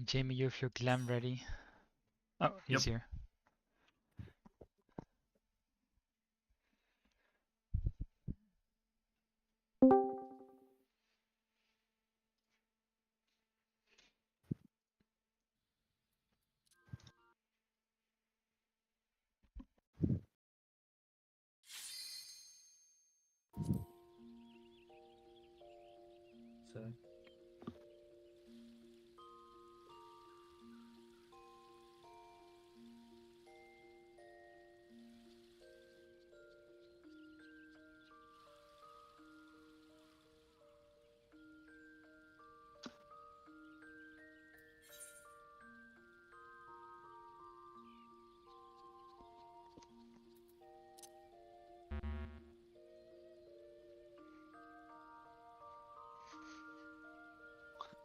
Jamie, you have your glam ready. Oh, he's here. So.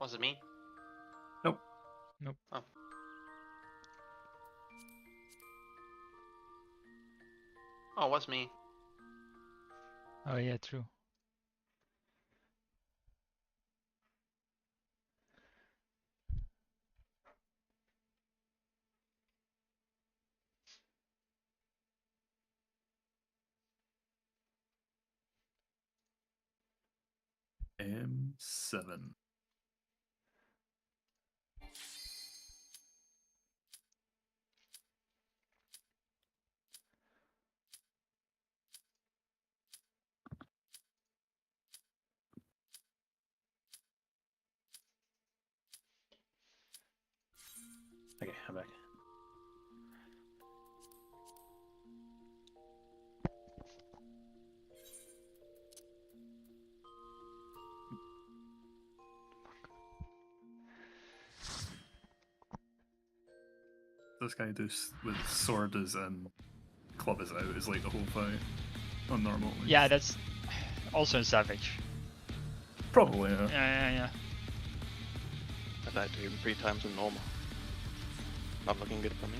Was it me? Nope. Nope. Oh. Oh, it was me. Oh yeah, true. M7. Okay, I'm back. This guy does with sword is and club is out is like the whole fight on normal. Yeah, that's also in Savage. Probably, yeah. Yeah. I died to him 3 times in normal. Not looking good for me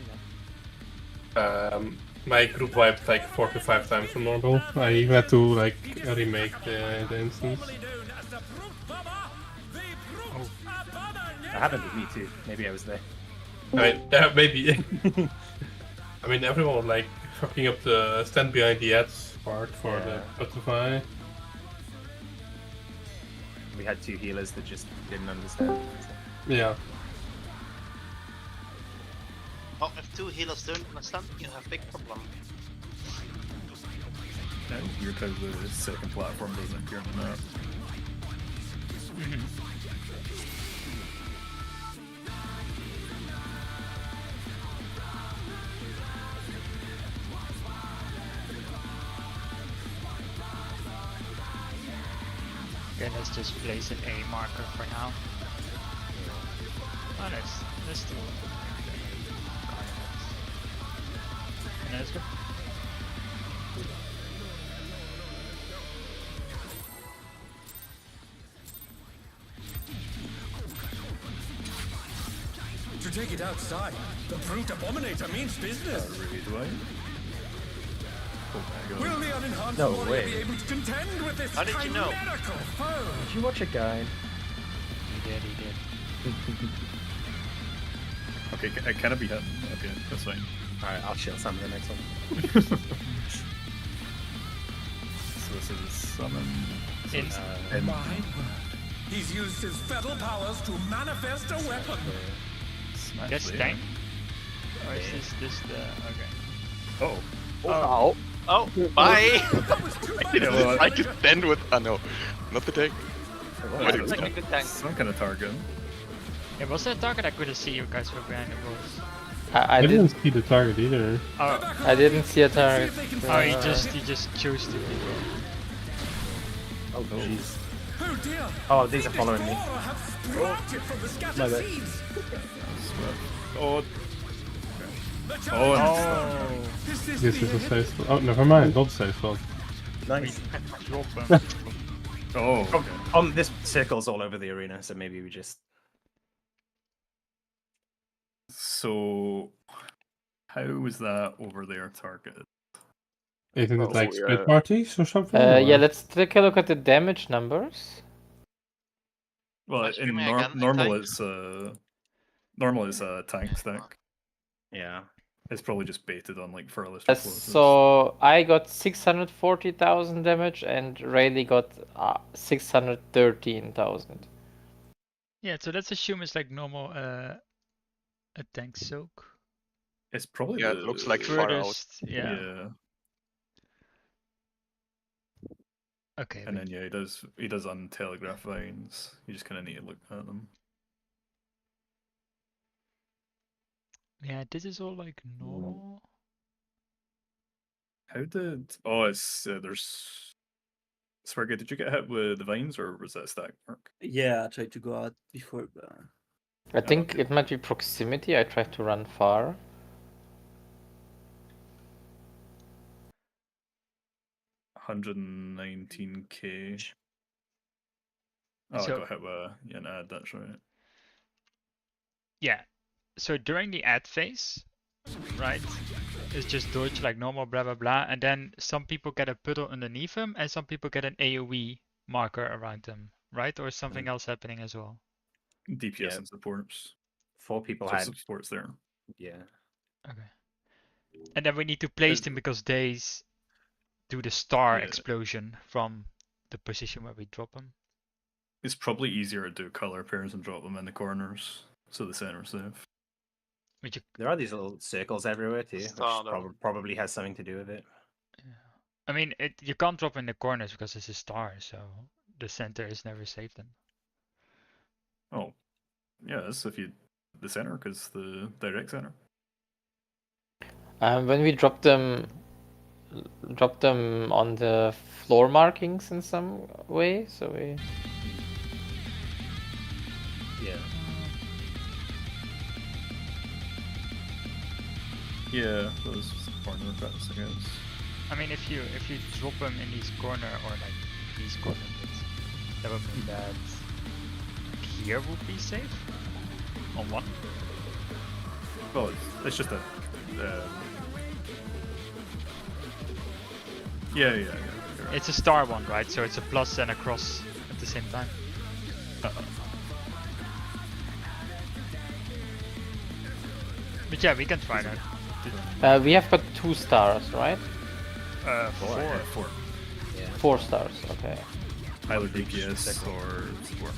then. My group wiped like 4 to 5 times from normal. I even had to like remake the instance. Oh. That happened with me too. Maybe I was there. I mean, yeah, maybe. I mean, everyone was like fucking up the stand behind the ads part for the butterfly. We had 2 healers that just didn't understand. Yeah. Oh, if 2 healers don't understand, you have a big problem. Yeah, weird how the second platform doesn't appear on the map. Okay, let's just place an A marker for now. Oh, let's do and let's go. To take it outside, the brute abominator means business. Really, do I? Oh my god. Will the unenhanced No warrior way. be able to contend with this How did you know? chimerical foe? Did you watch a guide? He did. Okay, can it be hit? Okay, that's fine. Alright, I'll chill some of the next one. So this is summon. So In- it's My word. He's used his fetal powers to manifest a weapon. smash That's there. tank? Or is this the... okay. Oh. Oh! Oh, bye! I can stand with. No, not the tank. Well, Wait, It's like a good tank. some kind of target. Yeah, was that target? I couldn't see you guys were behind the walls. I didn't see the target either. Oh, I didn't see a target. oh, he just chose to be there. Oh, jeez. Oh dear. Oh, these are following me. Spora have sprouted from the scattered My bad. seeds. Oh. The Oh, challenge Oh, is This is a safe spot. Oh, never mind, not a safe spot. Nice. drop him. Oh. Okay. This circle's all over the arena, so maybe we just... So, how was that over there targeted? Isn't it Oh, like split yeah. parties or something? Yeah, or- let's take a look at the damage numbers. Well, Am I in streaming again? normal Anytime? it's Normally it's a tank stack. Yeah. It's probably just baited on like furless. So I got 640,000 damage and Rayleigh got 613,000. Yeah, so let's assume it's like normal a tank soak. It's probably Yeah, it looks like far out. Furthest, yeah. Yeah. Okay. And then yeah, he does untelegraph vines. You just kind of need to look at them. Yeah, this is all like normal. How did? Oh, it's there's. Swerga, did you get hit with the vines or was that stack mark? Yeah, I tried to go out before. I think it might be proximity. I tried to run far. $119K. Oh, So- I got hit with an ad, that's right. Yeah. So during the ad phase, right, it's just dodge like normal, blah blah blah, and then some people get a puddle underneath them, and some people get an AOE marker around them, right? Or is something else happening as well? DPS Yeah. and supports. 4 people So had. supports there. Yeah. Okay. And then we need to place them because they do the star Yeah. explosion from the position where we drop them. It's probably easier to do color pairs and drop them in the corners, so the center's safe. Which you, There are these little circles everywhere too, which Star, though. probably has something to do with it. I mean, you can't drop in the corners because it's a star, so the center is never safe then. Oh, yes, if you the center, because the direct center. When we drop them on the floor markings in some way, so we. Yeah. Yeah, those corner effects, I guess. I mean, if you drop them in these corner or like these corner bits, that would mean that here would be safe on one. Well, it's just a. Yeah. You're right. It's a star one, right? So it's a plus and a cross at the same time. But yeah, we can try that. We have got 2 stars, right? Four. Yeah, 4. 4 stars. Okay. Either DPS or support.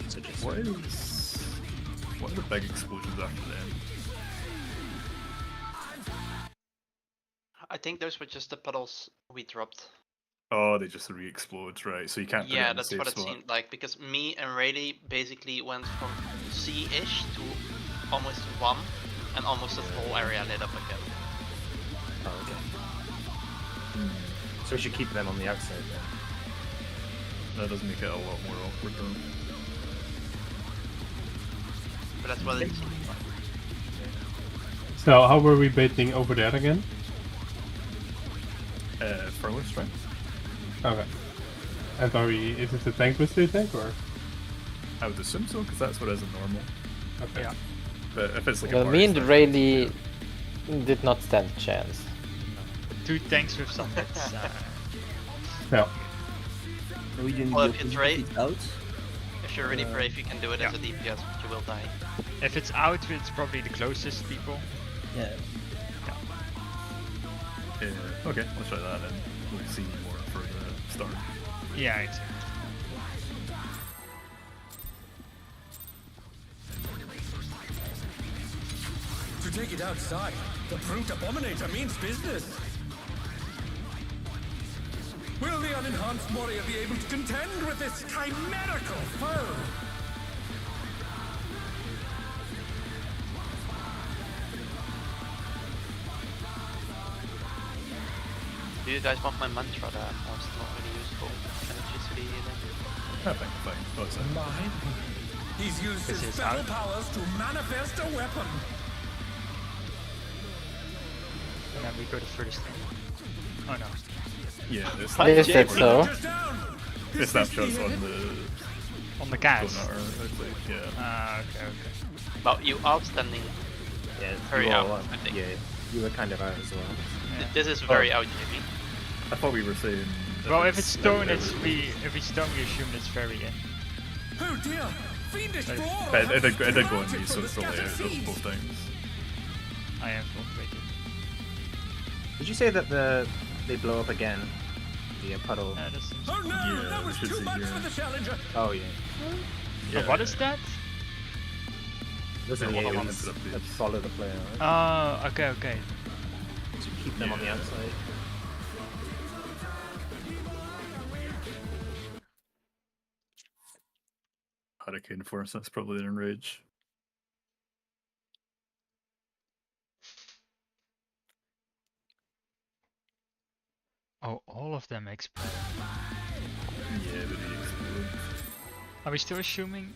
So just What are the big explosions after that? I think those were just the puddles we dropped. Oh, they just re-explode, right? So you can't. Put it Yeah, in the that's safe what it spot. seemed like, because me and Rayleigh basically went from C-ish to almost 1, and almost the whole area lit up again. Oh, okay. So we should keep them on the outside then. That does make it a lot more awkward though. But that's what it seemed like. So how were we baiting over there again? Furless, right? Okay. And are we? Is it a tank with 3 tank or? I would assume so, because that's what is a normal. Okay. Yeah. But if it's like a Well, party me and stack, Rayleigh did not stand a chance. 2 tanks with some hits. Yeah. We didn't Well, go if it's completely out. If you're really brave, you can do it as a DPS, but you will die. If it's out, it's probably the closest people. Yeah. okay, let's try that and we'll see more for the start. Yeah, exactly. To take it outside, the brute abominator means business. Will the unenhanced warrior be able to contend with this chimerical foe? Do you guys want my mantra that was not really useful? Electricity then? Fine. Oh, it's in. Mine. He's used This his is feral out. powers to manifest a weapon. And then we go to furthest thing. Oh no. Yeah, it's Is that so? Just down. it's snapshots on the On the gas. sonar, yeah. Okay. Well, you outstanding. Yeah, Very you were out, on- I think. Yeah, you were kind of out as well. Yeah. This is very out, Jimmy. I thought we were saying. Well, if it's stone, every- if it's stone, we assume it's very in. Oh dear. Fiendish Right. roar But will it have did go on sprouted me, so from it's the probably scattered out seeds. both times. I am frustrated. Did you say that they blow up again? The puddle. That seems... Oh no, Yeah, that was should too see much here. for the challenger. Oh yeah. Oh, what is that? Those are Yeah, the what ones happens to that these? follow the player. Right? Oh, okay, okay. So you keep them on the Yeah. outside. Hurricane Force, that's probably an enrage. Oh, all of them explode. Yeah, but he explode. Are we still assuming?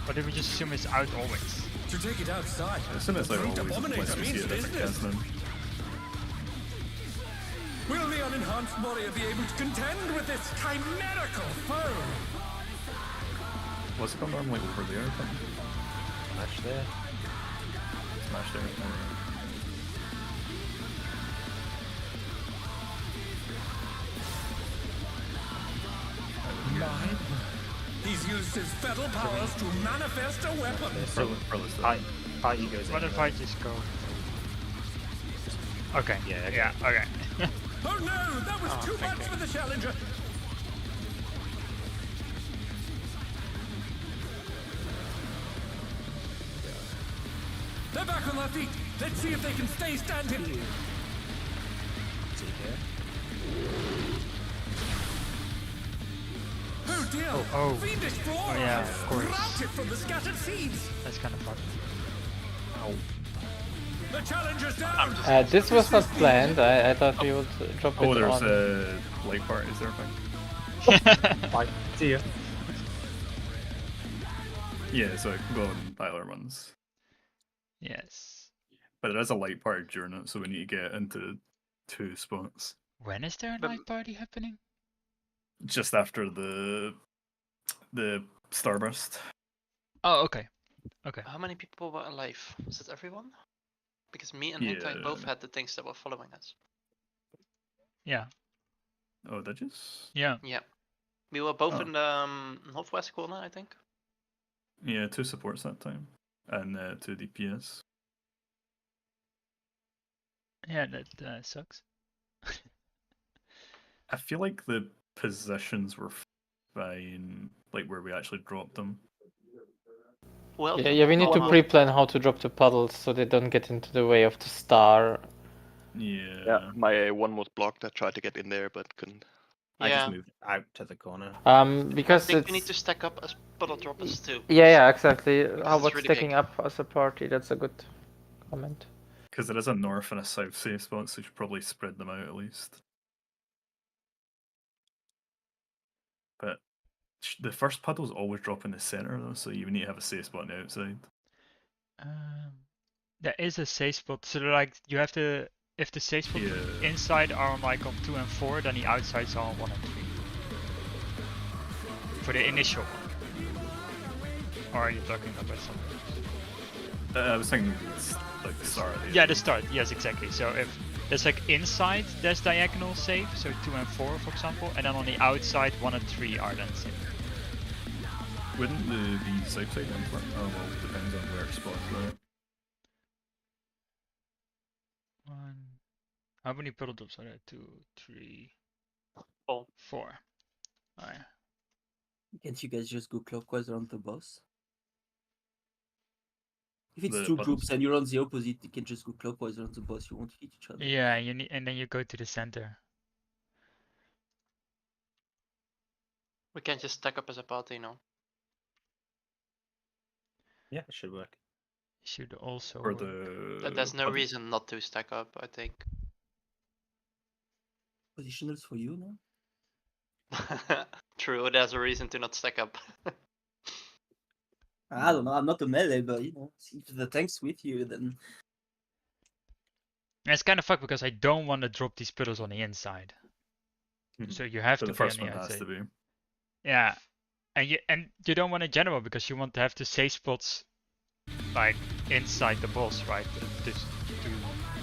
Or did we just assume it's out always? To take it outside. As soon as I Great always abominator once we see means a different business. cast them. Will the unenhanced warrior be able to contend with this chimerical foe? What's it called normally over there? I think? Smash there. Smash there. He's used his fetal powers to manifest a weapon. High egos. What if I just go? Okay. Yeah, okay. Yeah. Okay. Oh no, that was too much for the challenger. They're back on their feet. Let's see if they can stay standing. Oh dear. Oh. Fiendish flora yeah, has of course. sprouted from the scattered seeds. That's kind of fucked. The challenger's down. This was not planned. I thought we would drop Oh, it there's on. a light parties there, I think. Bye. See ya. Yeah, so it can go on either ones. Yes. But there is a light party during it, so we need to get into 2 spots. When is there a night party happening? Just after the starburst. Oh, okay. Okay. How many people were alive? Was it everyone? Because me and Yeah. Hangtime both had the things that were following us. Yeah. Oh, did you? Yeah. Yeah. We were both Oh. in the northwest corner, I think. Yeah, 2 supports that time. And 2 DPS. Yeah, that sucks. I feel like the positions were fine, like where we actually dropped them. Well, Yeah, we need to well, pre-plan how to drop the puddles so they don't get into the way of the star. Yeah. Yeah, my one was blocked. I tried to get in there, but couldn't. I Yeah. just moved out to the corner. I Because think it's we need to stack up as puddle droppers too. yeah, exactly. How it's about really stacking big. up as a party? That's a good comment. Because there is a north and a south safe spot, so you should probably spread them out at least. But the first puddles always drop in the center, though, so you need to have a safe spot on the outside. There is a safe spot, so like you have to. If the safe spot Yeah. inside are on like on 2 and 4, then the outsides are on 1 and 3. For the initial one. Or are you talking about something else? I was thinking it's like the start of the Yeah, the start. Yes, exactly. So if there's like inside, there's diagonal safe, so 2 and 4, for example, and then on the outside, 1 and 3 are then safe. Wouldn't the south side ones work? Oh well, depends on where it's spotted, right? How many puddle drops are there? 2, 3, 4. 4. Alright. Can't you guys just go clockwise around the boss? If it's The 2 buttons? groups and you're on the opposite, you can just go clockwise around the boss. You won't hit each other. Yeah, you need, and then you go to the center. We can just stack up as a party now. Yeah, it should work. Should also. Or work. the. There's no puddle- reason not to stack up, I think. Positionals for you now? True, there's a reason to not stack up. I don't know. I'm not a melee, but you know, if the tank's with you, then And it's kind of fucked because I don't want to drop these puddles on the inside. Mhm. So you have So to the be on first the one has outside. to be. Yeah, and you don't want a general because you want to have the safe spots like inside the boss, right? To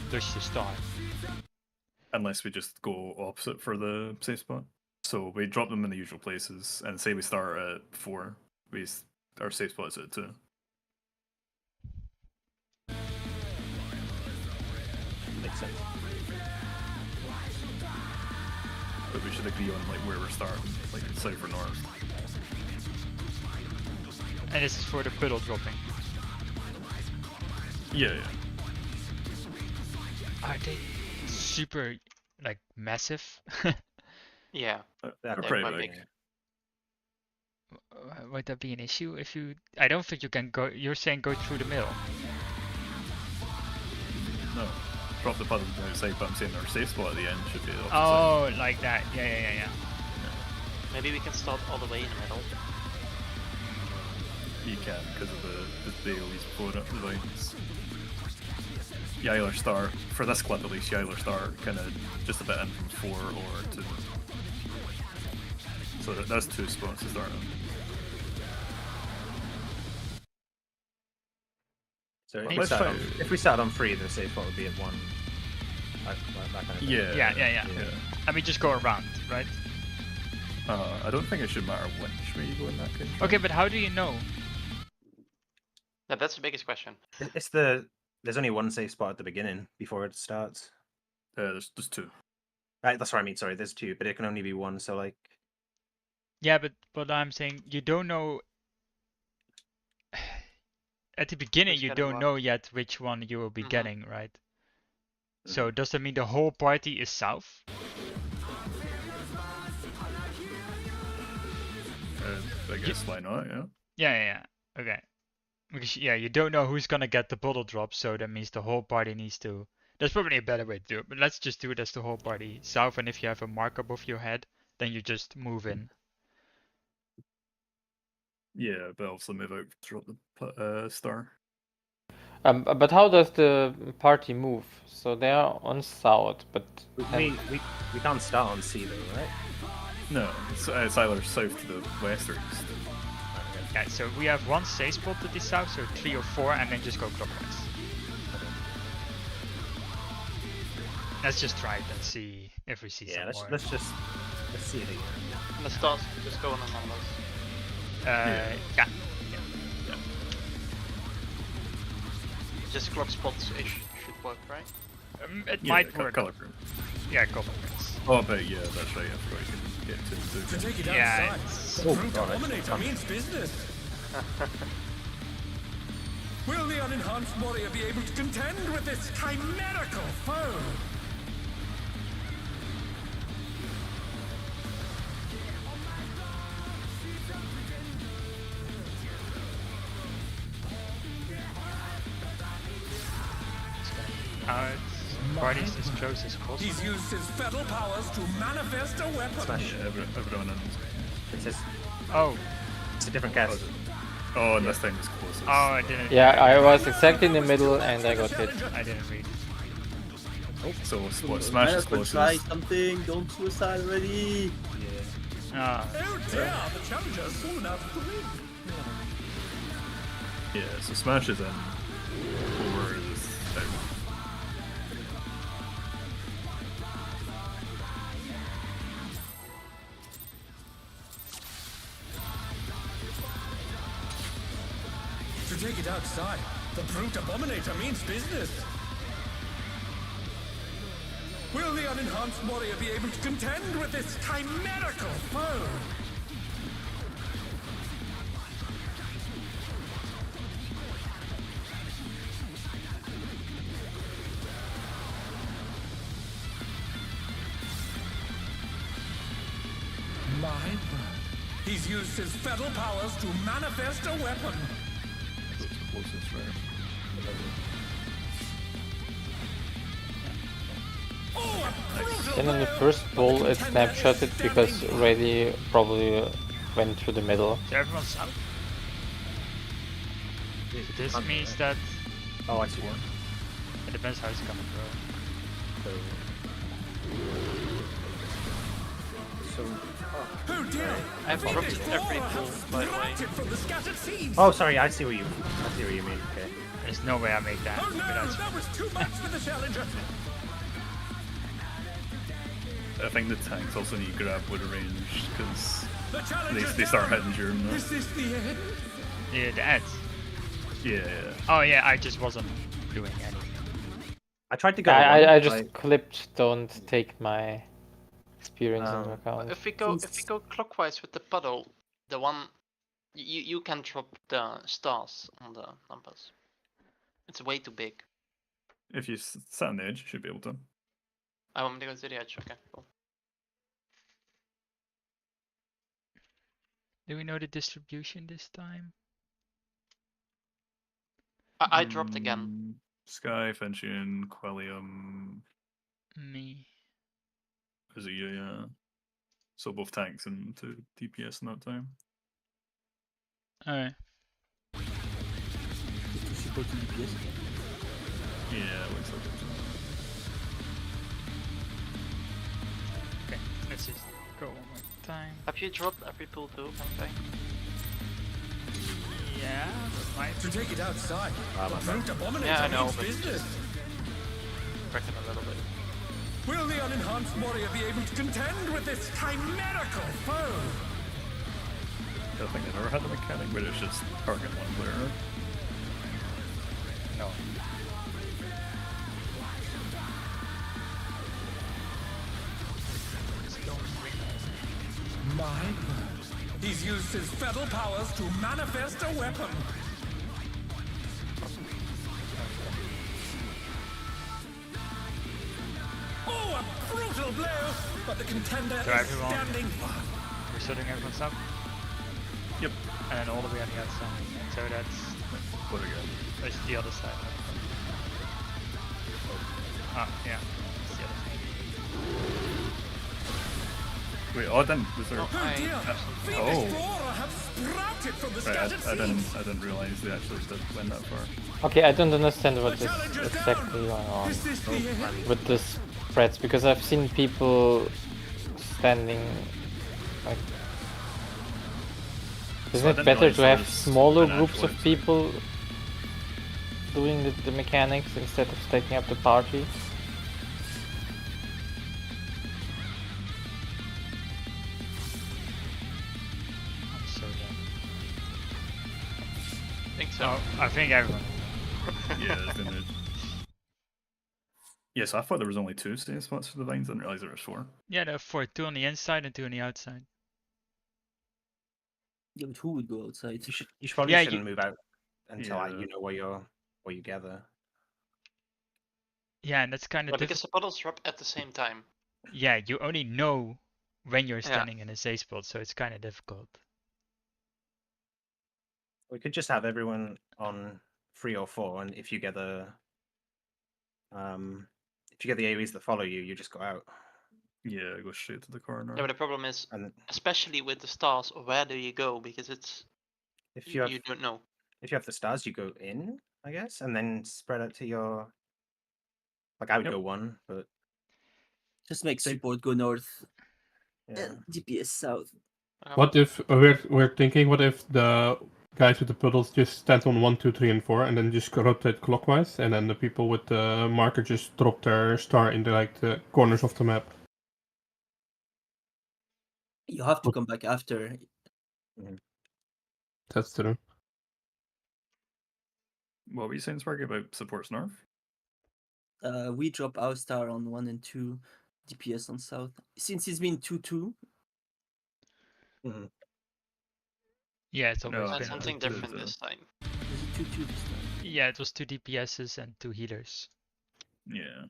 push the star. Unless we just go opposite for the safe spot. So we drop them in the usual places, and say we start at 4, our safe spot is at 2. Makes sense. But we should agree on like where we're starting, like south or north. And this is for the puddle dropping. Yeah, yeah. Are they super like massive? Yeah. They're They're pretty quite big. big. Would that be an issue if you? I don't think you can go. You're saying go through the middle. No. Drop the puddle outside, but I'm saying our safe spot at the end should be the opposite Oh, like that. Yeah. Maybe we can start all the way in the middle. side. You can, because of the AoEs before it, the vines. You either start, for this clip at least, you either start kind of just a bit in from 4 or 2. So that's 2 spots to start on. So Well, let's try- if we start on 3, the safe spot would be at 1. That kind of thing. Yeah. Yeah. And we just go around, right? I don't think it should matter which way you go in that case. Okay, but how do you know? Yeah, that's the biggest question. It's there's only one safe spot at the beginning before it starts. There's 2. Right, that's what I mean. Sorry, there's 2, but it can only be 1. So like, Yeah, but I'm saying you don't know. At the beginning, Who's you getting don't what? know yet which one you will be Mhm. getting, right? So does that mean the whole party is south? I guess why not? Yeah. Yeah. Okay. Because you don't know who's gonna get the bottle drop, so that means the whole party needs to. There's probably a better way to do it, but let's just do it as the whole party south. And if you have a mark above your head, then you just move in. Yeah, but also move out to drop the star. But how does the party move? So they are on south, but we can't start on C though, right? No, it's either south to the west or east. Yeah. So we have one safe spot to the south, so 3 or 4, and then just go clockwise. Let's just try it and see if we see Yeah, some more. let's see it again. Let's start just going on numbers. Yeah. Just clock spots should work, right? It Yeah, might work. color print. Yeah, color prints. Oh, but yeah, that's right. I forgot you can get to To take it Yeah, outside, it's- the brute God, dominator means business. Will the unenhanced warrior be able to contend with this chimerical foe? Party's as close as possible. He's used his fetal powers to manifest a weapon. Smash. everyone in. It's just, Oh, it's a different cast. Oh, and this thing is closest. oh, I didn't. yeah, I was exactly in the middle and I got hit. I didn't read. So what? Smash Might is as well try closest. something. Don't suicide already. Ah, Oh dear, the challenger's fallen out of the ring. Yeah, so Smash is in over this out. To take it outside, the brute abominator means business. Will the unenhanced warrior be able to contend with this chimerical foe? My word. He's used his fetal powers to manifest a weapon. That's the closest, right? Oh, a brutal Then on the wail! first ball it snapshotted because Rayleigh probably went through the middle. so everyone's out. This means that Oh, I see one. it depends how it's coming, bro. Oh dear! I've dropped every pool, by the way. Distracted from the scattered seeds. Oh, sorry. I see what you mean. Okay. There's no way I make that. Oh no, without- that was too much for the challenger. I think the tanks also need grab with a range because The challenge they start hitting during that. Is this the end? Yeah, the ads. Yeah. Oh yeah, I just wasn't doing anything. I tried to go. I just clipped. Don't take my experience into account. If we go clockwise with the puddle, the one you can drop the stars on the numbers. It's way too big. If you sit on the edge, you should be able to. I want to go to the edge. Okay, cool. Do we know the distribution this time? I dropped again. Sky, Fenchian, Quellium. Me. Is it you? Yeah. So both tanks and 2 DPS in that time. Alright. To support the DPS. Yeah, looks like it. Okay, let's just go one more time. Have you dropped every pool too, okay? Yeah, might. To take it outside. The brute abominator Yeah, I know, means but business. Reckon a little bit. Will the unenhanced warrior be able to contend with this chimerical foe? I think I never had the mechanic, but it's just target one player. No. My word. He's used his fetal powers to manifest a weapon. Oh, a brutal blow! But the contender So is everyone- standing firm. We're setting everyone's up. Yep. And then all the way on the outside. So that's What again? that's the other side. Ah, yeah. That's the other side. Wait, oh, I didn't. Was there? Oh dear! Phoenix Oh. Flora have sprouted from the Right, scattered I seeds. didn't realize they actually did went that far. Okay, I don't understand what The is challenge is exactly down. going on Is this the end? with the spreads, because I've seen people standing like. So I Isn't it didn't better realize to have there's smaller an groups actual of people doing the mechanics instead of taking up the party? I'm so done. I think so. Oh, I think everyone. Yeah, it's been Yes, I thought there was only 2 stay spots for the vines. I didn't realize there was 4. Yeah, there are 4. 2 on the inside and 2 on the outside. Yeah, but who would go outside? You probably Yeah, shouldn't move out until Yeah. you know where you gather. Yeah, and that's kind of But because the puddles drop at the same time. Yeah, you only know when you're Yeah. standing in a safe spot, so it's kind of difficult. We could just have everyone on 3 or 4, and if you get the AoEs that follow you, you just go out. Yeah, go straight to the corner. Yeah, but the problem is, And especially with the stars, where do you go? Because it's if you have you don't know. if you have the stars, you go in, I guess, and then spread out to your. Like I would Yep. go 1, but Just make support go north yeah. and DPS south. What if we're thinking? What if the guys with the puddles just stand on 1, 2, 3, and 4, and then just rotate clockwise, and then the people with the marker just drop their star in the corners of the map? You have to come back after. That's true. What were you saying, Sparky, about supports north? We drop our star on 1 and 2, DPS on south. Since it's been 2-2, Yeah, it's No, always That's been. something the- different the- this time. is it 2-2 this time? Yeah, it was 2 DPSs and 2 healers. Yeah.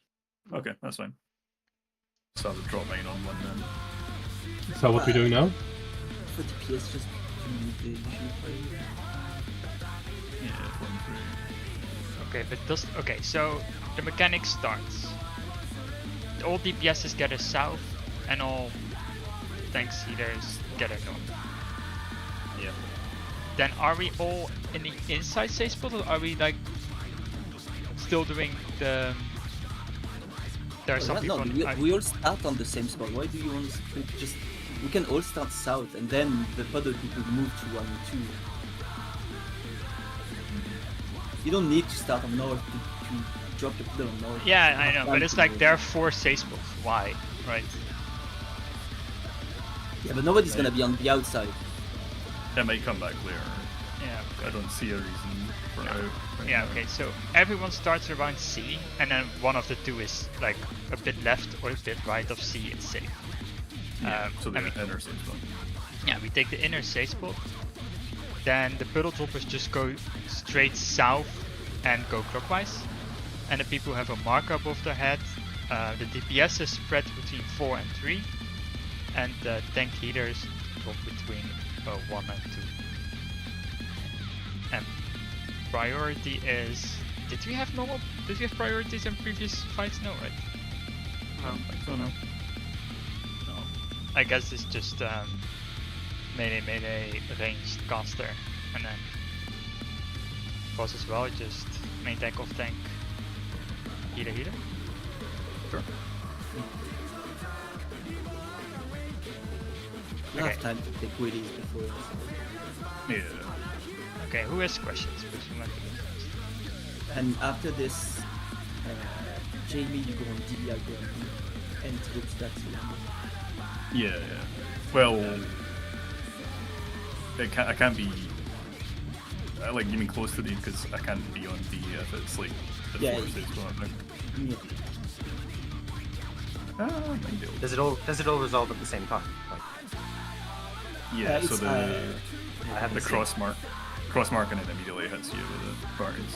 Okay, that's fine. So I would drop mine on 1 then. So what we doing now? For DPS, just do the usual play. Yeah, 1, 3. Okay, but does okay, so the mechanic starts. All DPSs get a south and all tanks healers get a north. Yeah. Then are we all in the inside safe spot, or are we like still doing the there are some people on we all start on the same spot. Why do you want to just... We can all start south, and then the puddle people move to 1 and 2. You don't need to start on north to drop the puddle on north. Yeah, I know, but it's like there are 4 safe spots. Why? Right? Yeah, but nobody's gonna be on the outside. It might come back later. Yeah. I don't see a reason for out. right Yeah, now. okay, so everyone starts around C, and then one of the two is like a bit left or a bit right of C is safe. Yeah, so the I mean- inner safe spot. Yeah, we take the inner safe spot, then the puddle droppers just go straight south and go clockwise, and the people who have a marker above their head, the DPS is spread between 4 and 3, and the tank healers drop between 1 and 2. And priority is... Did we have priorities in previous fights? No, right? No. I don't know. No. I guess it's just melee ranged caster, and then boss as well, just main tank off tank, healer. Sure. We have time to take wheelies before. Yeah. Okay, who has questions? Because we went to go first. And after this, Jamie, you go on D, I go on B, and it looks that Yeah. Well, I can't be. Like, you mean close to D, because I can't be on D if it's like the Yeah, force is going on. Yeah. Might be able- Does it all resolve at the same time? Like, Yeah, so it's, the I haven't the seen- cross mark and it immediately hits you with the parties.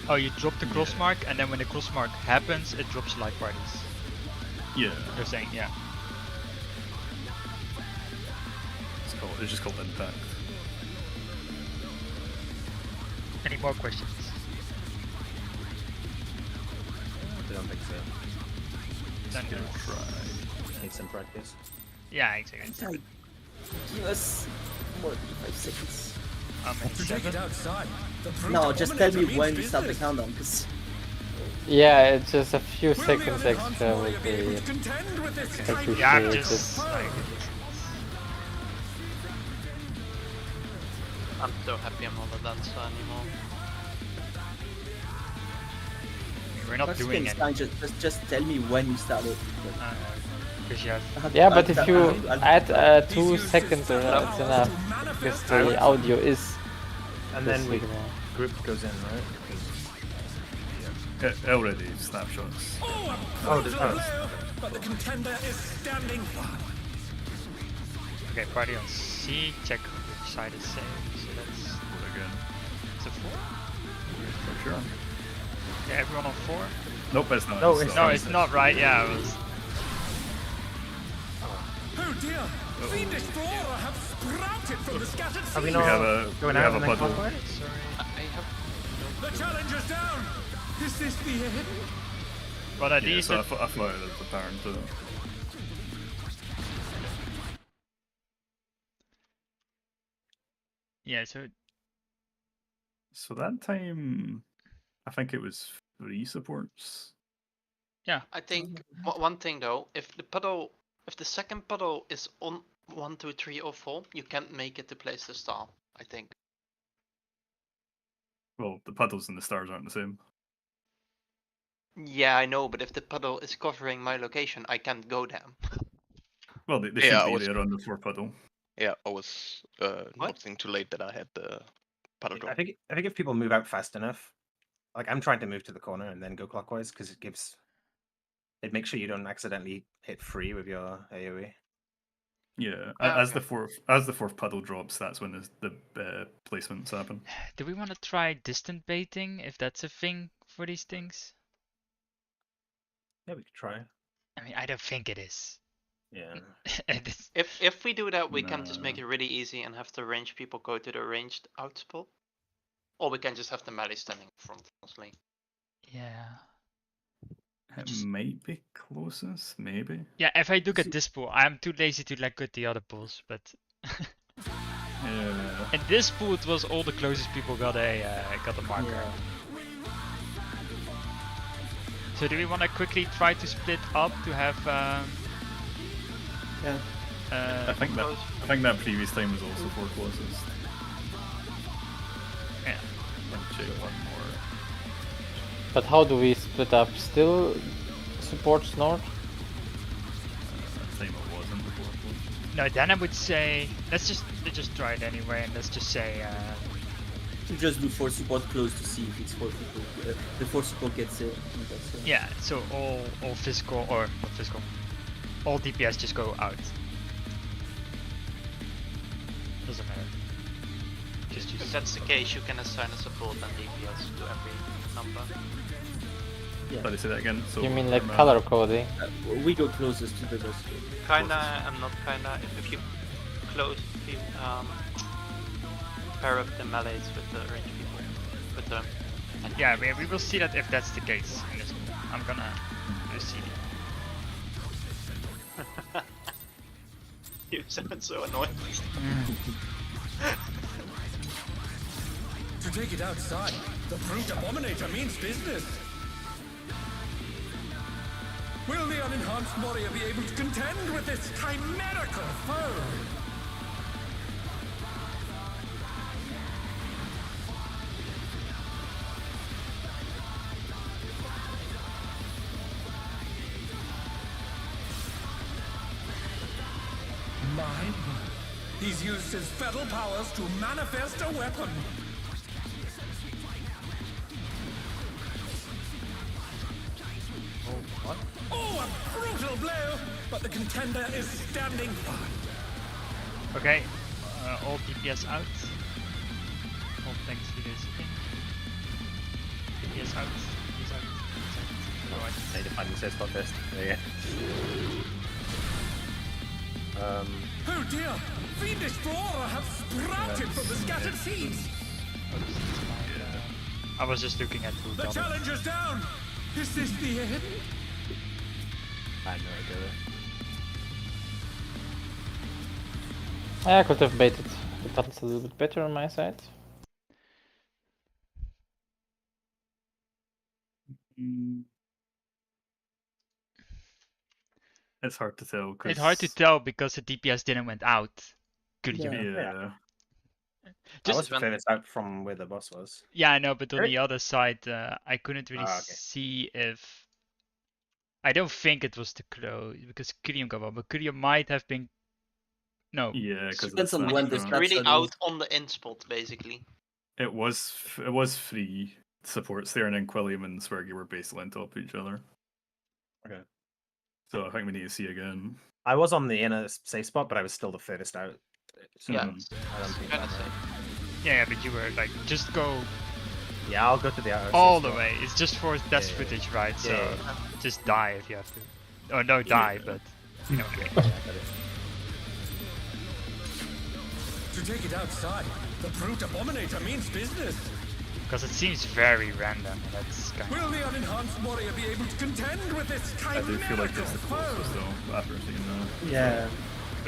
Oh, you drop the cross mark, and then when the cross mark happens, it drops life parties. Yeah, You're saying, yeah. it's just called impact. Any more questions? I don't think so. Then Give it a there's- try. Need some practice. Yeah, exactly. Like, give us more than 5 seconds. To take it outside. The brute No, just tell me abominator when means you start the business. countdown, because Yeah, it's just a few Will the seconds unenhanced extra warrior would be able be to contend with this appreciated. Yeah, I'm just like... I'm so happy I'm not a dancer anymore. We're not first doing things it. fine, just tell me when you start it. Because you have... Yeah, but if you I'll- add These 2 uses seconds or the it's power enough, to manifest because powers. the audio is And the then we signal. group goes in, right? 'Cause- Already snapshots. Oh, there's But the contender is standing firm. Okay, party on C, check which side is safe. So that's... What again? It's a 4? For sure. Okay, everyone on 4? Nope, it's not. No, it's No, it's not right, yeah, it was... Oh dear! Fiendish flora have sprouted from the scattered Are we seeds. not have a- going we out have and a then puddle. clockwise? Sorry. I have The challenger's down! Is this the end? But at Yeah, least so it... I thought it was apparent too. Yeah, so... So that time, I think it was 3 supports. I think one thing though, if the second puddle is on 1, 2, 3, or 4, you can't make it to place the star. I think. Well, the puddles and the stars aren't the same. Yeah, I know, but if the puddle is covering my location, I can't go there. Well, they Yeah, I should be was- there on the 4 puddle. Yeah, I was noticing too late that I had the paddle I drop. think if people move out fast enough, like I'm trying to move to the corner and then go clockwise because it makes sure you don't accidentally hit free with your AOE. Yeah, Ah, as okay. the fourth puddle drops, that's when the placements happen. Do we want to try distant baiting, if that's a thing for these things? Yeah, we could try. I mean, I don't think it is. Yeah. It's- If we do that, we can just make No. it really easy and have the ranged people go to the ranged out spot, or we can just have the melee standing in front, honestly. yeah. It might be closest, maybe. Yeah, if I look at this pool, I'm too lazy to like at the other pools, but Yeah. in this pool it was all the closest people got a marker. Yeah. So do we want to quickly try to split up to have Yeah. I think that previous time was also 4 closest. yeah. Let me check one more. But how do we split up? Still supports north? Same it wasn't before. No, then I would say let's just try it anyway, and let's just say Just do 4 support close to see if it's 4 people. The 4 support gets it. yeah. So all physical or not physical, all DPS just go out. Doesn't matter. Just use. If that's the case, you can assign a support and DPS to every number. Let me say that again. So You mean like from, color coding? We go closest to the boss. Kinda and not kinda. If you close, if you pair up the melees with the range people, with them. Yeah, we will see that if that's the case. In this, I'm gonna do CD. You sound so annoying. To take it outside, the brute abominator means business. Will the unenhanced warrior be able to contend with this chimerical foe? My word. He's used his fetal powers to manifest a weapon. Oh, a brutal blow! But the contender is standing fine. Okay, all DPS out. All thanks to this thing. DPS out. DPS out. Alright. I need to find the safe spot first. There you go. Oh dear! Fiendish flora have sprouted from the scattered seeds! I was just looking at who The doubled. challenger's down! Is this the end? I have no idea. I could have baited the battles a little bit better on my side. It's hard to tell. It's hard to tell because the DPS didn't went out. Good Yeah. you. Yeah. I was Just furthest out from where the boss was. yeah, I know, but on Right. the other side, I couldn't really Ah, okay. see if. I don't think it was the close because Kyrium got one, but Kyrium might have been. No. Yeah, because Depends on when the It's stats really are out on the end spot, basically. it was free supports there, and then Quilliam and Swergy were basically on top of each other. Okay. So I think we need to see again. I was on the inner safe spot, but I was still the furthest out. So Yeah. I don't think Kinda that safe. Yeah, but you were like, just go Yeah, I'll go to the outer all safe the spot. way. It's just for test Yeah. footage, right? So Yeah. just die if you have to. Or no, die, but you know. Yeah, I got it. To take it outside, the brute abominator means business. Because it seems very random. That's kind Will the unenhanced warrior be able to contend with this I do feel like chimerical it's the foe? closest though, after seeing that. Yeah.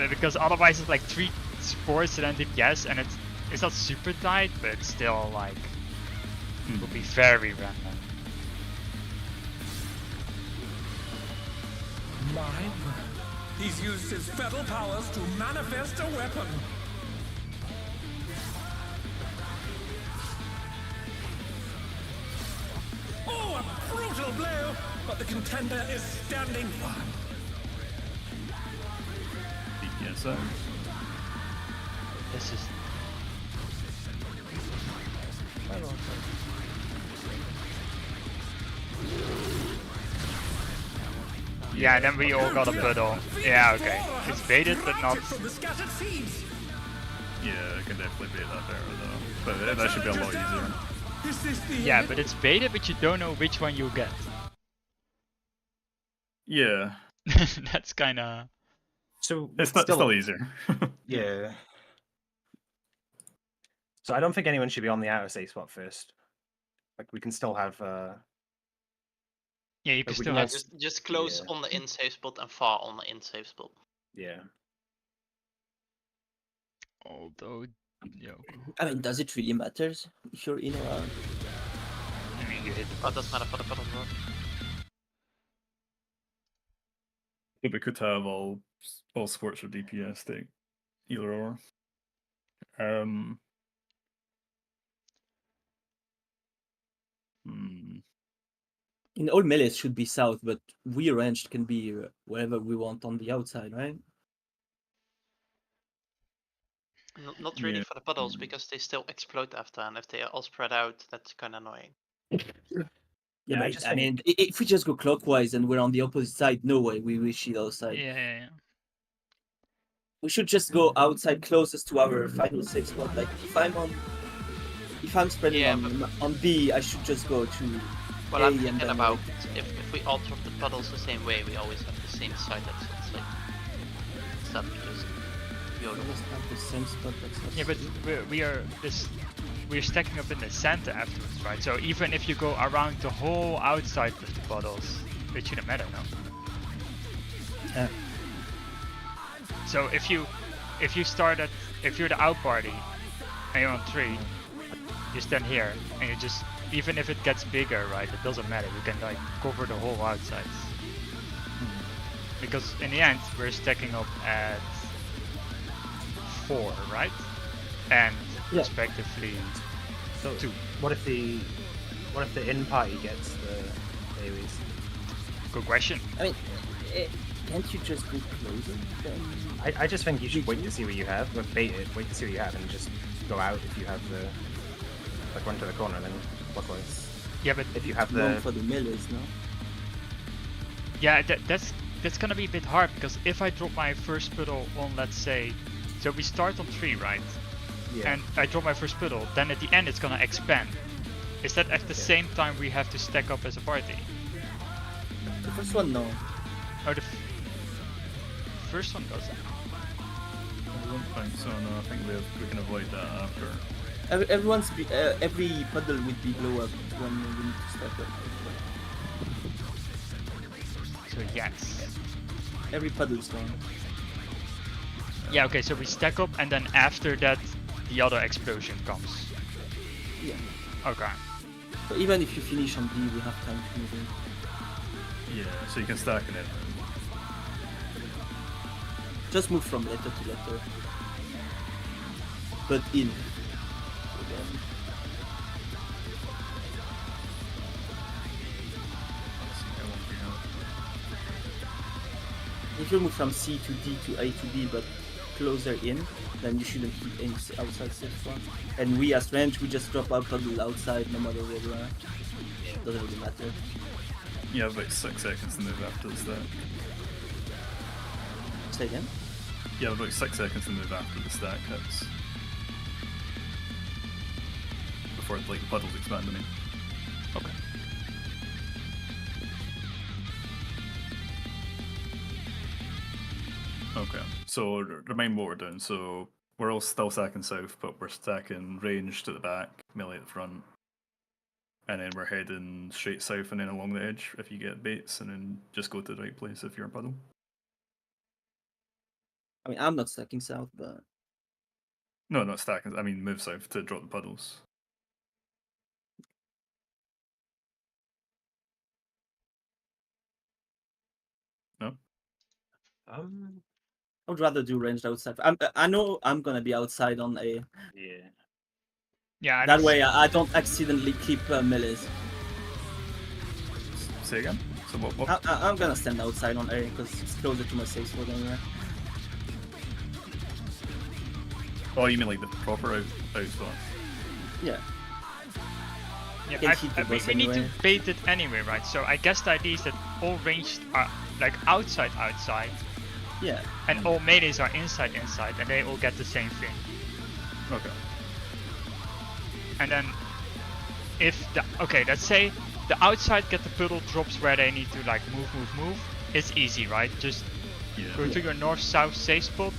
of. Because otherwise it's like 3 supports and then DPS, and it's not super tight, but it's still like it would be very random. My word. He's used his fetal powers to manifest a weapon. Oh, a brutal blow! But the contender is standing firm. DPS out. This is. Yeah, then we all got a puddle. Yeah, okay. It's baited, but not. From the scattered seeds. Yeah, I can definitely beat that there though. But that should be a lot easier. Is this the Yeah, end? but it's baited, but you don't know which one you'll get. Yeah, That's kind of. So it's still easier. Yeah. So I don't think anyone should be on the outer safe spot first. Like we can still have Yeah, you can But we still can have. Just close Yeah. on the in safe spot and far on the in safe spot. yeah. Although, yo, I mean, does it really matter if you're in or out? I mean, you hit the But it doesn't matter for the puddle work. But we could have all sports or DPS take either or. In all melees should be south, but we ranged can be wherever we want on the outside, right? Not really Yeah. for the puddles because they still explode after, and if they are all spread out, that's kind of annoying. Yeah, I but just I mean, if we just go clockwise and we're on the opposite side, no way we shield outside. Yeah. We should just go outside closest to our final safe spot. Like if I'm spreading Yeah, on B, I should just go to Well, A I'm and thinking then about if we all drop the puddles the same way, we always have the same side exits. Like, instead of using YOLO. almost have the same spot. That's not Yeah, but we're stacking up in the center afterwards, right? So even if you go around the whole outside of the bottles, it shouldn't matter, no? Yeah. So if you start at, if you're the out party and you're on 3, you stand here and you just, even if it gets bigger, right, it doesn't matter, you can like cover the whole outside. Because in the end we're stacking up at 4, right? And Yeah. respectively So 2. what if the in party gets the AoEs? Good question. I mean, can't you just go closer? Then? I just think you should wait to see what you have, but bait it, wait to see what you have, and just go out if you have the, like, run to the corner, then clockwise. Yeah, but If you have Long the, for the melees, no? yeah, that's gonna be a bit hard because if I drop my first puddle on, let's say, so we start on 3, right? yeah, And I drop my first puddle, then at the end it's gonna expand. Is that at the same time we have to stack up as a party? The first one, no. Or the first one does that? I don't think so. No, I think we can avoid that after. Every puddle would be blow up when we need to stack up. So yes. Every puddle's gone. Yeah, okay, so we stack up and then after that the other explosion comes. Yeah. Okay. So even if you finish on B, we have time to move in. Yeah, so you can stack it in. Just move from letter to letter. But in. Again. If you move from C to D to A to B, but closer in, then you shouldn't hit any outside safe spot. And we as range, we just drop our puddle outside no matter where we are. Doesn't really matter. You have about 6 seconds to move after the stack. Say again? You have about 6 seconds to move after the stack hits. Before like the puddles expand, I mean. Okay. Okay, so remind what we're doing. So we're all still stacking south, but we're stacking range to the back, melee at the front. And then we're heading straight south and then along the edge if you get baits, and then just go to the right place if you're a puddle. I mean, I'm not stacking south, but No, not stacking, I mean move south to drop the puddles. No? I would rather do ranged outside. I know I'm gonna be outside on A. yeah. Yeah, That way I don't accidentally keep melees. Say again? So what? I'm gonna stand outside on A because it's closer to my safe spot anyway. Oh, you mean like the proper out spot? Yeah. Yeah, Can hit the we boss need to anyway. bait it anyway, right? So I guess the idea is that all ranged are like outside, Yeah. and all melees are inside, and they all get the same thing. Okay. And then if let's say the outside get the puddle drops where they need to like move. It's easy, right? Just go to your north-south safe spot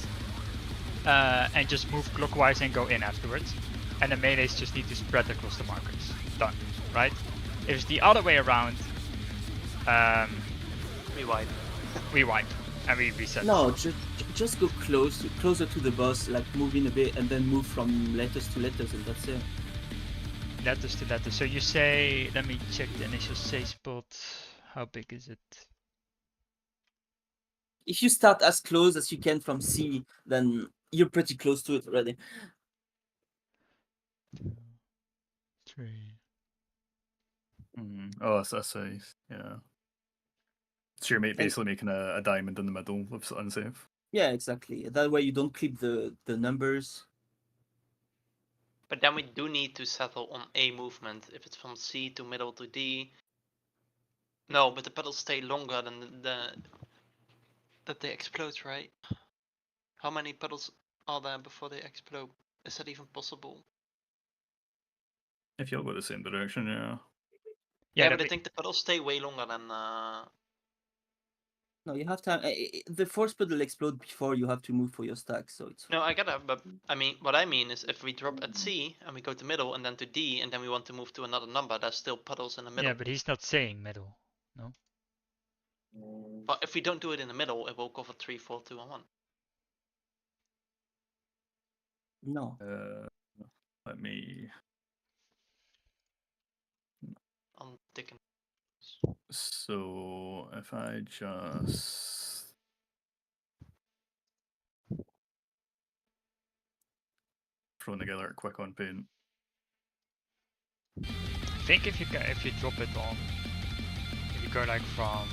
and just move clockwise and go in afterwards. And the melees just need to spread across the markers. Done, right? If it's the other way around, We wipe. we wipe and we reset. No, just go closer to the boss, like move in a bit, and then move from letters to letters, and that's it. Letters to letters. So you say, let me check the initial safe spot. How big is it? If you start as close as you can from C, then you're pretty close to it already. 3. Oh, that's a Yeah. So you're basically making a diamond in the middle of unsafe. Yeah, exactly. That way you don't clip the numbers. But then we do need to settle on a movement. If it's from C to middle to D. No, but the pedals stay longer than that they explode, right? How many pedals are there before they explode? Is that even possible? If you all go the same direction, yeah. Yeah, but I think the pedals stay way longer than. No, you have time. The force pedal explode before you have to move for your stack, so it's. No, I get that, but I mean, what I mean is if we drop at C and we go to middle and then to D and then we want to move to another number, there's still pedals in the middle. Yeah, but he's not saying middle. No. But if we don't do it in the middle, it will cover 3, 4, 2, and 1. No. Let me. I'm thinking. So if I just throw together a quick on paint. I think if you drop it on, if you go like from,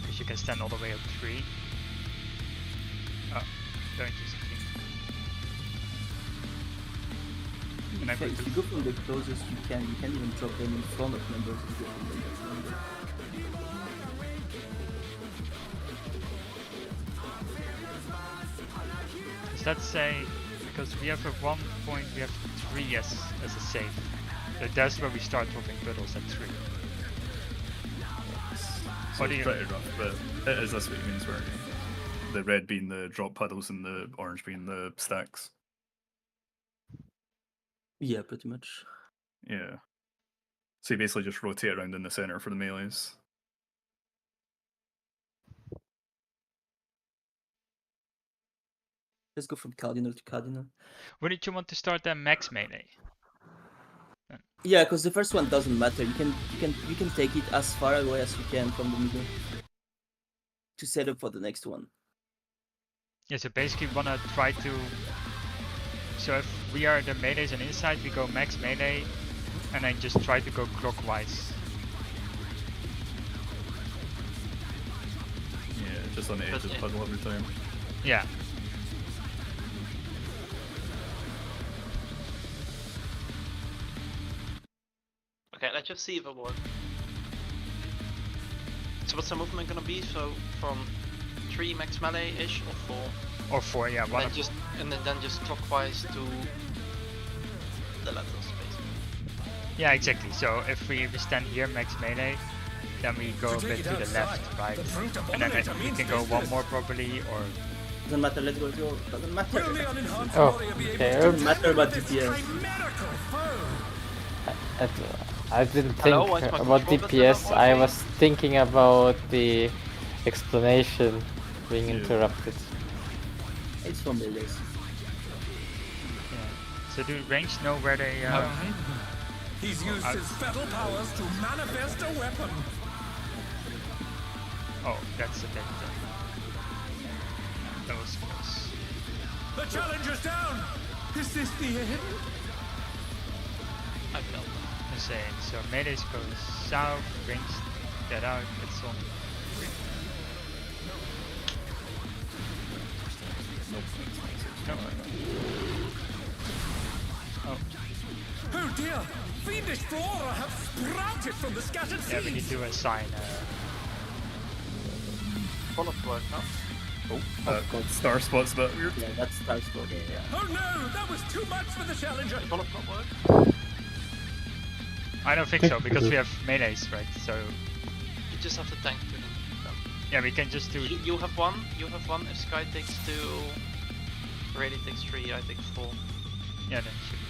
because you can stand all the way up 3. Oh, don't use a thing. If you go from the closest you can even drop them in front of numbers if you go from the next number. Does that say, because we have at one point we have 3 as a safe. So that's where we start dropping puddles at 3. So What do it's you pretty rough, but it is this what it means where the red being the drop puddles and the orange being the stacks. Yeah, pretty much. Yeah. So you basically just rotate around in the center for the melees. Let's go from cardinal to cardinal. Wouldn't you want to start then max melee? Yeah, because the first one doesn't matter. You can take it as far away as you can from the middle to set up for the next one. Yeah, so basically we wanna try to. So if we are the melees and inside, we go max melee, and then just try to go clockwise. Yeah, just on the edge of the puddle every time. Yeah. Okay, let's just see if it works. So what's the movement gonna be? So from 3 max melee-ish or 4? Or 4, yeah. One of and then just clockwise to the letters, basically. Yeah, exactly. So if we stand here max melee, then we go a bit to the left, right? And then we can go one more probably, or... Doesn't matter, let's go. Doesn't matter. Oh, okay. Doesn't matter about DPS. I didn't think about DPS, I was thinking about the explanation being interrupted. It's for melees. Yeah. So do range know where they... He's used his fatal powers to manifest a weapon. Oh, that's a bit... that was close. The challenger's down! Is this the end? I felt that. I'm saying, so melees go south, range that out, it's on 3. No. Oh. Oh dear! Fiendish flora have sprouted from the scattered seeds! Yeah, we need to assign Full of work, huh? Oh, star spot's a bit weird. Yeah, that's star spot. Yeah. Oh no! That was too much for the challenger! Full of work? I don't think so, because we have melees, right? So... You just have to tank to them. Yeah, we can just do... You have one, if Sky takes 2, Rayleigh takes 3, I take 4. Yeah, then it should be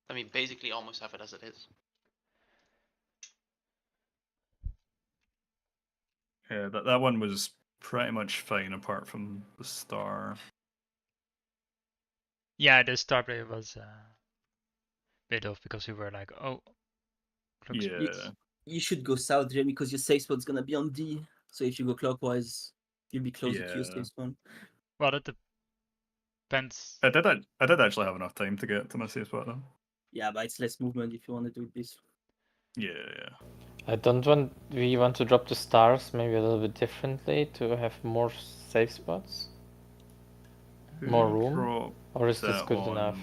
I mean, basically almost have it as it is. Yeah, that one was pretty much fine apart from the star. Yeah, the star play was bit off because we were like, oh, looks Yeah. You should go south, Jeremy, because your safe spot's gonna be on D. So if you go clockwise, you'll be closer to your safe spot. Well, it depends. I did actually have enough time to get to my safe spot though. Yeah, but it's less movement if you want to do this. Yeah. I don't want. We want to drop the stars maybe a little bit differently to have more safe spots, more room, or is this good enough?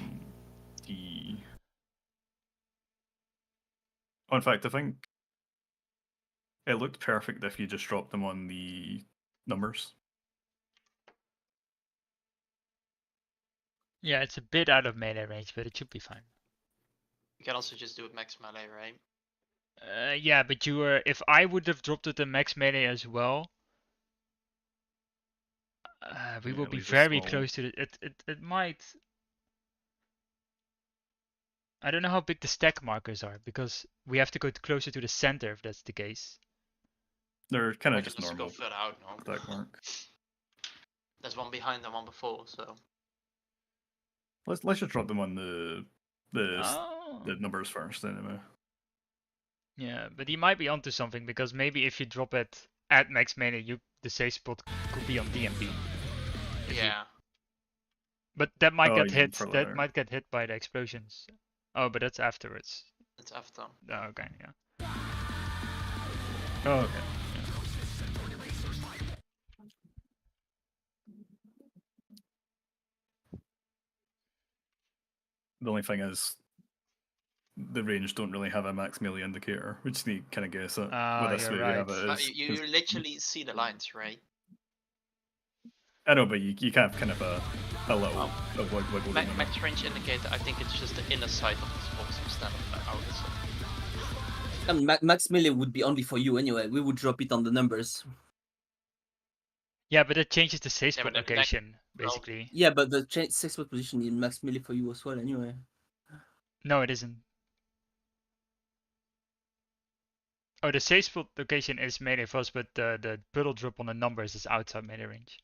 In fact, I think it looked perfect if you just dropped them on the numbers. Yeah, it's a bit out of melee range, but it should be fine. You can also just do it max melee, right? Yeah, but you were. If I would have dropped it to max melee as well, we will be very close to it. It might. I don't know how big the stack markers are because we have to go closer to the center if that's the case. They're kind of just Go normal. further out, no? Stack mark. There's one behind and one before, so. Let's just drop them on the numbers first, anyway. Yeah, but he might be onto something because maybe if you drop it at max melee, the safe spot could be on DMB. Yeah. But that might get hit. That That might get hit by the explosions. Oh, but that's afterwards. It's after. Oh, okay, yeah. Oh, okay. The only thing is, the range don't really have a max melee indicator. We just need to kind of guess it. With this way, we have it as, you literally see the lines, right? I know, but you can have kind of a little wiggle room. Max range indicator, I think it's just the inner side of this box instead of the outer side. And max melee would be only for you anyway. We would drop it on the numbers. Yeah, but it changes the safe spot location, basically. Yeah, but the safe spot position in max melee for you as well anyway. No, it isn't. Oh, the safe spot location is melee for us, but the puddle drop on the numbers is outside melee range.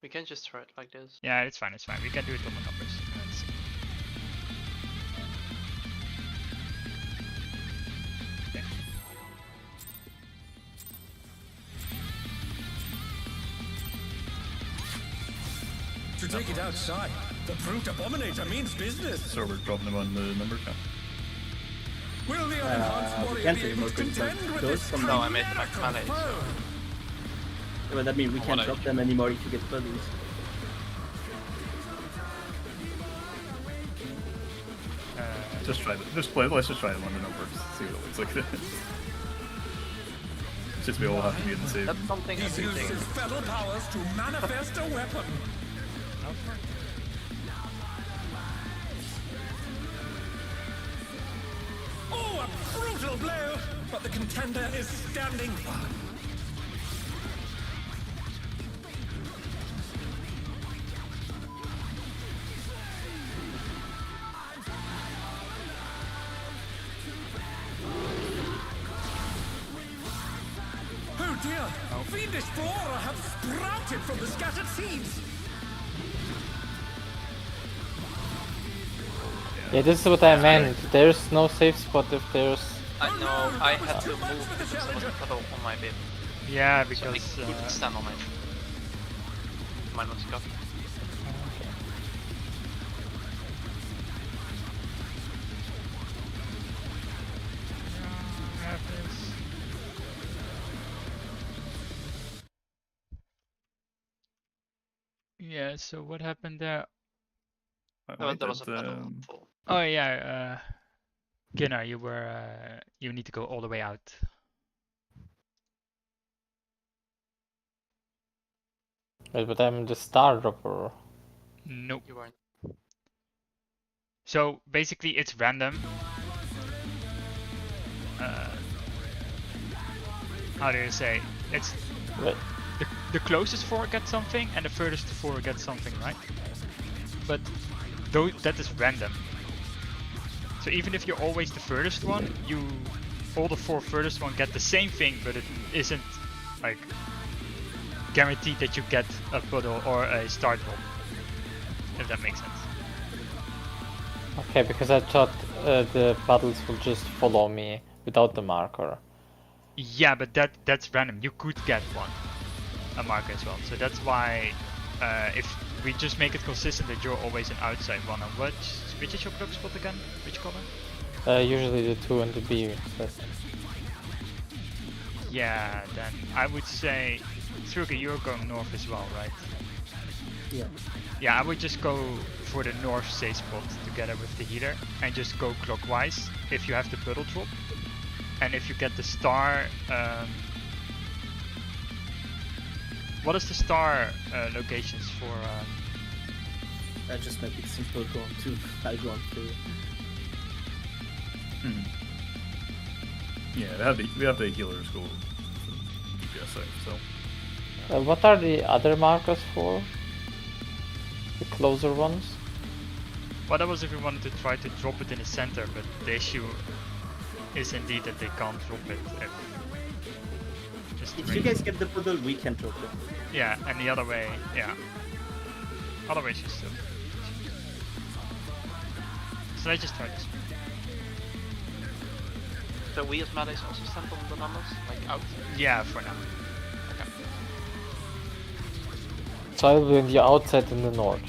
We can just try it like this. Yeah, it's fine, it's fine. We can do it on the numbers. Let's see. Okay. To take it outside, the brute abominator means business. So we're dropping them on the number count. Will the unenhanced warrior be able to contend with this? No, I made the max melee. So. Yeah, but that means we can't drop them anymore if you get puddles. Just try them. Let's just try them on the numbers. See what it looks like. It's just we all have to be in the same. That's something He uses his fetal powers to manifest a weapon. Oh, a brutal blow! But the contender is standing firm. Oh dear! Fiendish flora have sprouted from the scattered seeds! Yeah, this is what I meant. There's no safe spot if there's... I know, I had to move because there was a puddle on my bit. Yeah, because... So I couldn't stand on it. Mine was cut. Yeah, so what happened there? No, there was a puddle. Oh yeah, Ginnar, you need to go all the way out. Wait, but I'm the star dropper. Nope. You weren't. So basically it's random. How do you say? It's the closest 4 get something and the furthest 4 get something, right? But that is random. So even if you're always the furthest one, all the 4 furthest one get the same thing, but it isn't like guaranteed that you get a puddle or a star drop. If that makes sense. Okay, because I thought the puddles will just follow me without the marker. Yeah, but that's random. You could get a marker as well. So that's why if we just make it consistent that you're always an outside runner. Which is your block spot again? Which color? Usually the 2 and the B set. Yeah, then I would say, Thruga, you're going north as well, right? Yeah. Yeah, I would just go for the north safe spot together with the healer and just go clockwise if you have the puddle drop. And if you get the star, what is the star locations for? I just make it simple, go on 2, I go on 3. Yeah, we have the healers go DPS out, so. What are the other markers for? The closer ones? Well, that was if we wanted to try to drop it in the center, but the issue is indeed that they can't drop it If you guys get the puddle, we can drop it. Yeah, and the other way, yeah. Other ways you still. So let's just try this. So we as melees also stand on the numbers, like out? Yeah, for now. Okay. So I'll be on the outside in the north.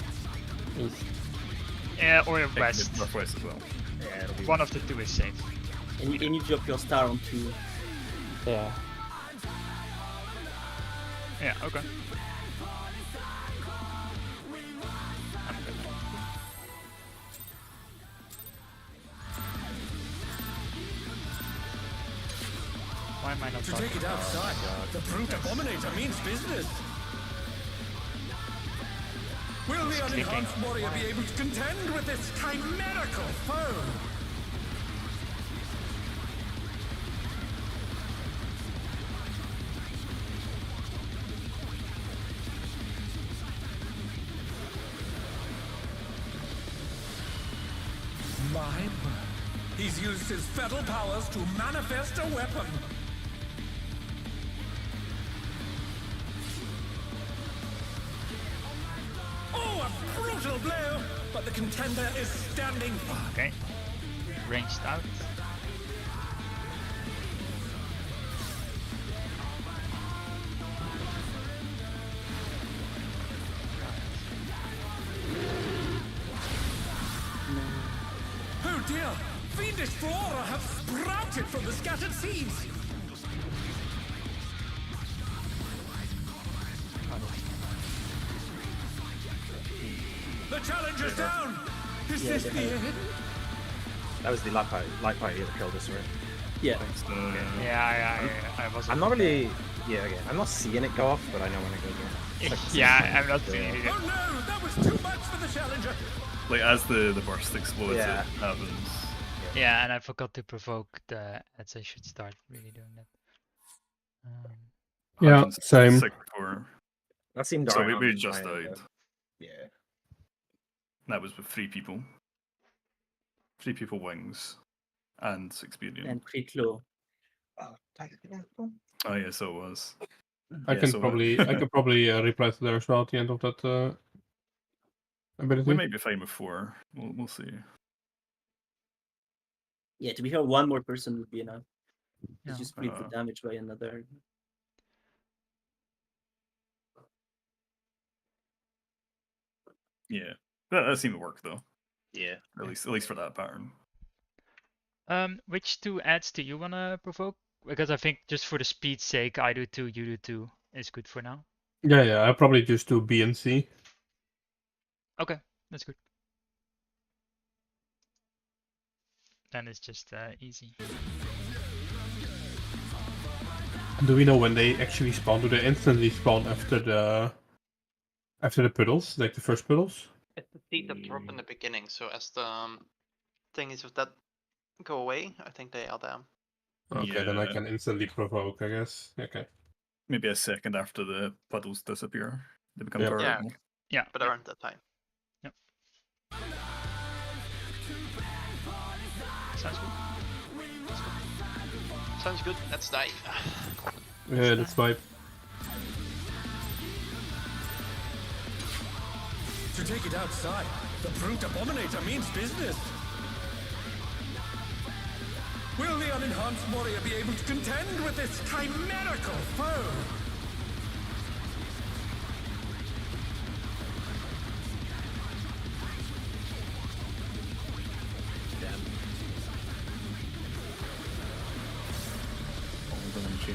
East. Yeah, or west. Northwest as well. Yeah, it'll be One of the two is safe. And you drop your star on 2. Yeah. Yeah, okay. I'm good. Why am I not To talking? take it outside, the brute abominator means business. Will the unenhanced warrior be able to contend with this chimerical foe? My word. He's used his fatal powers to manifest a weapon. Oh, a brutal blow! But the contender is standing firm. Okay. Ranged out. Oh dear! Fiendish flora have sprouted from the scattered seeds! The challenger's down! Is this the end? That was the light party that killed us, right? Yeah. Yeah, I wasn't. I'm not really. Yeah, okay. I'm not seeing it go off, but I know when it goes off. Yeah, I'm not seeing it. Oh no! That was too much for the challenger! Like as the burst explodes, Yeah. it happens. Yeah, and I forgot to provoke the ads. I should start really doing that. Yeah, 106 same. before. That seemed So alright we on just my end, died. though. Yeah. That was with 3 people. 3 people wings. And experience. And Criclo. Oh yeah, so it was. I Yeah, can so I can probably reply to there as well at the end of that ability. we might be fine with 4. We'll see. Yeah, to be fair, one more person would be enough. Yeah. You split the damage by another. Yeah. That seemed to work though. Yeah. At least for that pattern. Which 2 ads do you wanna provoke? Because I think just for the speed's sake, I do 2, you do 2 is good for now. Yeah, I'll probably just do B and C. Okay, that's good. Then it's just easy. Do we know when they actually spawn? Do they instantly spawn after the puddles, like the first puddles? It's the seed that drop in the beginning, so as the thingies of that go away, I think they are there. Okay, then I Yeah. can instantly provoke, I guess. Okay. Maybe a second after the puddles disappear. They become Yeah. Yeah, turtle. Yeah. but around that time. Yep. Sounds good. Sounds good, let's die. Yeah, that's why. To take it outside, the brute abominator means business. Will the unenhanced warrior be able to contend with this chimerical foe?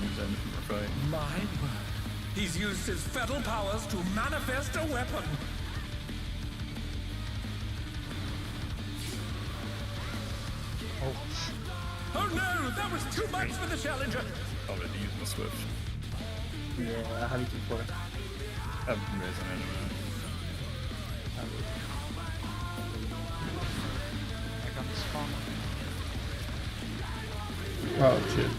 moves anything we're fighting. My word. He's used his fetal powers to manifest a weapon. Oh no, that was too much for the challenger. Already used my Swift. Yeah, I have it before. I haven't been raising anyway. I got the spawn. Oh shit.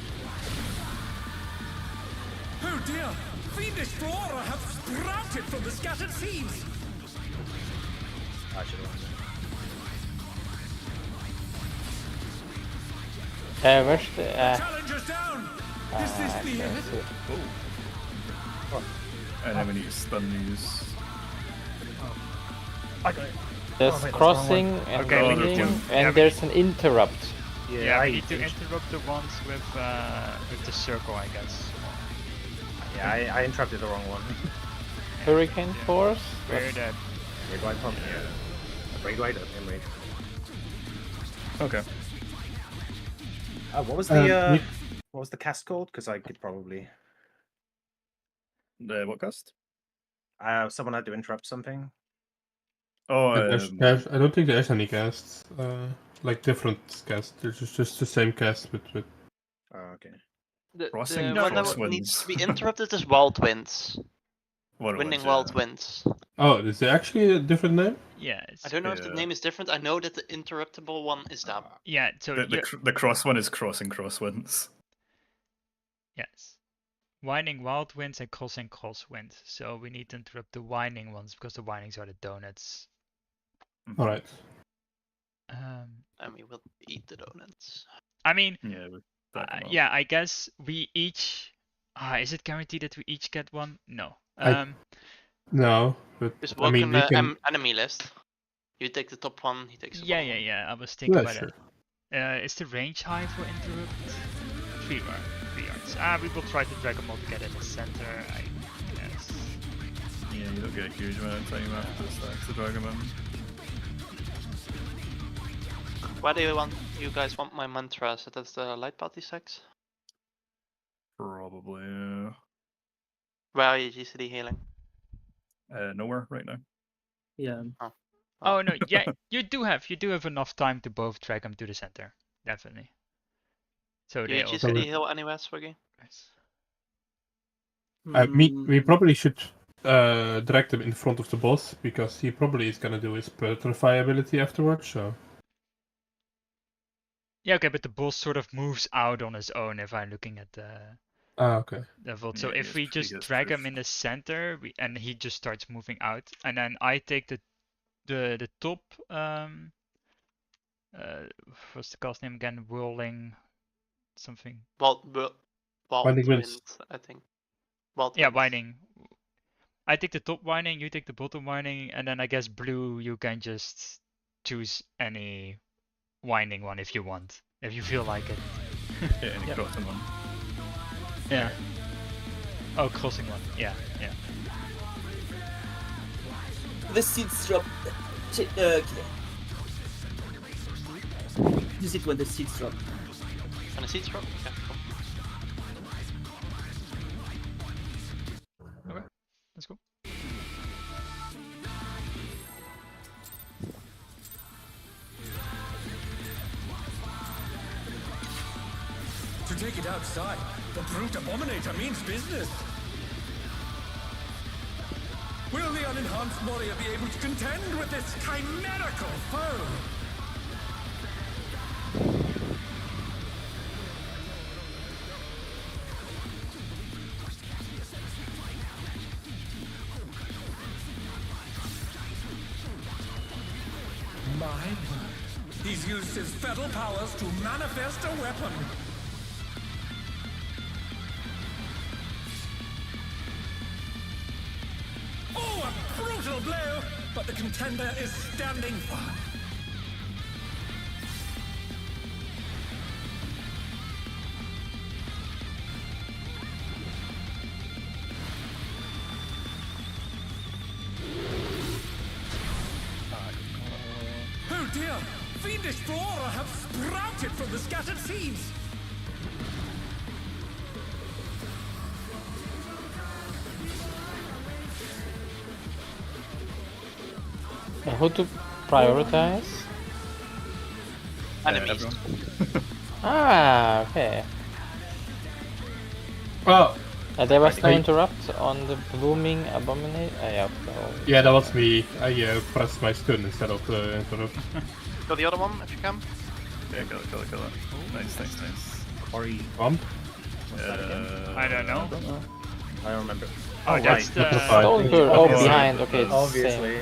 Oh dear, fiendish flora have sprouted from the scattered seeds. I should have. Where's the... Challenger's down. Is this the end? And then we need to stun these. I got it. There's Oh, wait, that's the wrong crossing one. and Okay, we need reading, to- and yeah, we- there's an interrupt. Yeah, I we need to did. interrupt the ones with the circle, I guess. Yeah, I interrupted the wrong one. Hurricane Yeah. Force? Where the Raid wide pump. Yeah. Raid wide in rage. Okay. What was the we- what was the cast called? Because I could probably. What cast? Someone had to interrupt something. Oh, I don't think there's any casts. Like different casts. There's just the same cast with. Oh, okay. The Crossing one that crosswinds. needs to be interrupted is Wild Winds. Winning Wild Winds. Oh, is there actually a different name? yeah, it's, I don't know if the Yeah. name is different. I know that the interruptible one is that. yeah. So The cross one is crossing crosswinds. yes, winding wild winds and crossing crosswinds. So we need to interrupt the winding ones because the windings are the donuts. All right. And we will eat the donuts. I mean, Yeah. yeah, I guess we each. Is it guaranteed that we each get one? No. No, but Just I work mean on we the can. enemy list. You take the top one, he takes the Yeah, bottom yeah, one. yeah. I was thinking Yeah, about sure. it. Is the range high for interrupt? 3 yards. We will try to drag them all together in the center, I guess. Yeah, you don't get a huge amount of time after the stacks to drag them in. Why do you guys want my mantra? So that's the light party sex? Probably. Where are you GCD healing? Nowhere right now. Yeah. Oh no, yeah, you do have enough time to both drag them to the center, definitely. So Do they you also. GCD heal anywhere, Swiggy? We probably should direct him in front of the boss because he probably is gonna do his petrify ability afterwards. So. Yeah, okay, but the boss sort of moves out on his own if I'm looking at the Okay. vault. So Yeah, if he we gets- he just gets drag him pushed. in the center and he just starts moving out, and then I take the top what's the cast name again? Whirling something. Wild Winding wind, Winds. I think. Wild Yeah, winds. winding. I take the top winding, you take the bottom winding, and then I guess blue you can just choose any winding one if you want, if you feel like it. Yeah, any crossing one. Yeah. Oh, crossing one. Yeah, yeah. The seeds drop. Use it when the seeds drop. Can I see it drop? Yeah, cool. Let's go. To take it outside, the brute abominator means business. Will the unenhanced warrior be able to contend with this chimerical foe? My word. He's used his fetal powers to manifest a weapon. Oh, a brutal blow! But the contender is standing firm. Oh dear! Fiendish flora have sprouted from the scattered seeds! And who to prioritize? Enemies. Ah, okay. Well, There was no interrupt on the blooming abomination. Yeah, yeah, that was me. I pressed my stun instead of interrupt. Go the other one if you can. Yeah, kill it. Nice. Ori. Bomb? I don't know. I don't remember. Oh, that's the. Don't go. Oh, behind. Okay, it's Obviously.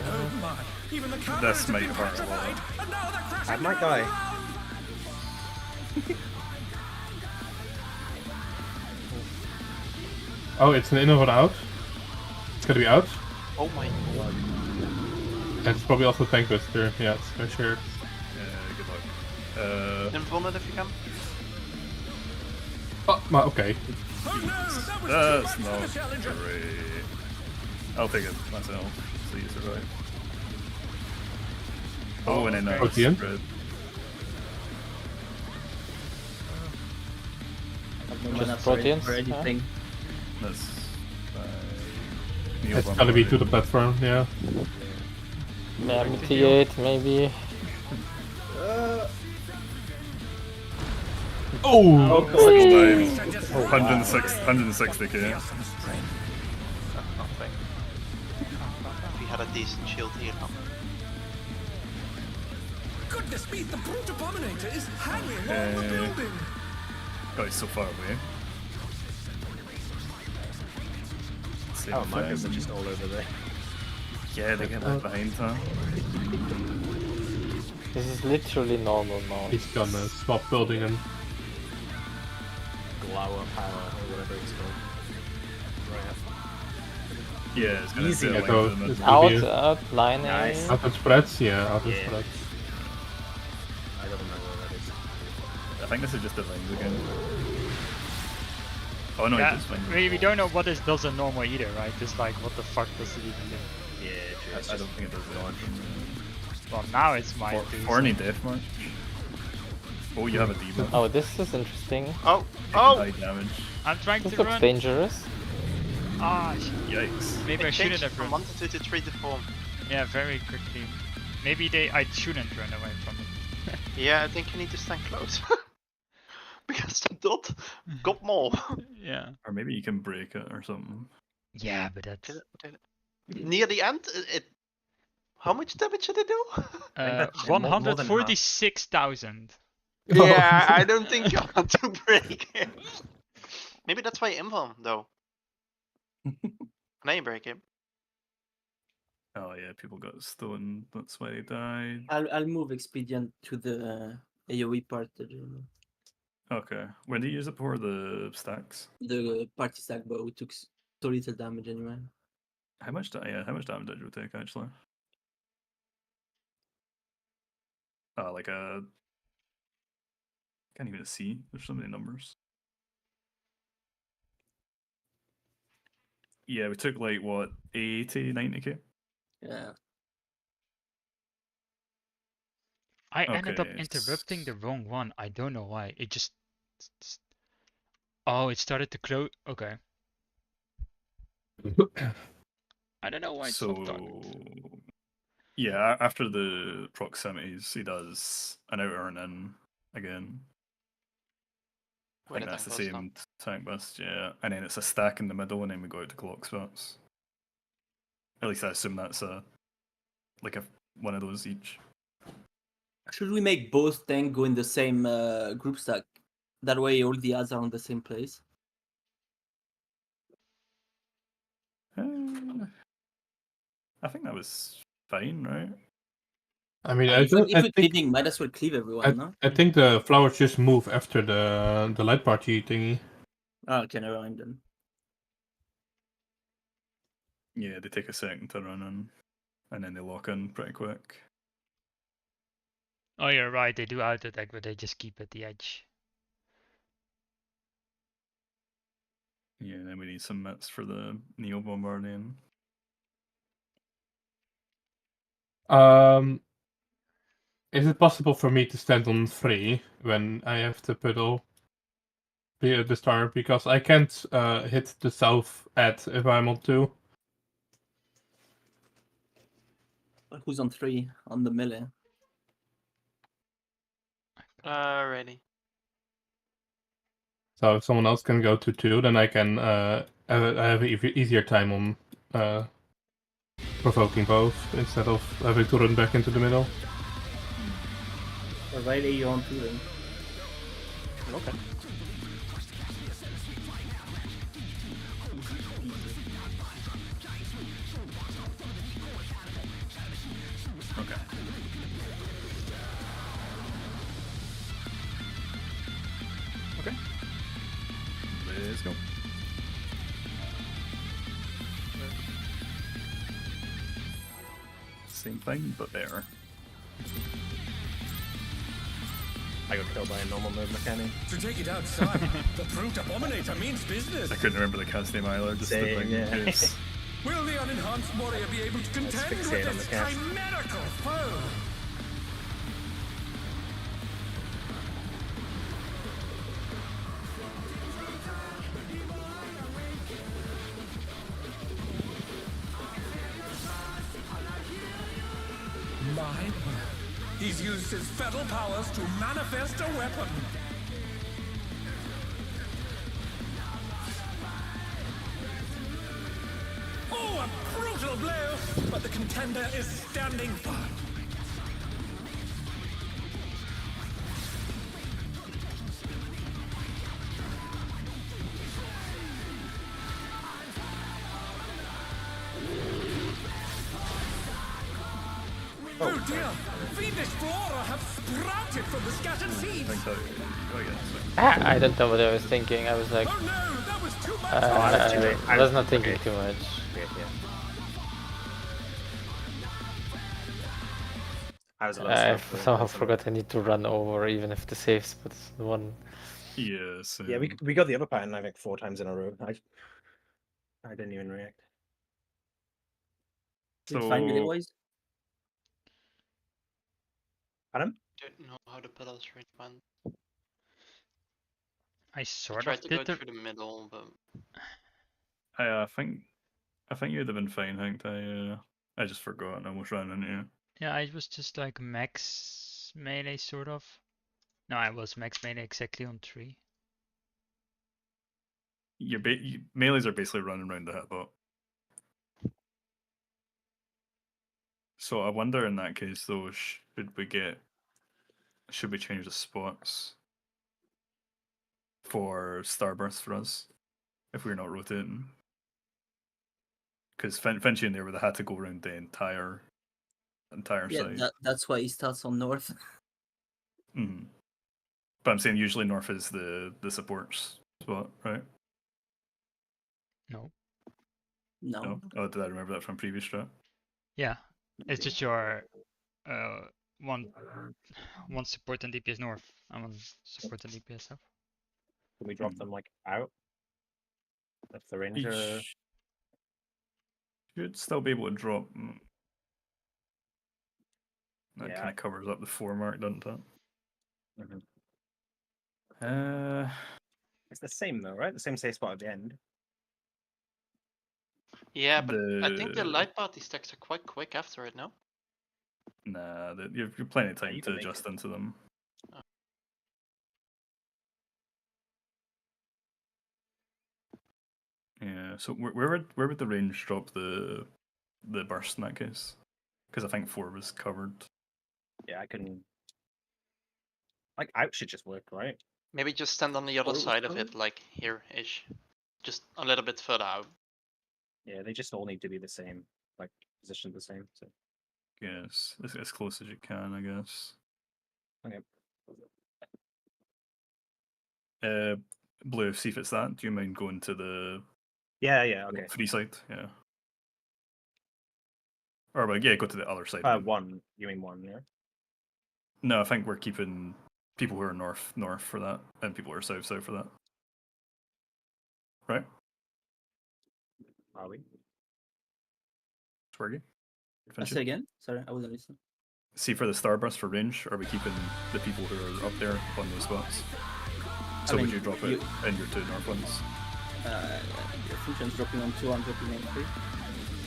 Even the This might hurt a lot. and now they're crashing I might die. Oh, it's an in or an out. It's gonna be out. Oh my god. And it's probably also tank twister. Yeah, it's for sure. Good luck. Inform it if you can. Oh, okay. Oh no, that was That's too much not for the challenger. great. I'll take it myself, so you survive. Oh, and then that's Protean? spread. Just proteins, for anything. That's It's gotta be to the platform, yeah. Yeah, mitigate maybe. Oh! Six lives. 160k. That's nothing. If we had a decent shield here now. Goodness me, the brute abominator is hanging on the building. God, he's so far away. Same Oh, markers are thing. just all over there. Yeah, they get left behind, huh? This is literally normal now. He's gonna swap building and Glower power or whatever it's called. Yeah, it's gonna Easy. be a Yeah, go. length limit. It's Out, line Nice. A. out of spreads, yeah, out of Yeah. spreads. I don't remember what that is. I think this is just the lines again. Oh no, Yeah, he just went. we don't know what this does in normal either, right? Just like, what the fuck does it even do? Yeah, true. I don't think it does that. Well, now it's mine too. Horny deathmatch. Oh, you have a debuff. Oh, this is interesting. Oh! High damage. I'm trying This to looks run. dangerous. Ah, Yikes. maybe I It shouldn't changed have from run. 1 to 2 to 3 to 4. Yeah, very quickly. Maybe I shouldn't run away from it. Yeah, I think you need to stand close. Because the dot got more. Yeah. Or maybe you can break it or something. Yeah, but that's. Near the end, it. How much damage did it do? that's more than half. 146,000. Yeah, I don't think you want to break it. Maybe that's why you inform, though. Now you break it. Oh yeah, people got stoned. That's why they died. I'll move Expedient to the AoE part. Okay. When do you use it for the stacks? The party stack, but we took so little damage anyway. How much? How much damage did you take actually? Like a. Can't even see. There's so many numbers. Yeah, we took like what 80, 90k. Yeah. I ended up Okay, interrupting the wrong one. I don't know why. It just. Oh, it started to close. Okay. I don't know why it's So, not target. yeah, after the proximities, he does an outer and in again. I When think it that's the goes down. same tank bust, yeah. And then it's a stack in the middle, and then we go out to clock spots. At least I assume that's like one of those each. Should we make both tank go in the same group stack? That way all the ads are on the same place. I think that was fine, right? I mean, If we're cleaving, might as well cleave everyone, no? I think the flowers just move after the light party thingy. Oh, okay, never mind then. Yeah, they take a second to run in, and then they lock in pretty quick. Oh, you're right. They do auto attack, but they just keep at the edge. Yeah, and then we need some mits for the Neo Bombardian. Is it possible for me to stand on 3 when I have to puddle the star? Because I can't hit the south ad if I'm on 2. Who's on 3 on the melee? Ready. So if someone else can go to 2, then I can I have an easier time on provoking both instead of having to run back into the middle. Or why are you on 2 then? Okay. Okay. Okay. Let's go. Same thing, but better. I got killed by a normal move mechanic. To take it outside, the Brute Abominator means business. I couldn't remember the cast name either, just Same, the thing. yeah. Yes. Will the unenhanced warrior be able to contend with fixate on this the cast. chimerical foe? My word. He's used his fetal powers to manifest a weapon. Oh, a brutal blow! But the contender is standing firm. Oh dear! Fiendish flora have sprouted from the scattered seeds! I don't know what I was thinking. I was like, Oh no, that was too much! I was not thinking too much. I was a little I slow. somehow forgot I need to run over even if the safe spot's the one. Yes. Yeah, we got the other pattern I think 4 times in a row. I didn't even react. Did you find melee So wise? Adam? Don't know how the pedals rate went. I I sort tried of to go did the through the middle, but I think you'd have been fine, Hank. I just forgot and I almost ran into you. yeah, I was just like max melee sort of. No, I was max melee exactly on 3. Melees are basically running around the hitbot. So I wonder in that case though, should we change the spots for Starburst for us if we're not rotating? Because Finchy and there would have had to go around the entire Yeah, side. that's why he starts on north. Mm-hmm. But I'm saying usually north is the supports spot, right? No. No. Oh, did I remember that from previous strat? Yeah, it's just your one support and DPS north and one support and DPS south. Can we drop them like out? If the ranger Should still be able to drop. That Yeah. kind of covers up the 4 mark, doesn't it? Mhm. It's the same though, right? The same safe spot at the end. yeah, but I think the light party stacks are quite quick after it, no? Nah, you've plenty of time you to can make adjust it. into them. Oh. Yeah. So where would the range drop the burst in that case? Because I think 4 was covered. Yeah, I can. Like out should just work, right? Maybe just stand on the other Or it was side of covered? it, like here-ish. Just a little bit further out. Yeah, they just all need to be the same, like positioned the same. So Yes, as close as you can, I guess. okay. Blue, see if it's that. Do you mind going to the Yeah, okay. free side? Yeah. Or well, yeah, go to the other side. One. You mean one? Yeah. No, I think we're keeping people who are north for that, and people who are south for that. Right? Are we? Swergy? Say again? Sorry, I wasn't listening. See for the Starburst for range, are we keeping the people who are up there on those spots? So would you drop it in your 2 north ones? Your function's dropping on 2, I'm dropping on 3.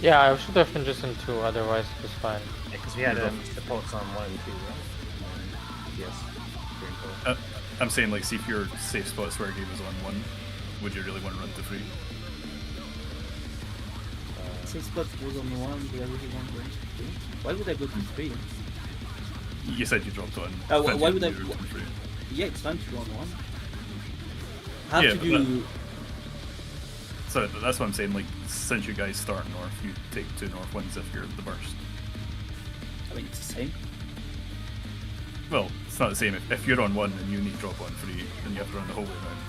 Yeah, I should have been just in 2, otherwise it was fine. Yeah, because we had supports on 1 and 2, right? Yes. 3 and 4. I'm saying, like, see if your safe spots where a game is on 1, would you really want to run to 3? Safe spot was on 1, do I really want to run to 3? Why would I go to 3? You said you dropped on. Why would I? 3. Yeah, it's fine to run 1. I have to do... So that's what I'm saying, like, since you guys start north, you take 2 north wins if you're the burst. I mean, it's the same. Well, it's not the same. If you're on 1 and you need to drop on 3, then you have to run the whole way around.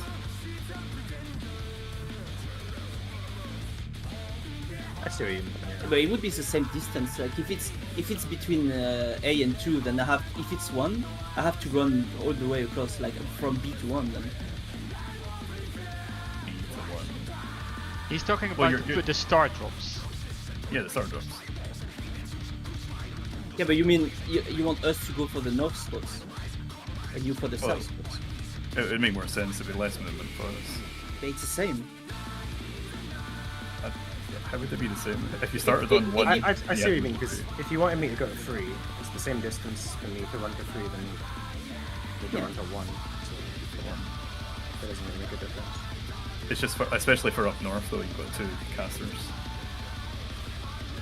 I see what you mean. Yeah. But it would be the same distance. Like if it's between A and 2, then if it's 1, I have to run all the way across, like from B to 1. Then. B to 1. He's talking about the star drops. Yeah, the star drops. Yeah, but you mean you want us to go for the north spots, and you for the south spots? It would make more sense if it less movement for us. But it's the same. How would it be the same? If you started on 1... I see what you mean, because if you wanted me to go to 3, it's the same distance for me to run to 3 than me to run to 1. So, for 1. That doesn't really make a difference. It's just, especially for up north, though, you've got 2 casters.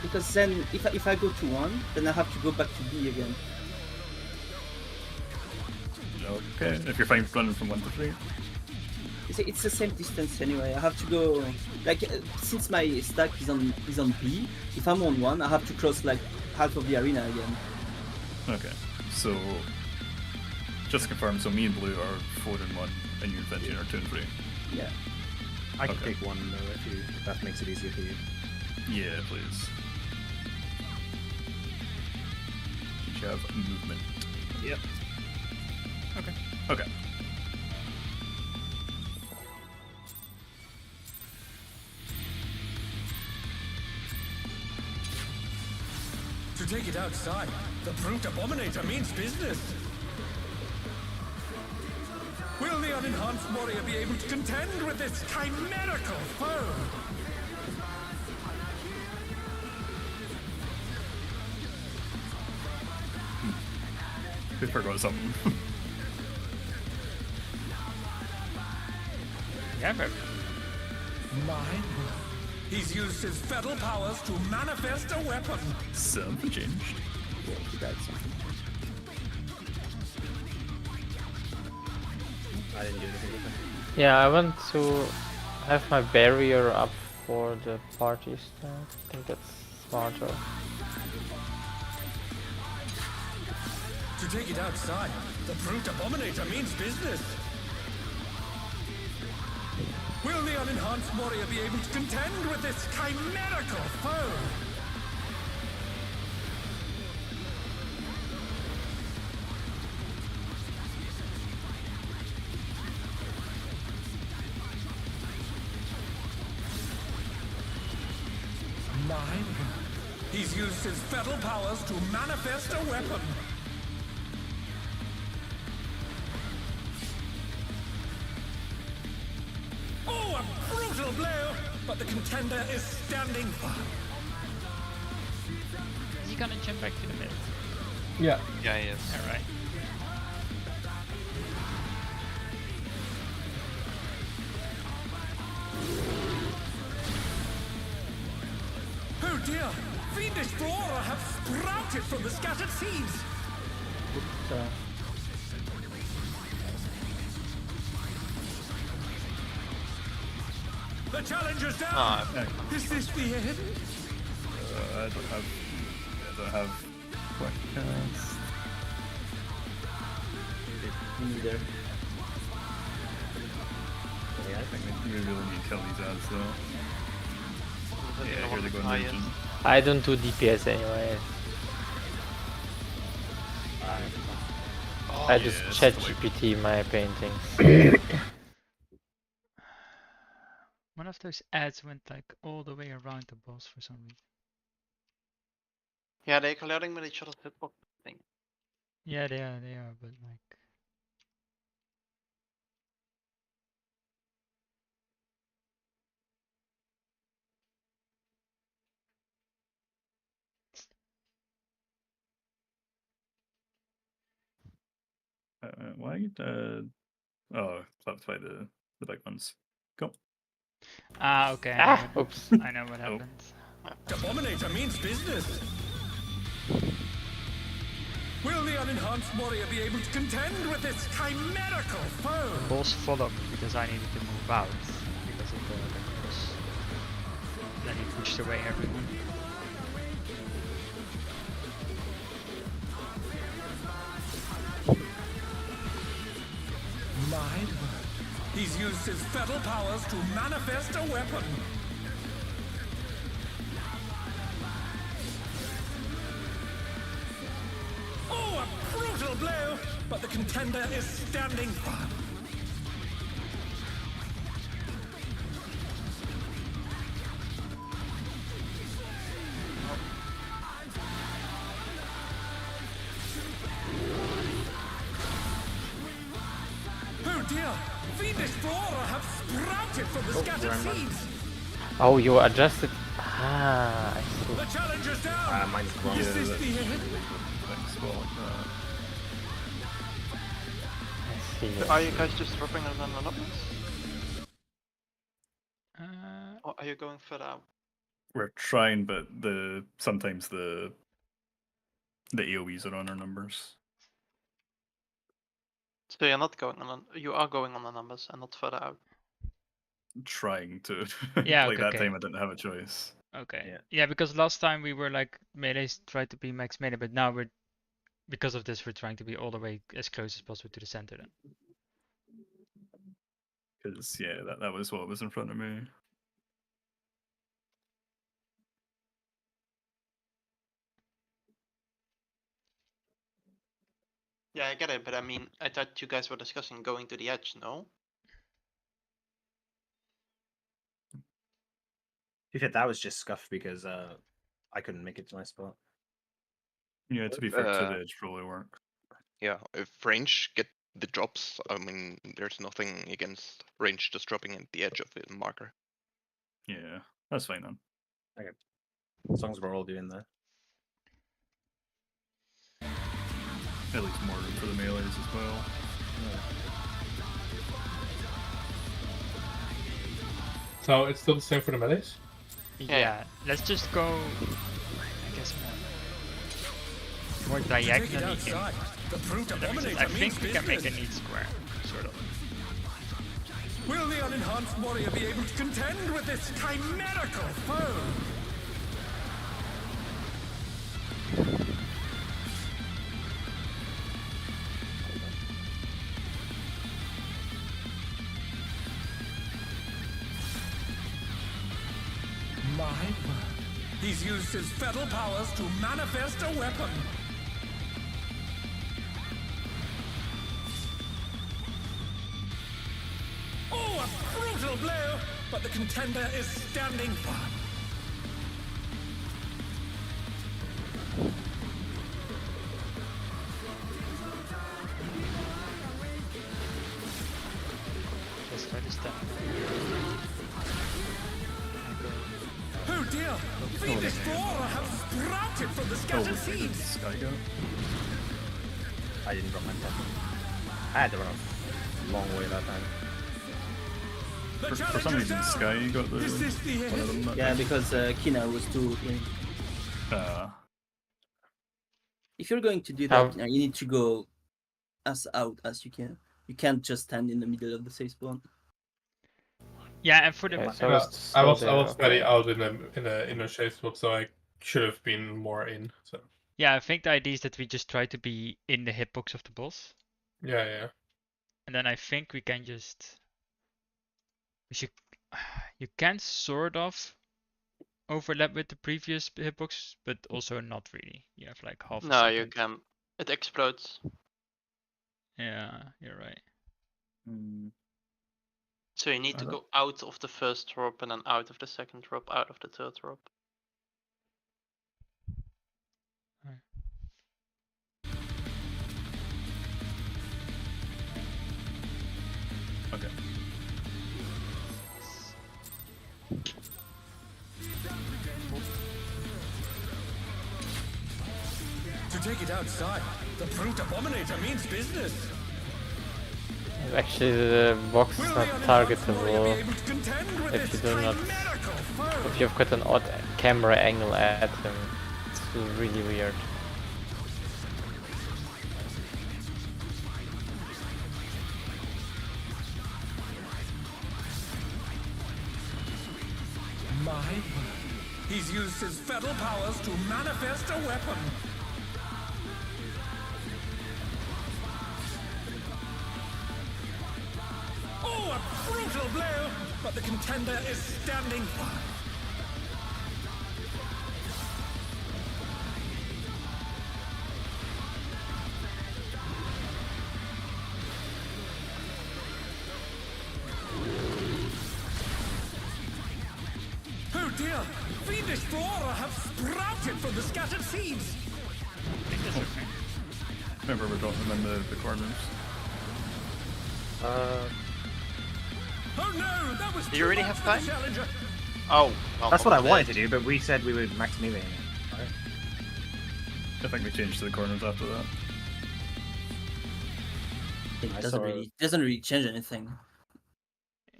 Because then, if I go to 1, then I have to go back to B again. Okay, if you're fine running from 1 to 3. It's the same distance anyway. I have to go, like, since my stack is on B, if I'm on 1, I have to cross like half of the arena again. Okay, so just to confirm, so me and Blue are 4 and 1, and you and Vengeance are 2 and 3. Yeah. I can take 1 though if that makes it easier for you. Yeah, please. You have movement. Yep. Okay. Okay. To take it outside, the brute abominator means business. Will the unenhanced warrior be able to contend with this chimerical foe? We forgot something. Yeah, but Mine. He's used his fetal powers to manifest a weapon. Something changed. Yeah, he died something. I didn't do anything with it. Yeah, I want to have my barrier up for the party start. I think that's smarter. To take it outside, the brute abominator means business. Will the unenhanced warrior be able to contend with this chimerical foe? Mine. He's used his fetal powers to manifest a weapon. Oh, a brutal blow! But the contender is standing firm. is he gonna jump back to the mid? Yeah. Yeah, he is. Alright. Oh dear! Fiendish flora have sprouted from the scattered seeds! The challenger's down! Ah, Is this the end? I don't have quick cast. Me neither. I think we really need to kill these ads though. Yeah, here they go in highest. region. I don't do DPS anyway. I just yeah, chat it's like- GPT my paintings. One of those ads went like all the way around the boss for some reason. Yeah, they're colliding with each other's hitbox, I think. Yeah, they are, but like. Why? Oh, left by the big ones. Go. Ah, okay. Oops. I know what happened. Abominator means business. Will the unenhanced warrior be able to contend with this chimerical foe? Boss followed me because I needed to move out because of the boss. Then he pushed away everyone. My word. He's used his fetal powers to manifest a weapon. Oh, a brutal blow! But the contender is standing firm. Oh dear! Fiendish flora have sprouted from the scattered seeds! Oh, you adjusted. Ah, I see. The challenger's down! Mine's wrong. Is this the end? I see. Are you guys just dropping on developments? Or are you going further out? We're trying, but sometimes the AoEs are on our numbers. So you're not going on. You are going on the numbers and not further out. Trying to. Yeah, like okay, that okay. time I didn't have a choice. Okay. Yeah, because last time we were like melees tried to be max melee, but now because of this we're trying to be all the way as close as possible to the center then. Because yeah, that was what was in front of me. Yeah, I get it, but I mean, I thought you guys were discussing going to the edge, no? That was just scuffed because I couldn't make it to my spot. Yeah, to be fair, to the edge probably work. Yeah, if range get the drops, I mean, there's nothing against range just dropping at the edge of the marker. Yeah, that's fine then. Okay. As long as we're all doing that. At least more room for the melees as well. So it's still the same for the melees? Yeah, let's just go, I guess, more diagonally in. The brute I abominator means think we can make a business. neat square, sort of. Will the unenhanced warrior be able to contend with this chimerical foe? My word. He's used his fetal powers to manifest a weapon. Oh, a brutal blow! But the contender is standing firm. Just try to stand. Oh dear! Fiendish flora have sprouted from the scattered seeds! Sky go. I didn't drop my weapon. I had to run a long way that time. For some reason, Sky got the one of them. that Yeah, time. because Kina was too in. If you're going to do that, you need to go as out as you can. You can't just stand in the middle of the safe spawn. Yeah, and for the I was very out in the inner safe spot, so I should have been more in. So yeah, I think the idea is that we just try to be in the hitbox of the boss. yeah. And then I think we can just you can sort of overlap with the previous hitbox, but also not really. You have like half a No, second. you can. It explodes. Yeah, you're right. So you need to go out of the first drop and then out of the second drop, out of the third drop. Okay. To take it outside, the brute abominator means business. Actually, the box is not targetable if you do not. If you've got an odd camera angle at him, it's really weird. My word. He's used his fetal powers to manifest a weapon. Oh, a brutal blow! But the contender is standing firm. Oh dear! Fiendish flora have sprouted from the scattered seeds! I think that's okay. Remember, we're dropping them in the corners. Oh no! That was Do you already have time? Challenger. Oh, well, That's what I probably wanted did. to do, but we said we would max melee. Right? I think we changed to the corners after that. It I doesn't saw- doesn't really change anything.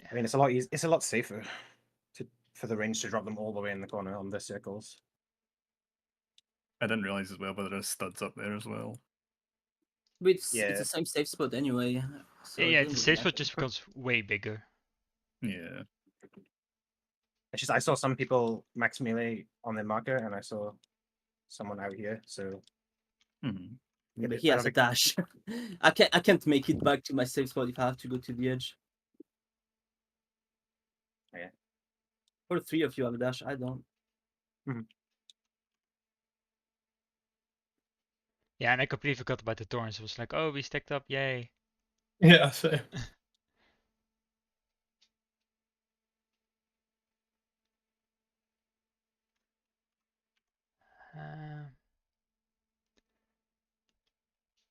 I mean, it's a lot safer for the range to drop them all the way in the corner on the circles. I didn't realize as well, but there is studs up there as well. But it's Yeah. the same safe spot anyway. So Yeah, it yeah, doesn't the really safe spot matter. just becomes way bigger. Yeah. It's just I saw some people max melee on their marker, and I saw someone out here. So Mm-hmm. Yeah, but he has a dash. I can't make it back to my safe spot if I have to go to the edge. Yeah. Or three of you have a dash. I don't. Yeah, and I completely forgot about the thorns. It was like, oh, we stacked up, yay. Yeah, same.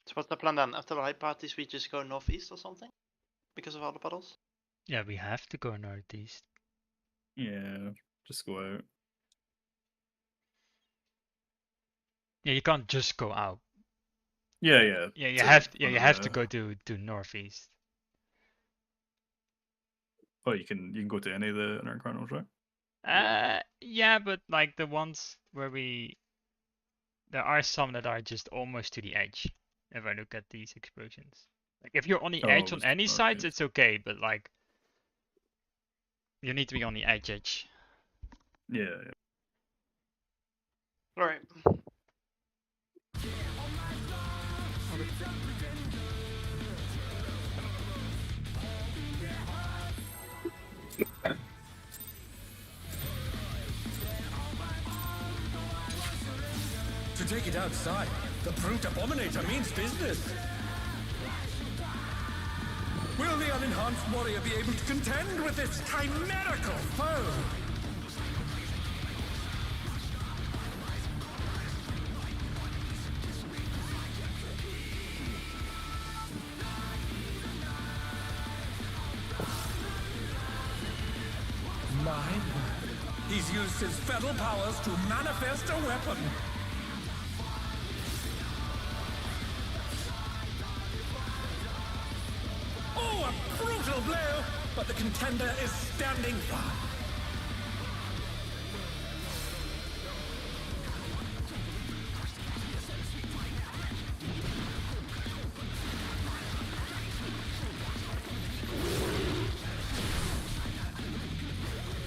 So what's the plan then? After the high parties, we just go northeast or something? Because of all the puddles? Yeah, we have to go northeast. Yeah. Just go out. Yeah, you can't just go out. Yeah, yeah. Yeah, you to have one you of have the- to go to northeast. Oh, you can go to any of the inner kernels, right? Yeah, but like the ones where there are some that are just almost to the edge. If I look at these explosions, like if you're on the Oh, edge on it's any sides, northeast. it's okay, but like you need to be on the edge. Yeah, yeah. Alright. To take it outside, the brute abominator means business. Will the unenhanced warrior be able to contend with this chimerical foe? My word. He's used his fetal powers to manifest a weapon. Oh, a brutal blow! But the contender is standing firm.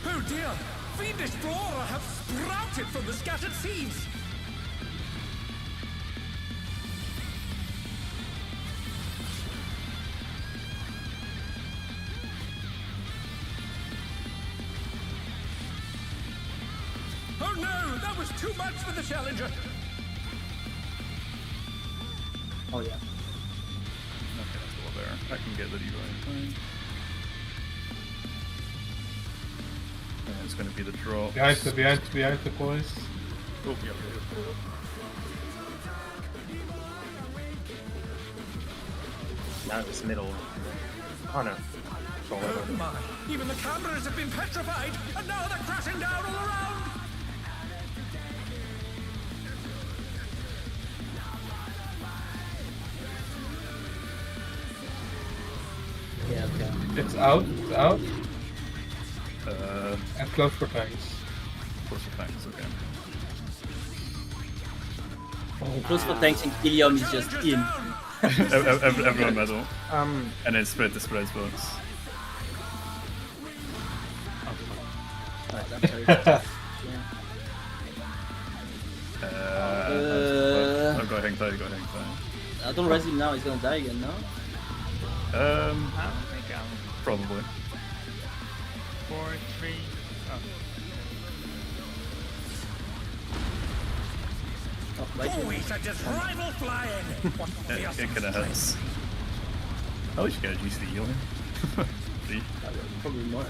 Oh dear! Fiendish flora have sprouted from the scattered seeds! Oh no! That was too much for the challenger! Oh yeah. Okay, that's all there. I can get the rewind time. And it's going to be the drop. Behind the boys. Oh, yeah. Now it's middle. Oh no. Oh my! Even the cameras have been petrified, and now they're crashing down all around! It's out. It's out. And close for tanks. Close for tanks. Okay. Close for tanks and Helium is just in. Everyone middle. And then spread the spread spots. I've got hang tight. I don't res him now. He's gonna die again, no? Probably. 4, 3. Oh, right here. We should just rival flying. It kind of hits. At least you get a GC healing. See? Probably more.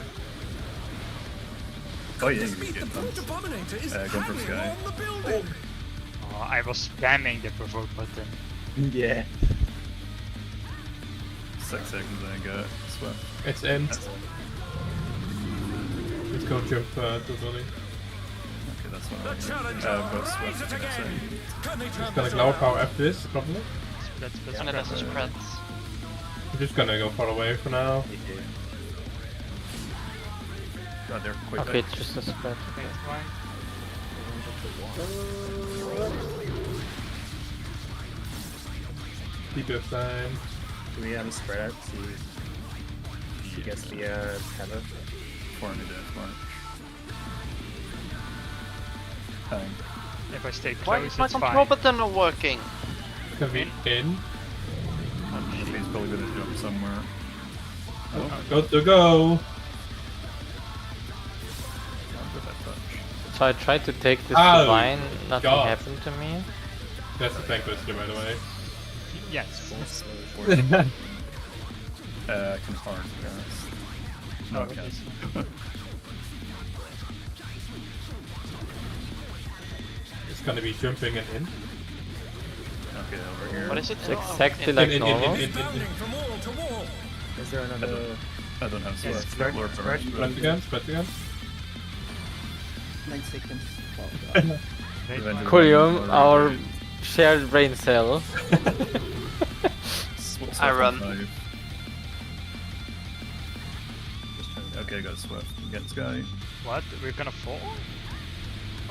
Oh yeah, This you means can the get brute them. abominator is Go for hanging Sky. on the building. Oh, I was spamming the provoke button. Yeah. 6 seconds and I got sweat. It's in. Let's go jump to the building. Okay, that's what The I've challenger got rises sweat. again. Can they turn It's gonna this lower around? power after this, probably. Spread. And then there's a spread. We're just gonna go far away for now. God, they're quite Okay, big. it's just a spread. Okay, it's fine. Debuff time. Do we spread out to get the tether? For me, death march. Hang. If I stay Why close, is my it's control fine. button not working? Can be in. He's probably gonna jump somewhere. Oh, Go to go. with that touch. So I tried to take this Oh, divine, nothing God. happened to me. That's the tank booster, by the way. Yes. Can hard, yes. No, it can't. It's gonna be jumping and in. Okay, over here. What is it? It's exactly like normal. Bounding from wall to wall. Is there another? I don't have Yes, sweat. spread, Lord spread. Burns, Spread again, spread again. 9 seconds. Revenge of the Kulium, Wild our already. shared brain cell. Swift I on run. 5. Okay, got Swift. Get Sky. What? We're gonna fall?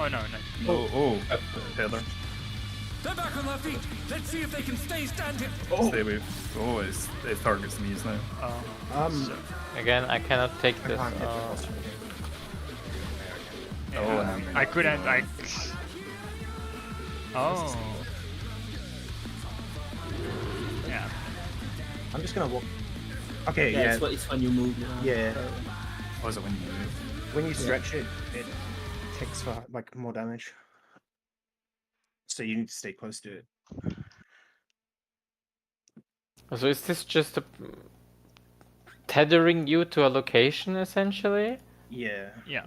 Oh no. Oh, Heather. They're back on their feet. Let's see if they can stay standing. Stay away. Oh, it targets knees now. Again, I cannot take I this. can't get the boss from here. Oh, and I couldn't. Oh. Yeah. I'm just gonna walk. Okay, Yeah, yeah. it's when you move. Yeah. what is it when you move? When you stretch it, it takes for like more damage. So you need to stay close to it. So is this just tethering you to a location essentially? Yeah. Yeah.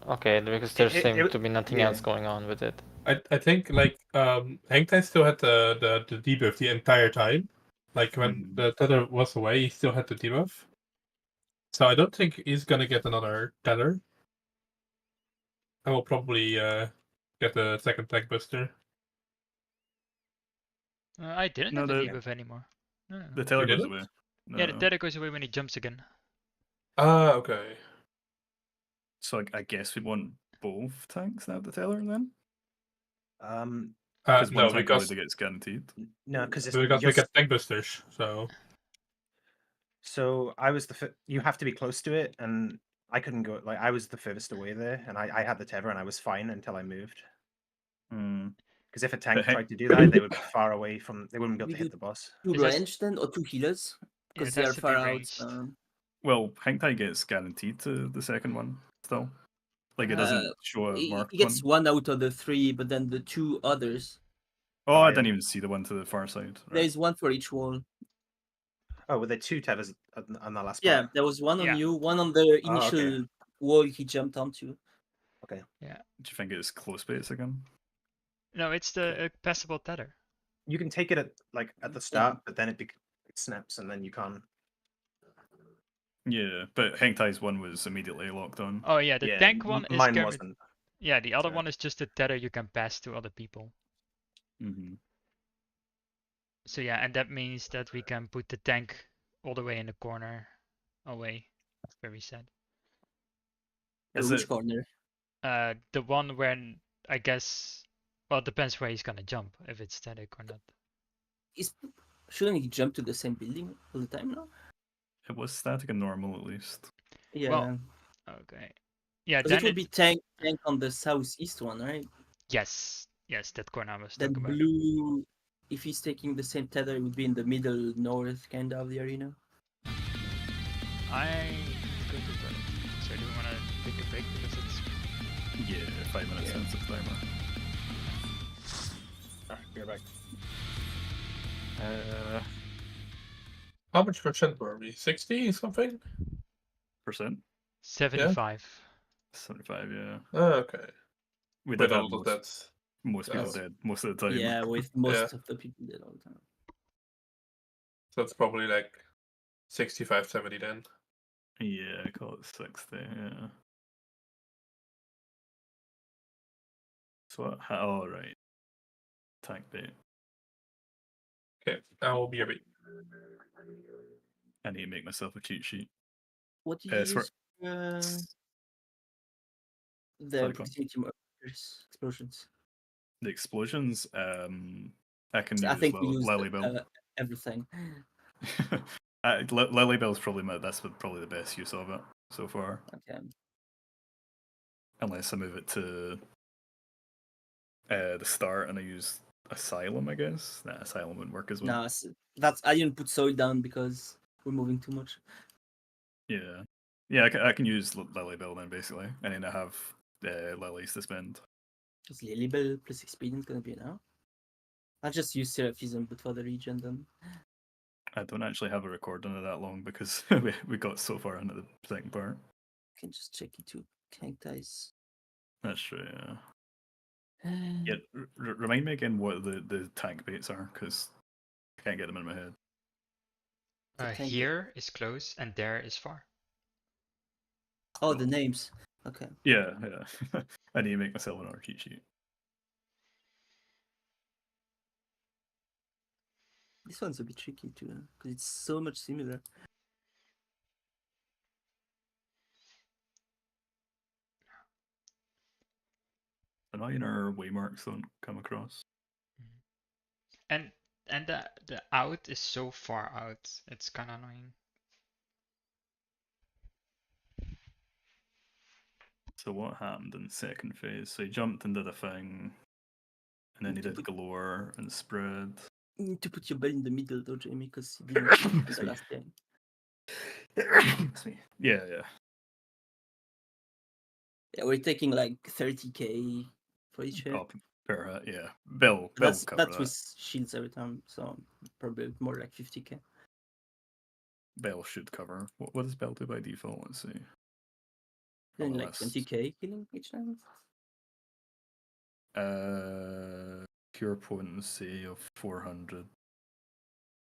Okay, because there It- seems to be nothing yeah. else going on with it. I think like Hangtai still had the debuff the entire time. Like when the tether was away, he still had the debuff. So I don't think he's gonna get another tether. I will probably get the second tank booster. I didn't No, have the the- debuff anymore. No. The tailor You goes didn't? away. No. Yeah, the tether goes away when he jumps again. Ah, okay. So I guess we want both tanks now, the tailor then? Because one No, tank because already gets guaranteed. No, because it's we you're get tank boosters. So So I was you have to be close to it, and I couldn't go. Like I was the furthest away there, and I had the tether, and I was fine until I moved. Hmm. Because if a tank Hang- tried to do that, they would be far away from. They wouldn't be able to We hit the boss. 2 Is this- range then, or 2 healers? Yeah, Because that they are should far be out. ranged. Well, Hangtai gets guaranteed to the second one still. Like it doesn't show a He marked gets one. 1 out of the 3, but then the 2 others. Oh, I yeah. didn't even see the one to the far side. Right. There's 1 for each wall. Oh, were there 2 tethers on the last Yeah, part? there was 1 on Yeah. you, 1 on the Oh, okay. initial wall he jumped onto. Do you think it's close base again? No, it's the passable tether. You can take it at the start, but then it snaps, and then you can't. Yeah, but Hangtai's one was immediately locked on. Oh yeah, the Yeah, tank one is mine guaranteed. wasn't. Yeah, the other so- one is just a tether you can pass to other people. Mm-hmm. So yeah, and that means that we can put the tank all the way in the corner. away. Very sad. Is Which it? corner? The one where I guess. Well, it depends where he's gonna jump, if it's static or not. Shouldn't he jump to the same building all the time now? It was static and normal at least. Yeah. Well, okay. Yeah, Because then it will be tank on the southeast one, right? Yes, that corner I was Then talking about. blue, if he's taking the same tether, it would be in the middle north kind of the arena. I go to the toilet. So do we want to take a break because it's... Yeah, 5 minutes Yeah. since it's timer. Alright, we're back. How much percent were we? 60 something? Percent? 75. 75, yeah. Oh, okay. We But did have also most people that's- dead most of the time. Yeah, with most of the people dead all the time. that's probably like 65, 70 then. Yeah, I call it 60, yeah. So what? Oh, right. Tank bait. Okay, I will be a bit. I need to make myself a cheat sheet. What do you use? The Sorry, proximity markers, explosions. The explosions, I can I use think we used Lilybell. everything. Lilybell's probably probably the best use of it so far. Okay. Unless I move it to the start and I use Asylum, I guess. Nah, Asylum wouldn't work as well. No, that's I didn't put soil down because we're moving too much. Yeah. Yeah, I can use Lilybell then, basically. And then I have lilies to spend. Just Lilybell plus experience gonna be enough. I just use Seraphism, but for the region then. I don't actually have a recording of that long because we got so far into the second part. I can just check it too. Tank dice. That's true, yeah. Yeah, remind me again what the tank baits are, because I can't get them in my head. Here is close and there is far. Oh, the names. Okay. Yeah. I need to make myself another cheat sheet. This one's a bit tricky too, because it's so much similar. Annoying our waymarks don't come across. And the out is so far out. It's kind of annoying. So what happened in the second phase? So he jumped and did a thing, and then he did galore and spread. You need to put your bell in the middle though, Jamie, because you didn't the last game. Yeah. Yeah, we're taking like 30k for each hit. Oh, per hit, yeah. Bill That's cover that. with shields every time, so probably more like 50k. Bell should cover. What does Bell do by default? Let's see. Then like 20k killing each time. Pure potency of 400.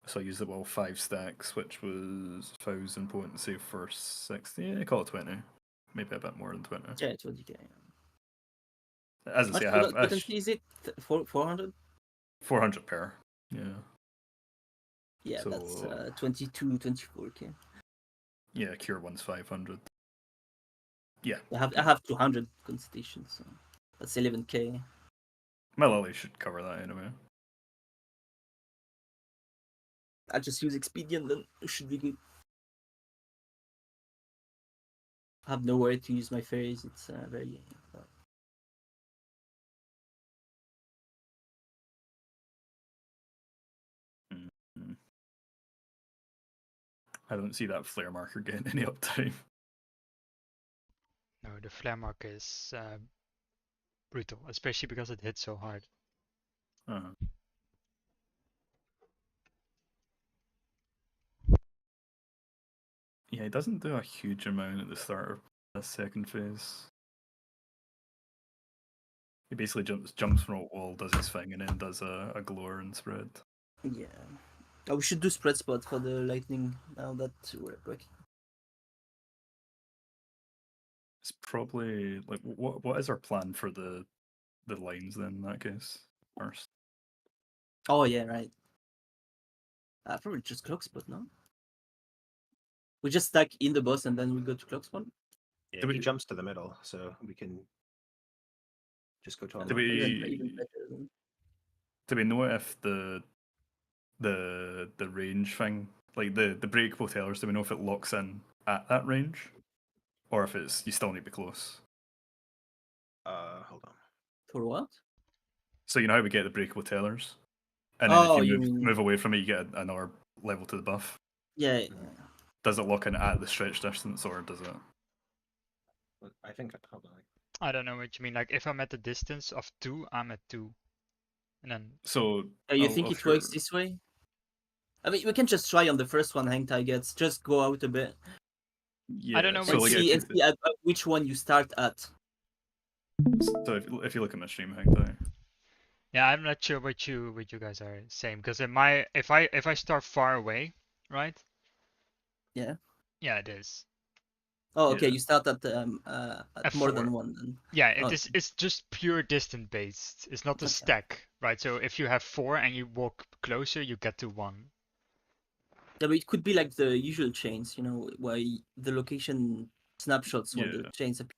So I used about 5 stacks, which was 1000 potency for 60. Yeah, call it 20. Maybe a bit more than 20. Yeah, 20k. As I say, I have. Potency is it 400? 400 per. Yeah. Yeah, So, that's 22, 24k. Yeah, cure one's 500. Yeah. I have 200 constitution, so that's 11k. My lily should cover that anyway. I just use expedient, then it should be good. I have nowhere to use my fairies. It's very. I don't see that flare marker getting any uptime. No, the flare mark is brutal, especially because it hits so hard. Yeah, he doesn't do a huge amount at the start of the second phase. He basically jumps from a wall, does his thing, and then does a glore and spread. Yeah. Oh, we should do spread spot for the lightning now that we're breaking. It's probably like what is our plan for the lines then in that case first? Oh yeah, right. Probably just clock spot, no? We just stack in the boss and then we go to clock spawn. Yeah, Do he we- jumps to the middle, so we can just go to our Do markers. Even better than... Do we know if the range thing, like the breakable tellers, do we know if it locks in at that range, or if it's you still need to be close? Hold on. For what? So you know how we get the breakable tellers, and then Oh, if you you mean... move away from it, you get another level to the buff. Yeah. Does it lock in at the stretch distance, or does it? I think. Hold on. I don't know what you mean. Like if I'm at the distance of 2, I'm at 2. And then So You I'll- think I'll it works share- this way? I mean, we can just try on the first one Hang Tai gets. Just go out a bit. Yeah, I don't know So, And what like, see, if, and see at which one you start at. so if you look at my stream, hang tight. yeah, I'm not sure what you guys are saying because in my if I start far away, right? Yeah. Yeah, it is. Oh, okay. Yeah. You start at more than 4. one. Then. Yeah, Oh, it's just pure distance based. It's not the Okay. stack, right? So if you have 4 and you walk closer, you get to 1. Yeah, but it could be like the usual chains, where the location snapshots when the Yeah. chains appear.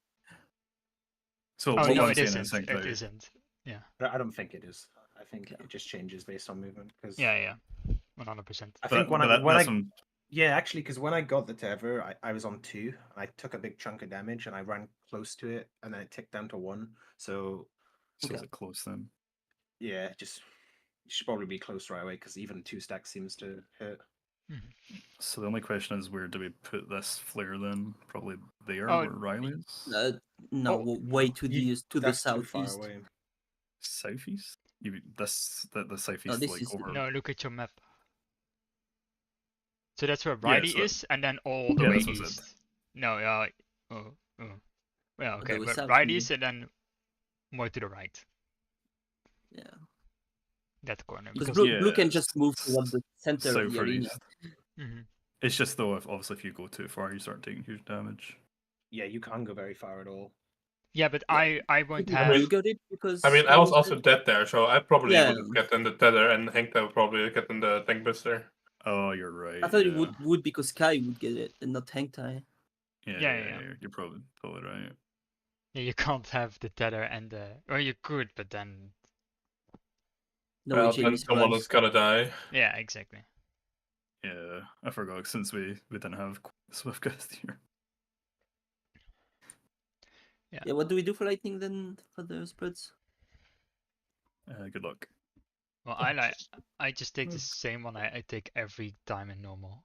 So Oh what no, I'm it saying isn't. is, hang It tight. isn't. Yeah. I don't think it is. I think Okay. it just changes based on movement. Cause Yeah. 100%. I think when that's I yeah, actually, because when I got the tether, I was on 2, and I took a big chunk of damage, and I ran close to it, and then it ticked down to 1. So So is Okay. it close then? yeah, just you should probably be close right away because even 2 stacks seems to hit. So the only question is, where do we put this flare then? Probably there Oh, where Riley is? No, Oh, way to the That's too far southeast. away. Southeast? You the southeast, No, this like is- over. No, look at your map. So that's where Yeah, Riley so that- is, and then all the yeah, way that's what I said. east. No, well, okay, way but south, right you east and then more to the right. Yeah. That corner. Because Because blue can Yeah, just move toward the center of south the or arena. east. Mhm. It's just though, obviously if you go too far, you start taking huge damage. Yeah, you can't go very far at all. Yeah, but Yeah. I won't Maybe have. Blue got it because. I mean, I was also dead there, so I probably Yeah. wouldn't get in the tether, and Hank would probably get in the tank buster. Oh, you're right. I thought yeah. it would because Kai would get it and not Hang Tai. Yeah. You're probably totally right. Yeah, you can't have the tether and the. Or you could, but then. No Well, way then Jamie someone survives. is gonna die. Yeah, exactly. Yeah, I forgot since we didn't have Swiftcast here. Yeah, what do we do for lightning then for the spreads? Good luck. Well, I just take the same one I take every time in normal.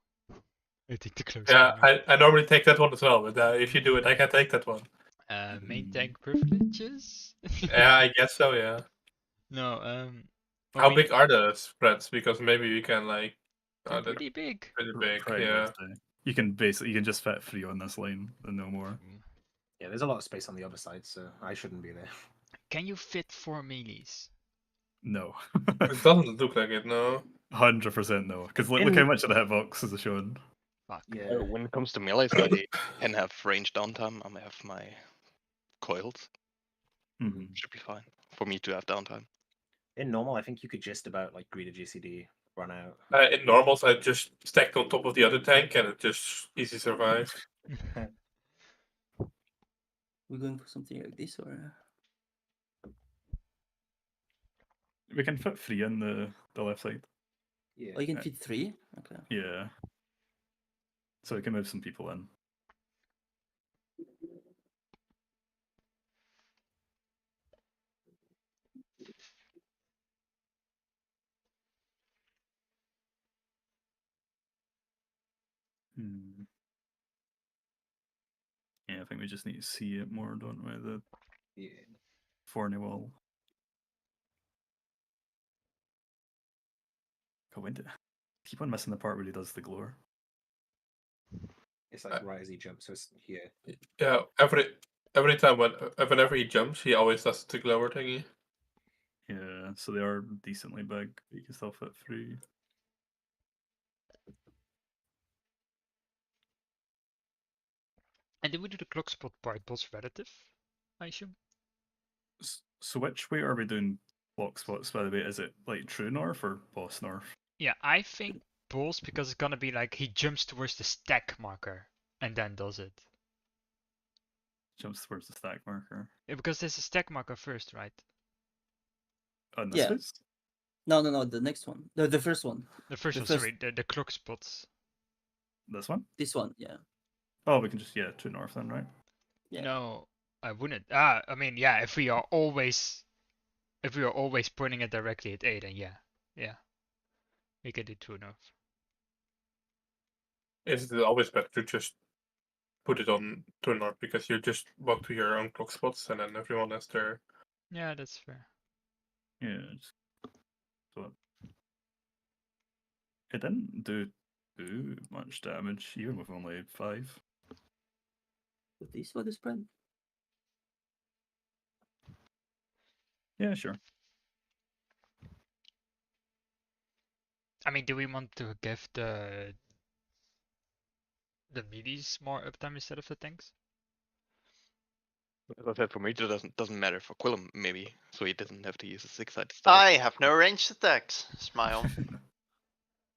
I take the close. Yeah, corner. I normally take that one as well, but if you do it, I can take that one. Main tank privileges. Yeah, I guess so. Yeah. No. Well, How we- big are the spreads? Because maybe we can like. They're They're pretty big. pretty big. Pretty Yeah. hefty. You can just fit 3 on this line and no more. Yeah, there's a lot of space on the other side, so I shouldn't be there. Can you fit 4 melees? No. It doesn't look like it. No. 100% no. Because look how much of the hitbox is shown. Fuck. Yeah. When it comes to melees, I can have range downtime. I have my coils. Mhm. Should be fine for me to have downtime. In normal, I think you could just about like greet a GCD, run out. In normals, I just stacked on top of the other tank, and it just easy survives. We're going for something like this or? We can fit 3 in the left side. Yeah. Oh, you can fit 3? Okay. Yeah. So we can move some people in. Yeah, I think we just need to see it more, don't we? The Yeah. Forney wall. God, when did... keep on missing the part where he does the glower. It's like right as he jumps, so it's here. Yeah, every time whenever he jumps, he always does the glower thingy. Yeah, so they are decently big, but you can still fit 3. And did we do the clock spot part boss relative? I assume. So which way are we doing block spots, by the way? Is it like true north or boss north? Yeah, I think pulls because it's gonna be like he jumps towards the stack marker and then does it. Jumps towards the stack marker. Yeah, because there's a stack marker first, right? On this Yeah. phase? No, the next one. The first one. The first one, sorry, the clock spots. This one? This one, yeah. Oh, we can just, yeah, true north then, right? Yeah. No, I wouldn't. I mean, yeah, if we are always pointing it directly at A, then yeah. We can do true north. Is it always better to just put it on true north because you just walk to your own clock spots and then everyone has their. Yeah, that's fair. Yeah. So it didn't do too much damage, even with only 5. With this for the spread. Yeah, sure. I mean, do we want to give the meaties more uptime instead of the tanks? As I said, for me it doesn't matter. For Quillum maybe, so he doesn't have to use a 6-sided star. I have no ranged attacks. Smile.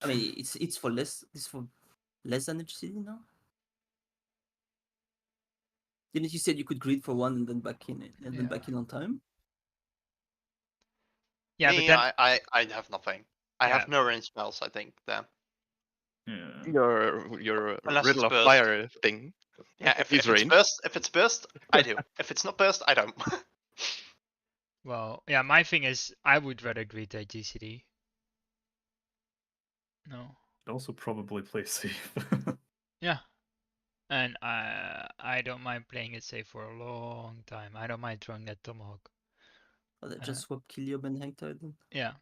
I mean, it's for less. It's for less energy city now. Didn't you said you could greed for 1 and then back in and then back in on time? Yeah, Me, but then I have nothing. I Yeah. have no range spells, I think, then. Yeah. Your Unless riddle it's of burst. fire thing. Yeah, He's if it's range. burst, I do. If it's not burst, I don't. well, yeah, my thing is I would rather greet the GCD. No. I'd also probably play safe. Yeah. And I don't mind playing it safe for a long time. I don't mind throwing that Tomahawk. Or they just swap Kiliob and Hangtide then? Yeah.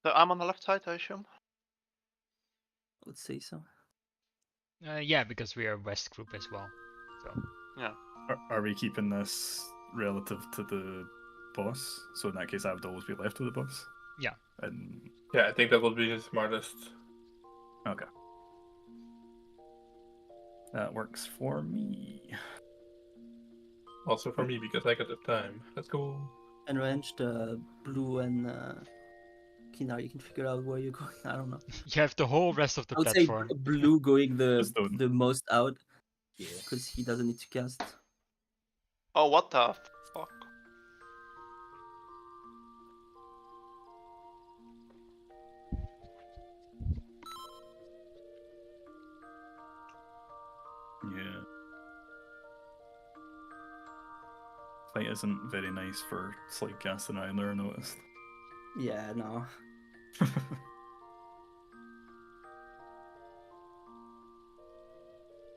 So I'm on the left side, I assume. I would say so. Yeah, because we are West group as well. So Yeah. Are we keeping this relative to the boss? So in that case, I would always be left with the boss? Yeah. And Yeah, I think that would be the smartest. okay. That works for me. Also for me because I got the time. Let's go. And range the blue and Kinar, you can figure out where you're going. I don't know. you have the whole rest of the I would say platform. blue going Just don't. the most out. Yeah. Because he doesn't need to cast. Oh, what the fuck? Yeah. Fight isn't very nice for slide casting either, I noticed. Yeah, no.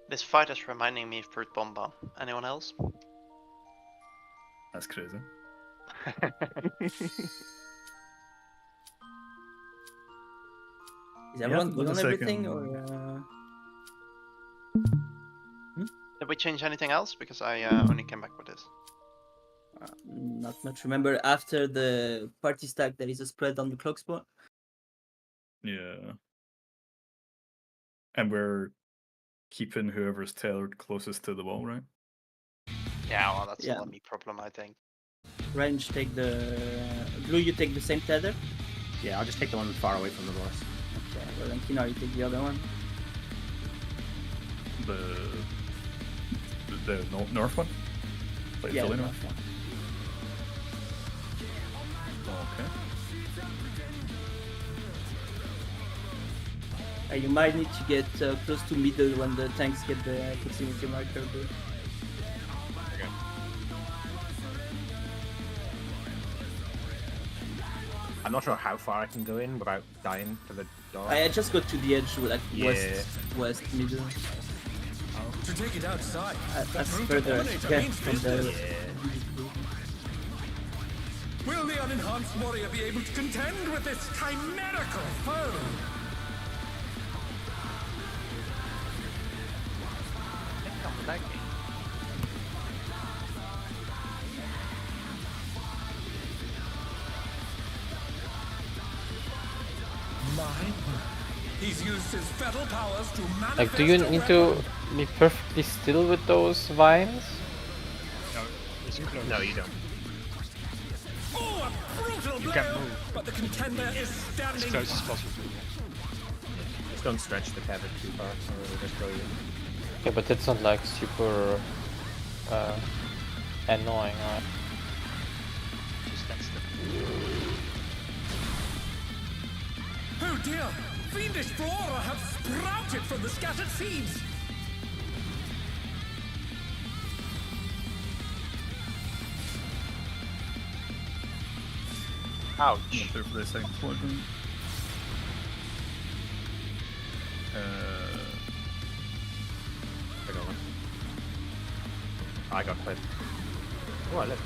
This fight is reminding me of Fruit Bomba. Anyone else? That's crazy. Is everyone Yeah, good on one everything second. or Did we change anything else? Because I only came back with this. not much? Remember after the party stack there is a spread on the clock spot? Yeah. And we're keeping whoever's tethered closest to the wall, right? Yeah, well, that's Yeah. not a me problem, I think. Range take the blue, you take the same tether? Yeah, I'll just take the one far away from the boss. Okay, well then Kinar, you take the other one. The north one? Like Yeah, fully the north? north one. Okay. You might need to get close to middle when the tanks get the proximity marker. But... I'm not sure how far I can go in without dying to the door. I just got to the edge, like Yeah. west, middle. To take it outside. That's Brute further dominator yeah, means from the. Will the unenhanced warrior be able to contend with this chimerical foe? He's used his fetal powers to manifest Like, do you a need to weapon. be perfectly still with those vines? No, it's close. No, you don't. Oh, a brutal You blow! can move But the contender is as standing close as fast. possible. Just don't stretch the cabbage too far, or it'll just kill you. Yeah, but it's not like super annoying, right? Just stand still. Oh dear! Fiendish flora have sprouted from the scattered seeds! Ouch. Not sure for the second explosion. I got one. I got clipped. Oh, I live.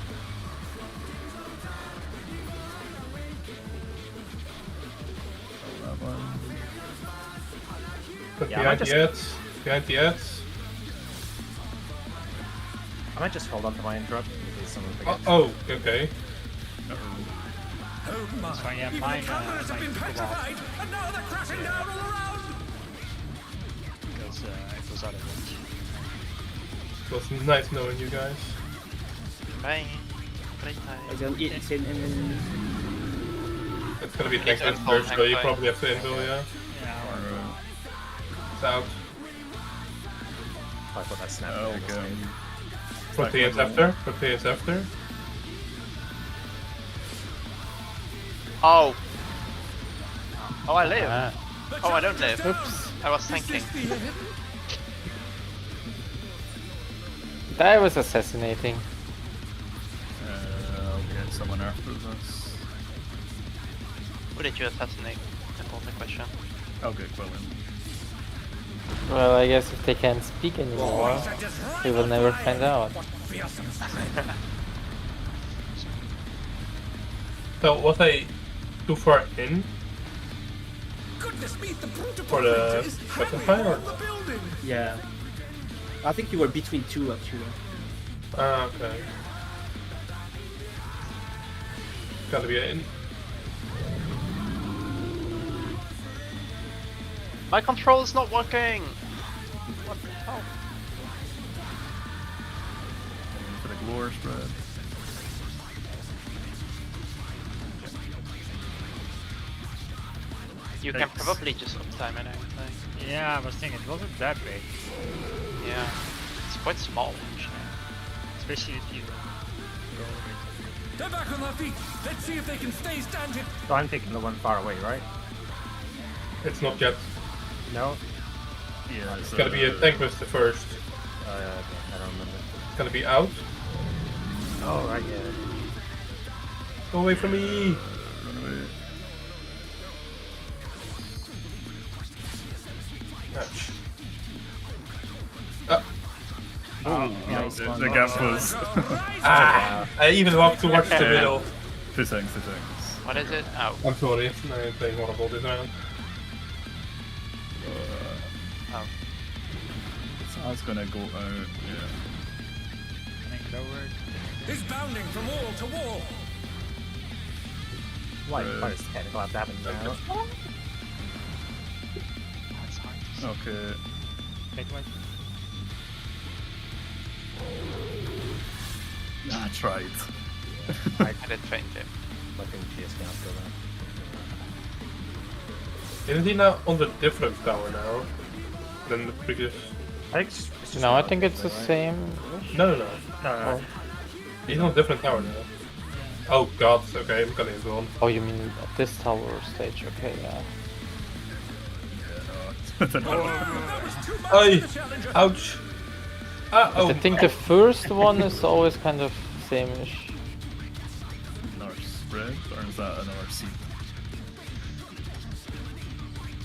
That one. But Yeah, I behind just- the ads. Behind the ads. I might just hold on to my interrupt in case someone forgets. Oh, okay. Oh my! That's fine, yeah, Even mine, the cameras have mine been took a while. petrified, and now they're crashing down all around! Because it was out of range. It was nice knowing you guys. Bye. Great time. I don't eat it in. It's gonna be It's tank info, first, so you tank probably have to infill, yeah. Yeah, Or, It's out. I thought that snapped. oh, during the okay. save. Put TNs after. Put TNs after. Oh! Oh, I live! Ah, Oh, I don't live. oops. I was thinking. That was assassinating. I'll get someone after this. Who did you assassinate? That was the question. I'll get Quillen. Well, I guess if they can't speak anymore, we will never find out. So was I too far in Goodness me, the brutal for the is second hanging fight, or? on the building! Yeah. I think you were between two actually. Ah, okay. Gotta be in. My control is not working! What the hell? For the glory spread. You can probably just uptime it, I think. yeah, I was thinking it wasn't that big, Yeah. It's quite small, actually. especially if you go all the way to They're back on their feet! Let's see if they can stay standing! So I'm taking the one far away, right? It's not yet. No? Yeah, It's gotta be a tank buster first. Okay, I don't remember. It's gonna be out. Oh, right, yeah. Go away from me! Run away. Ouch. Nice The, one. the gap was. Ah! I even walked towards the middle. 2 seconds, 2 seconds. What is it? Oh. I'm sorry, I'm playing horrible this round. Oh. So I was gonna go out, yeah. coming lower. Is bounding from wall to wall! Why is technical have to happen now? That's hard to see. Okay. Take one. I tried. I did faint him. I think GSK after that. Isn't he now on the different tower now than the previous? I think it's just No, I not think it's the right? same. No. No, Oh. He's on a different tower now. Oh god, okay, I'm gonna go on. Oh, you mean at this tower stage? Okay, yeah. That was too much Aye. for the challenger! Ouch! Ah, But oh! I think the first one is always kind of same-ish. Another spread, or is that another seed?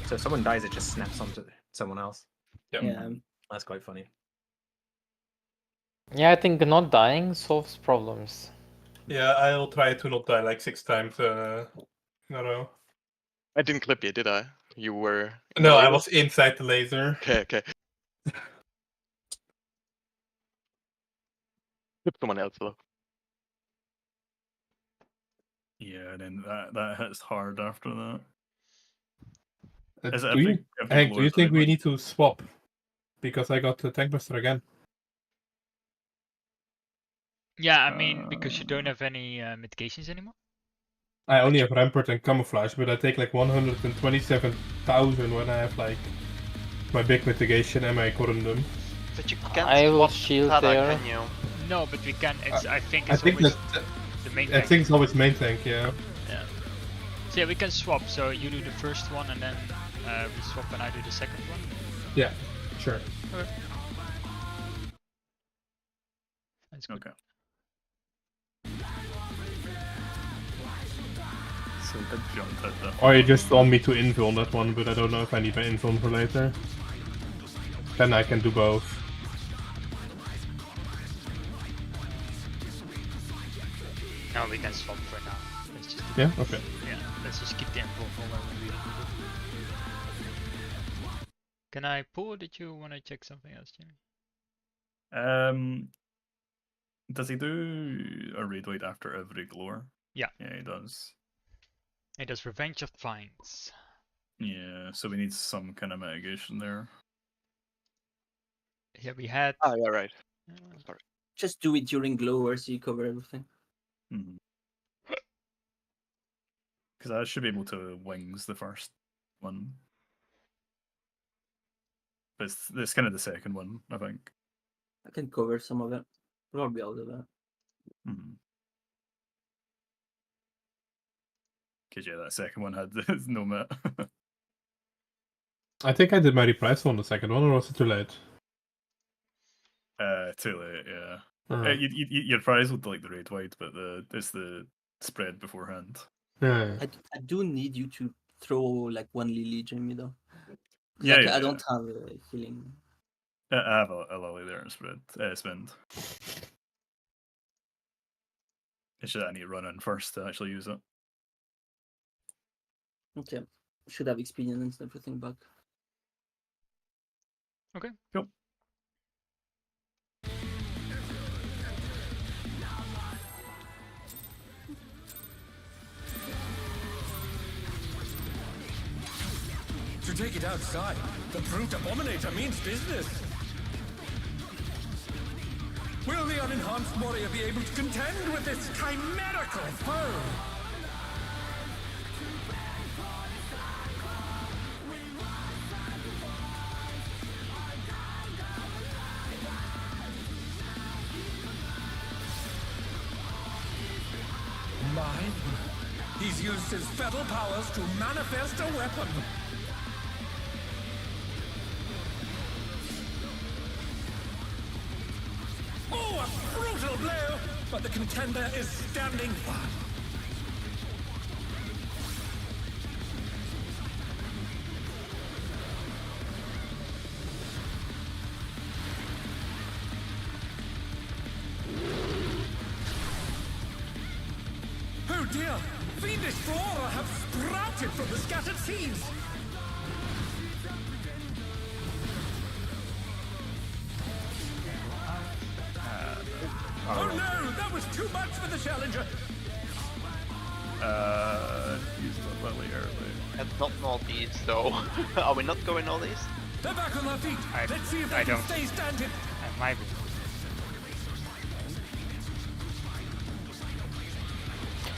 So if someone dies, it just snaps onto someone else. Yep. Yeah. That's quite funny. Yeah, I think not dying solves problems. Yeah, I'll try to not die like 6 times in a row. I didn't clip you, did I? You were. No, I was inside the laser. Okay. Clip someone else though. Yeah, and then that hits hard after that. Is it Do you, every Hank, do glory you think we spread? need to swap? Because I got the tank buster again. Yeah, I mean, because you don't have any mitigations anymore. I only have Rampart and Camouflage, but I take like 127,000 when I have like my big mitigation and my Corundum. But you can't I will swap shield Tada, there. can you? No, but we can. I think I it's think always that the main I tank. think it's always main tank, yeah. Yeah. So yeah, we can swap. So you do the first one, and then we swap, and I do the second one. Yeah, sure. Okay. That's good. Okay. So we did jump at the. Or you just want me to invul on that one, but I don't know if I need my invul for later. Then I can do both. No, we can swap for now. Let's just Yeah, okay. yeah, let's just keep the info for when we really need it. Can I pull? Or did you want to check something else, Jimmy? Does he do a raid weight after every glower? Yeah. Yeah, he does. It does Revenge of Vines. Yeah, so we need some kind of mitigation there. Yeah, we had. Ah, yeah, right. Sorry. Just do it during glower so you cover everything. Because I should be able to wings the first one. But it's kind of the second one, I think. I can cover some of it. Probably all of that. Because yeah, that second one had no mat. I think I did my reprisal on the second one, or was it too late? Too late, yeah. Alright. Your prize would like the raid wide, but it's the spread beforehand. Yeah. I do need you to throw like one Lily, Jamie, though. Yeah, Like, yeah, I don't have a healing. I have a lily there in spend. It's just I need to run in first to actually use it. Okay. Should have experience and everything back. Okay. Cool. To take it outside, the brute abominator means business. Will the unenhanced warrior be able to contend with this chimerical foe? Mine? He's used his fatal powers to manifest a weapon. Oh, a brutal blow! But the contender is standing firm. Oh dear! Fiendish flora have sprouted from the scattered seeds! Oh no! That was too much for the challenger! Used the lily early. It's not northeast though. Are we not going northeast? They're back on their feet! Let's see if they I can don't. stay standing! I might be.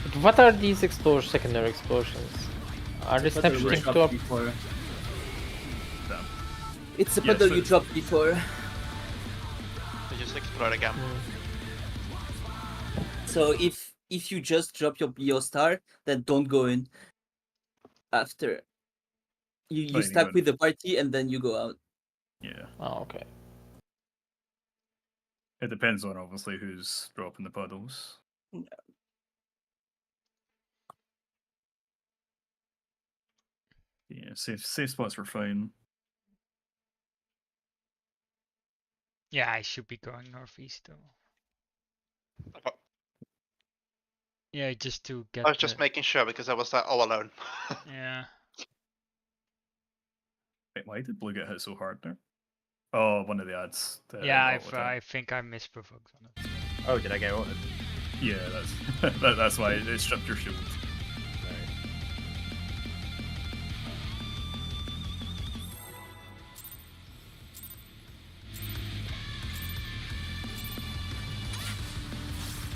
But what are these secondary explosions? Are they Puddle you tempting dropped to up? before. Damn. It's the Yeah, puddle so you it's- dropped before. We just explode again. So if you just drop your star, then don't go in. After you you stack go with the party and then you go out. Yeah. Oh, okay. It depends on obviously who's dropping the puddles. Yeah, safe spots were fine. Yeah, I should be going northeast though. Yeah, just to get. I was just making sure because I was all alone. Yeah. Wait, why did blue get hit so hard there? Oh, one of the ads. Yeah, I think I misprovoked on it. Oh, did I get ordered? Yeah, that's that's why it stripped your shield.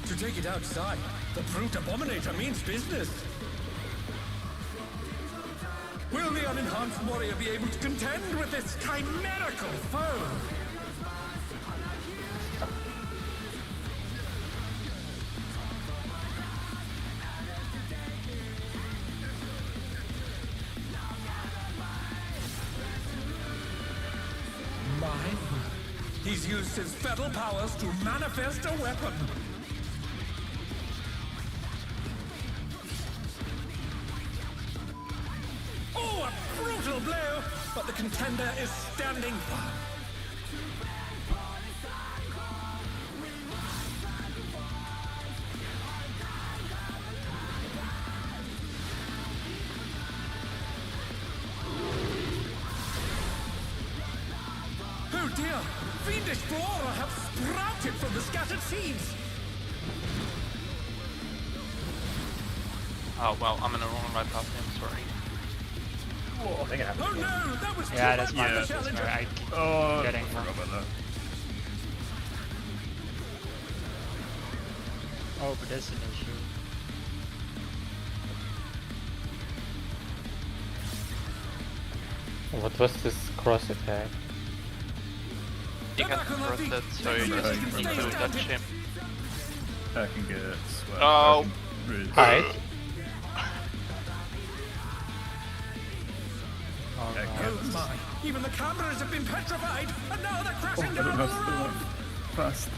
To take it outside, the brute abominator means business. Will the unenhanced warrior be able to contend with this chimerical foe? Mine? He's used his fetal powers to manifest a weapon. Oh, a brutal blow! But the contender is standing firm. Oh dear! Fiendish flora have sprouted from the scattered seeds! Oh well, I'm in the wrong right path. I'm sorry. Oh, I think it happened. Oh no! That was Yeah, too that's my much bad. for the That's challenger! my, I keep Oh, getting I forgot about that. Oh, but that's an issue. What was this cross attack? You can cross it, so you just need to touch him. I can get sweat. Oh. Hide? Oh, Yeah, no. Oh my! Even the cameras have been petrified, and now they're crashing I down don't the have to road! fast.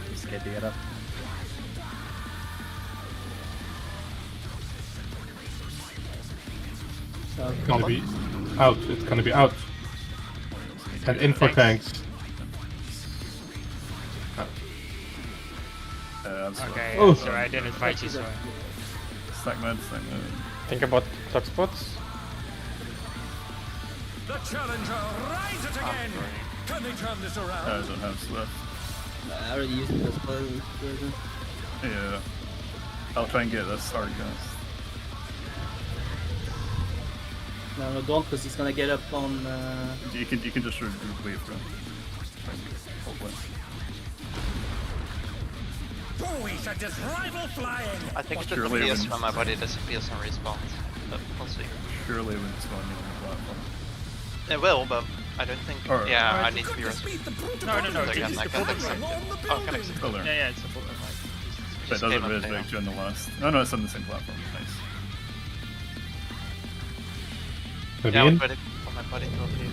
I'm scared to get up. It's gonna be out. It's gonna be out. And in for tanks. I'm sweat. Okay, Oh. sorry, I didn't invite you, sorry. Stack mad, stack mad. Think about clock spots. The challenger rise it again! Can they turn this I around? don't have sweat. I already used it as well. Yeah. I'll try and get this hard cast. No, don't, because he's gonna get up on. You can just wait for him. Hopefully. Boys at his rival flying! I think it Surely disappears when- when my body disappears and respawns. But we'll see. Surely when it's going on the platform. It will, but I don't think. Or- Yeah, Or I it's need to be responsible. Beat the brutal No, no, no, Again, it's I the can't bullet accept right. it. on the Oh, can I building. accept Oh, there. Yeah, yeah, it's a bullet right. But it Just doesn't came up resurrect there. you on the last. Oh no, it's on the same platform. Nice. Gonna Yeah, be I'm in. ready for my body to appear.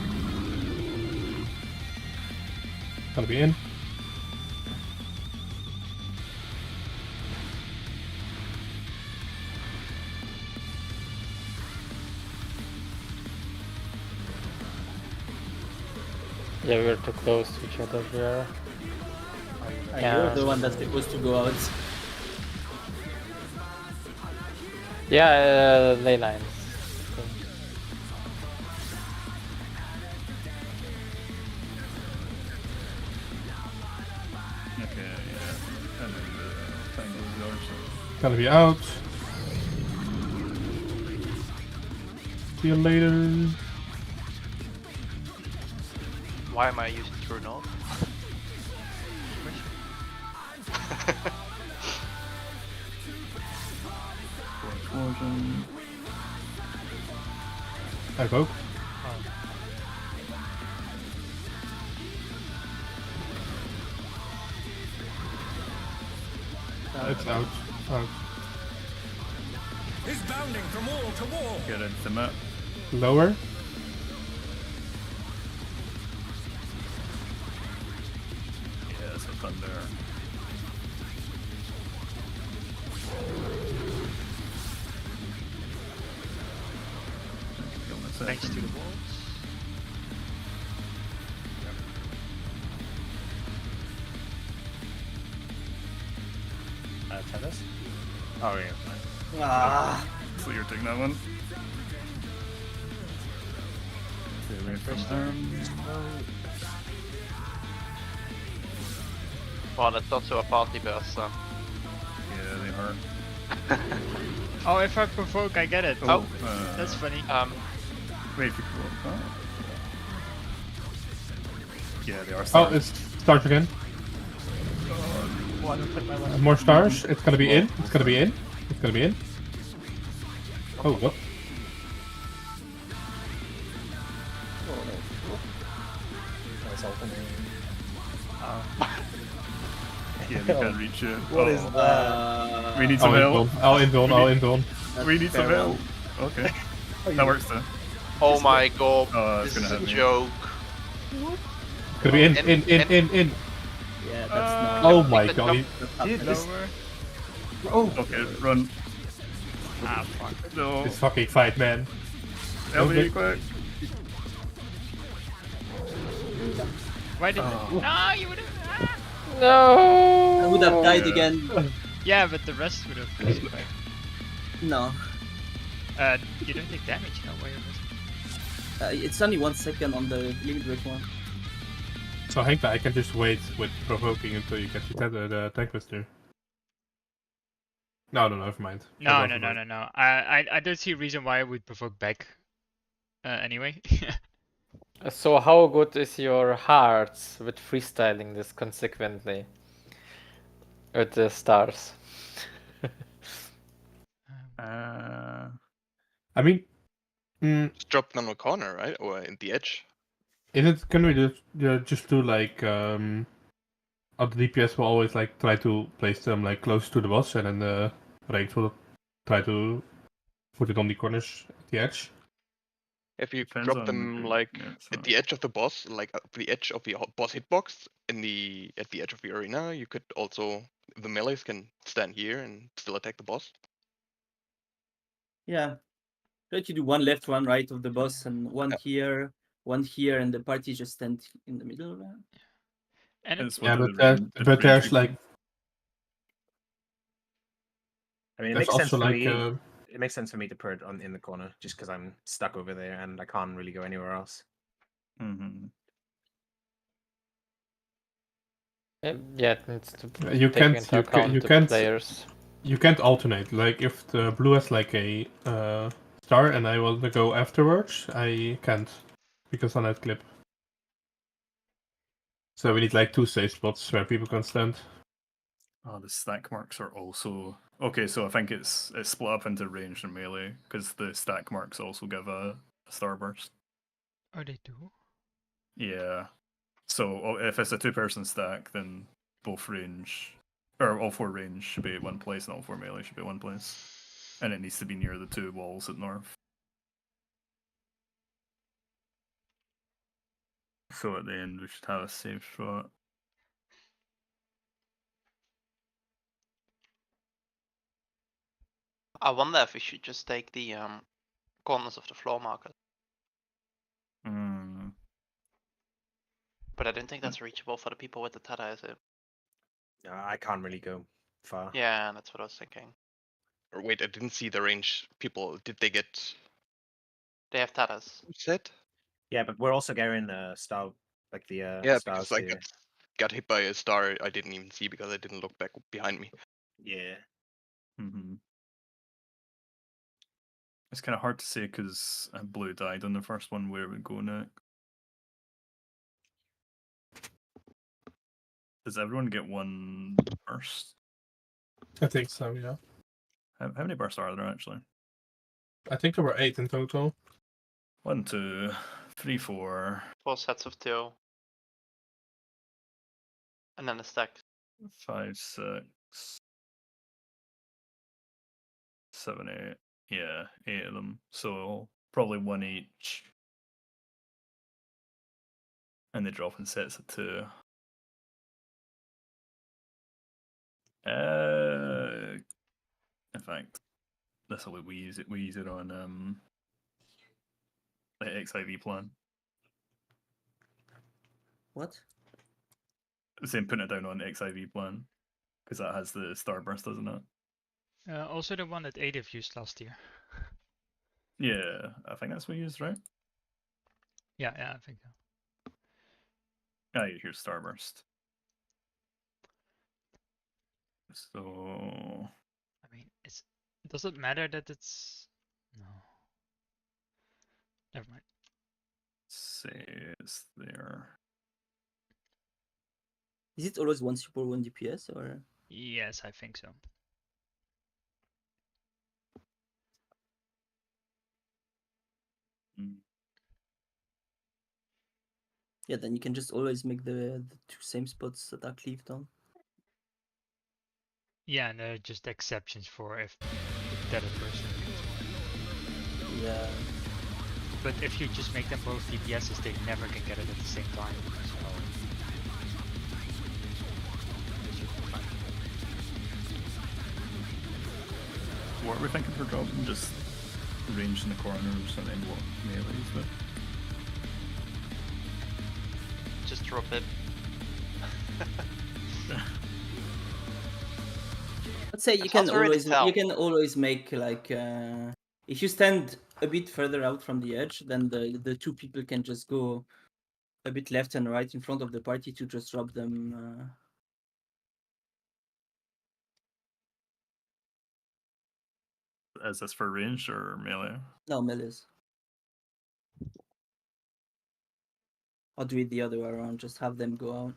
Gonna be in. Yeah, we're too close to each other here. You're the one that's supposed to go out. Yeah, ley lines. Okay, yeah. And then the thing goes over. So. Gonna be out. See you later. Why am I using True North? Explosion. I go. It's out. Out. He's bounding from wall to wall! Get into the map. Lower. Yeah, so thunder. Thanks to the walls. Tennis? Oh, yeah. Ah, So you're taking that one. Stay away from them. Well, that's also a party burst, so. Yeah, they hurt. Oh, if I provoke, I get it. Oh. That's funny. Wait, if you go. Oh. Yeah, they are. Oh, stars. it starts again. More stars. It's gonna be in. It's gonna be in. It's gonna be in. Oh, what? it's alternating. Yeah, they can't reach it. What is We need some help. I'll end on. We need some help. Okay. That works though. Oh my god, Oh, it's this gonna is a hit me. joke. Could be in. Yeah, that's not. Oh my god. Lower. Oh, Okay, run. Ah, fuck. No. This fucking fight, man. Help me quick. Why didn't? No, you would have. No. I would have died Yeah. again. Yeah, but the rest would have survived. No. You don't take damage now while you're resting. It's only 1 second on the limit break one. So Henk, I can just wait with provoking until you get the tank twister. No, never mind. No. Forgot. I don't see a reason why I would provoke back. Anyway. So how good is your hearts with freestyling this consequently? With the stars. I mean, Just drop them on the corner, right? Or in the edge. can we just do like the DPS will always like try to place them like close to the boss, and then the range will try to put it on the corners at the edge. If you Depends drop on them who like gets at it. the edge of the boss, like at the edge of the boss hitbox, at the edge of the arena, you could also the melees can stand here and still attack the boss. Yeah. Try to do one left, one right of the boss, and one here, and the party just stand in the middle. And It's Yeah, what but there's like I mean, it there's makes sense also for like me. It makes sense for me to put it on in the corner, just because I'm stuck over there and I can't really go anywhere else. Mm-hmm. Yeah, it needs to You take into account the players. You can't alternate. Like if the blue has like a star and I want to go afterwards, I can't because on that clip. So we need like 2 safe spots where people can stand. Oh, the stack marks are also okay. So I think it's split up into ranged and melee because the stack marks also give a starburst. oh, they do. Yeah. So if it's a 2-person stack, then both range or all 4 range should be at one place, and all 4 melee should be at one place, and it needs to be near the 2 walls at north. So at the end, we should have a safe spot. I wonder if we should just take the corners of the floor marker. Mm. But I don't think that's reachable for the people with the Tada, is it? I can't really go far. Yeah, that's what I was thinking. Or wait, I didn't see the range people. Did they get They have Tadas. set? Yeah, but we're also getting star, like the Yeah, stars because I here. got hit by a star I didn't even see because I didn't look back behind me. Yeah. Mm-hmm. It's kind of hard to say because blue died on the first one. Where we go next? Does everyone get one burst? I think so, yeah. How many bursts are there actually? I think there were 8 in total. 1, 2, 3, 4. 4 sets of 2. And then a stack. 5, 6, 7, 8. Yeah, 8 of them. So probably 1 each. And they drop in sets of 2. In fact, this will we use it on the FFXIV plan. What? Same putting it down on XIV plan because that has the starburst, doesn't it? Also the one that ADF used last year. Yeah, I think that's what we used, right? Yeah, I think so. Ah, here's starburst. So I mean, does it matter that it's no? Never mind. say it's there. Is it always 1 super 1 DPS or? Yes, I think so. Yeah, then you can just always make the two same spots that are cleaved on. Yeah, and there are just exceptions for if the other person gets one. Yeah. But if you just make them both DPSs, they never can get it at the same time. So it should be fine. What are we thinking for dropping? Just range in the corners and then what melees with? Just drop it. I'd say you It's can hard to really always make like if you stand a bit further out from the edge, then the two people can just go a bit left and right in front of the party to just drop them. Is this for range or melee? No, melees. Or do it the other way around, just have them go out.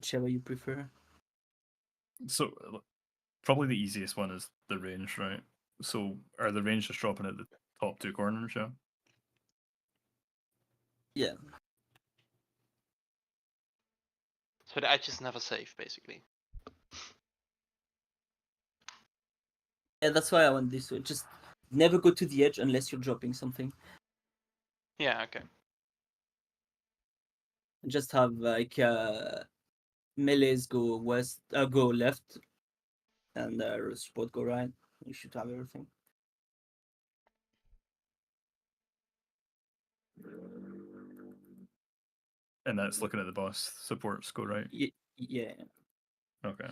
Whichever you prefer. So, probably the easiest one is the range, right? So, are the range just dropping at the top two corners, yeah? Yeah. So the edge is never safe, basically. Yeah, that's why I went this way. Just never go to the edge unless you're dropping something. Yeah, okay. Just have like melees go go left, and support go right. You should have everything. And that's looking at the boss. Supports go right. Yeah. Okay.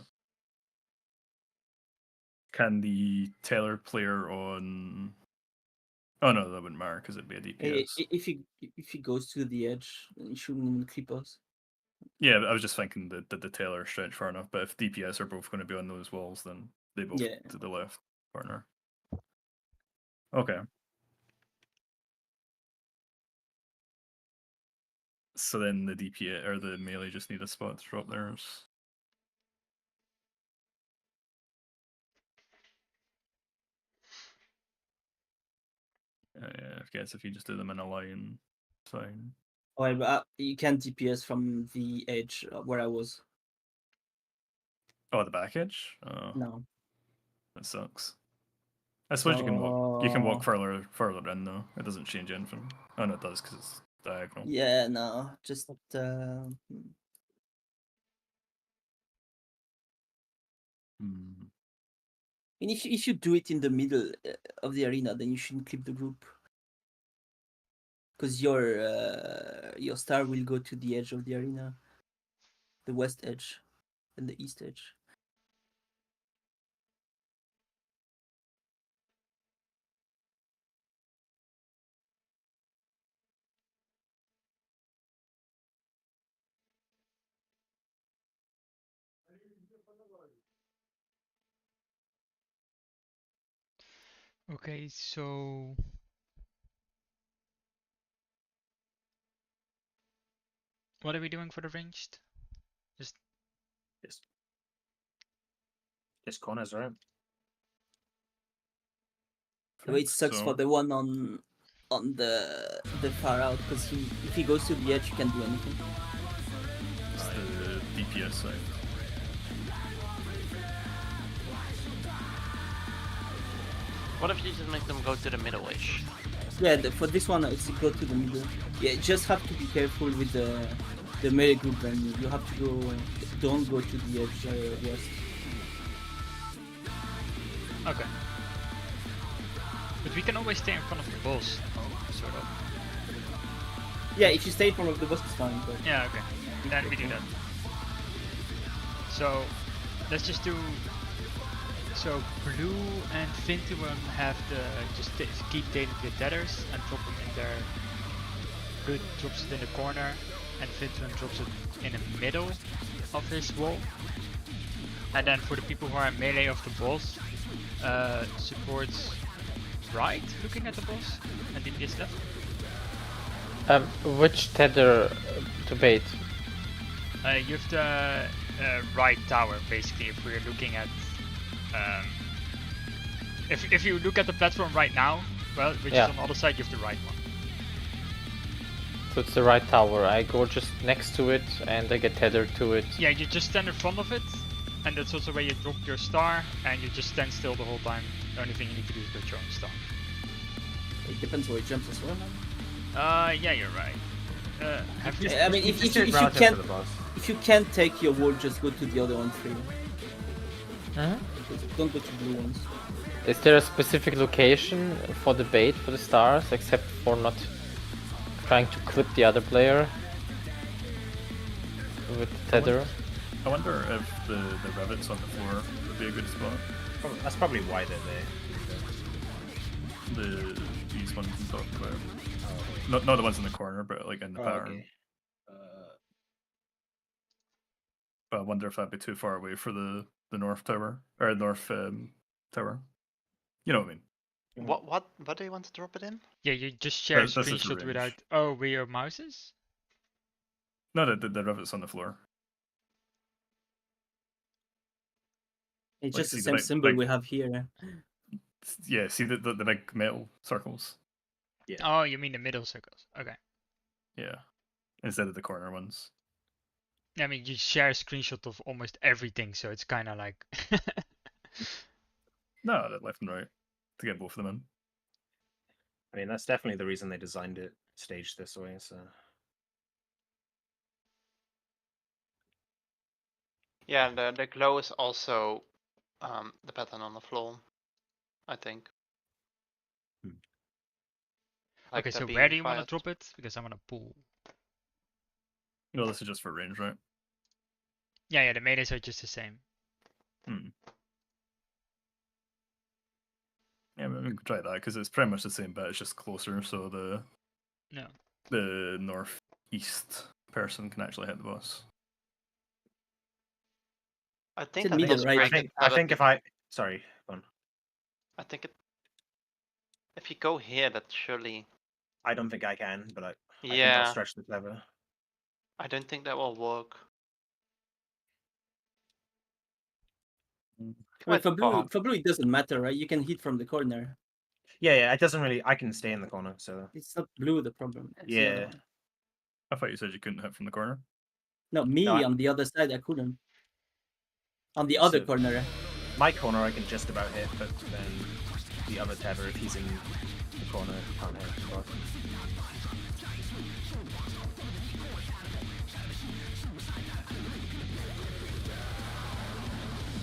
Can the Taylor player on? Oh no, that wouldn't matter because it'd be a DPS. If he goes to the edge, then he shouldn't even clip us. Yeah, I was just thinking that the Taylor stretch far enough, but if DPS are both going to be on those walls, then they both to the left corner. Okay. So then the DPS or the melee just need a spot to drop theirs. Yeah, I guess if you just do them in a line, fine. Oh, but you can't DPS from the edge where I was. Oh, the back edge? Oh, no, that sucks. I suppose you can walk further in though. It doesn't change anything. Oh no, it does because it's diagonal. Yeah, no, just And if you do it in the middle of the arena, then you shouldn't clip the group, because your star will go to the edge of the arena, the west edge, and the east edge. Okay, so what are we doing for the ranged? Just corners, right? The way it sucks for the one on the far out, because if he goes to the edge, you can't do anything. It's the DPS side. What if you just make them go to the middle-ish? Yeah, for this one, it's go to the middle. Yeah, you just have to be careful with the melee group, and you have to go. Don't go to the edge west. Okay. But we can always stay in front of the boss, sort of. Yeah, if you stay in front of the boss, it's fine. But... Yeah, okay. Then we do that. So, let's just do... So, Blue and Fintuan have the... Just keep dating the tethers and drop them in there. Blue drops it in the corner, and Fintuan drops it in the middle of his wall. And then for the people who are in melee of the boss, supports right, looking at the boss, and DPS left. Which tether to bait? You have the right tower, basically, if we're looking at If you look at the platform right now, well, which is on the other side, you have the right one. So it's the right tower. I go just next to it and I get tethered to it. Yeah, you just stand in front of it, and that's also where you drop your star, and you just stand still the whole time. The only thing you need to do is get your own star. It depends where it jumps as well, man. Yeah, you're right. Have you? I mean, if Just you relative can't to the boss. if you can't take your wall, just go to the other one free. Mhm. Don't go to blue ones. Is there a specific location for the bait for the stars, except for not trying to clip the other player with the tether? I wonder if the rivets on the floor would be a good spot. That's probably why they're there. These ones I'm talking about. Not the ones in the corner, but like in the pattern. Okay. But I wonder if that'd be too far away for the north tower or north tower. You know what I mean? What do you want to drop it in? Yeah, you just share a This is screenshot range. without. Oh, with your mouses? No, the rivets on the floor. It's Like, just the see the same big- symbol like- we have here. Yeah, see the big metal circles. Yeah. Oh, you mean the middle circles? Okay. Yeah, instead of the corner ones. I mean, you share a screenshot of almost everything, so it's kind of like. No, the left and right to get both of them in. I mean, that's definitely the reason they designed it staged this way. So Yeah, the glow is also the pattern on the floor, I think. Like Okay, that so being where do you want to fast. drop it? Because I'm gonna pull. No, this is just for range, right? Yeah, the melees are just the same. Yeah, we can try that because it's pretty much the same, but it's just closer, so the northeast person can actually hit the boss. I think in that middle, was right? great I think if I sorry, go on. I think if you go here, that surely. I don't think I can, but I think Yeah, I'll stretch the clever. I don't think that will work. Well, Quite for blue, it doesn't matter, right? You can hit from the corner. Yeah, it doesn't really. I can stay in the corner, so It's not blue the problem. It's the Yeah. other one. I thought you said you couldn't hit from the corner. No, me No, I- on the other side, I couldn't. On the other So- corner. my corner I can just about hit, but then the other tether, if he's in the corner, can't hit. But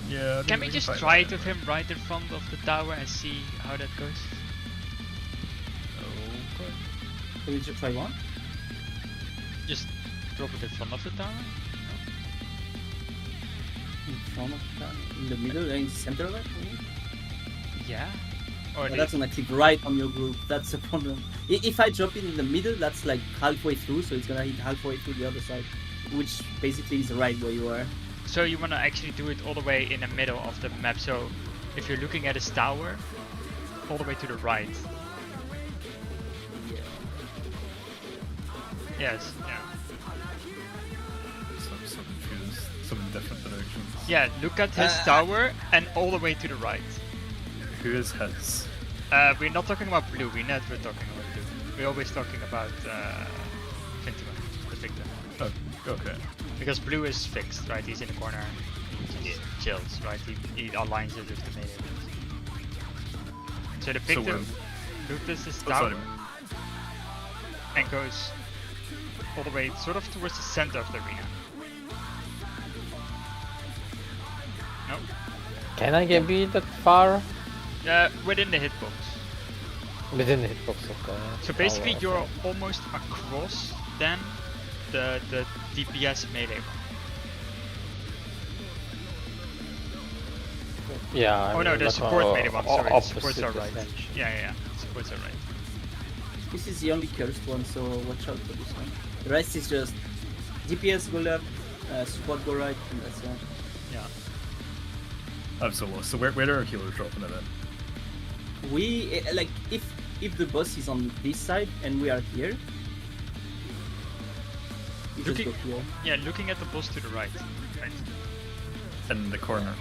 Yeah. Can we just try it with him right in front of the tower and see how that goes? Okay. Can we just try one? Just drop it in front of the tower? In front of the tower? In the middle, in the center of it? maybe? Yeah. Or But that's gonna click right on your group. That's the problem. If I drop it in the middle, that's like halfway through, so it's gonna hit halfway through the other side, which basically is right where you are. So you want to actually do it all the way in the middle of the map. So if you're looking at his tower, all the way to the right. Yeah. Yes. Yeah. So confused. So many different directions. Yeah. Look at his tower and all the way to the right. Who is his? We're not talking about blue. We're never talking about blue. We're always talking about Vintima, the victim. Oh, okay. Because blue is fixed, right? He's in the corner. He just chills, right? He aligns it with the melee. So the So victim loots his Oh, tower sorry. and goes all the way sort of towards the center of the arena. No? Can I get be that far? Within the hitbox. Within the hitbox of the So basically tower, you're okay. almost across then the DPS melee one. Yeah. I Oh no, mean, the like, support melee one, sorry, the supports opposite are right. essentially. Yeah, supports are right. This is the only cursed one, so watch out for this one. The rest is just DPS go left, support go right, and that's it. Yeah. I'm so lost. So where are our healers dropping it in? We like if the boss is on this side and we are here, you just Looking- go here. Yeah, looking at the boss to the right. Right. In the corner.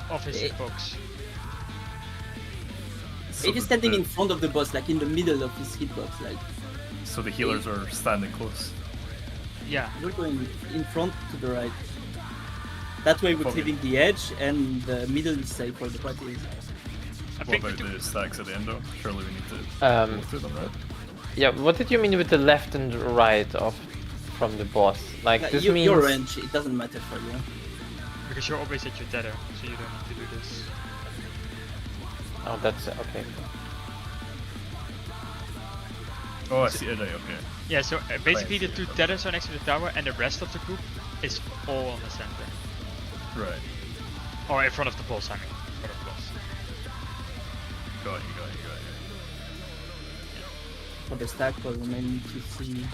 of his hitbox. So If he's standing in front of the boss, like in the middle of his hitbox, like So the healers are standing close. Yeah. you're going in front to the right. That way we're Probably. cleaving the edge, and the middle is safe for the parties. I What think about the stacks at the end though? Surely we need to go through them, right? Yeah, what did you mean with the left and right of from the boss? Like Yeah, this your means range, it doesn't matter for you. because you're always at your tether, so you don't need to do this. Oh, that's okay. Oh, I see. Right, okay. Yeah, so basically the two tethers are next to the tower, and the rest of the group is all on the center. Right. Or in front of the boss, I mean. In front of the boss. Got you. For the stack, but we may need to see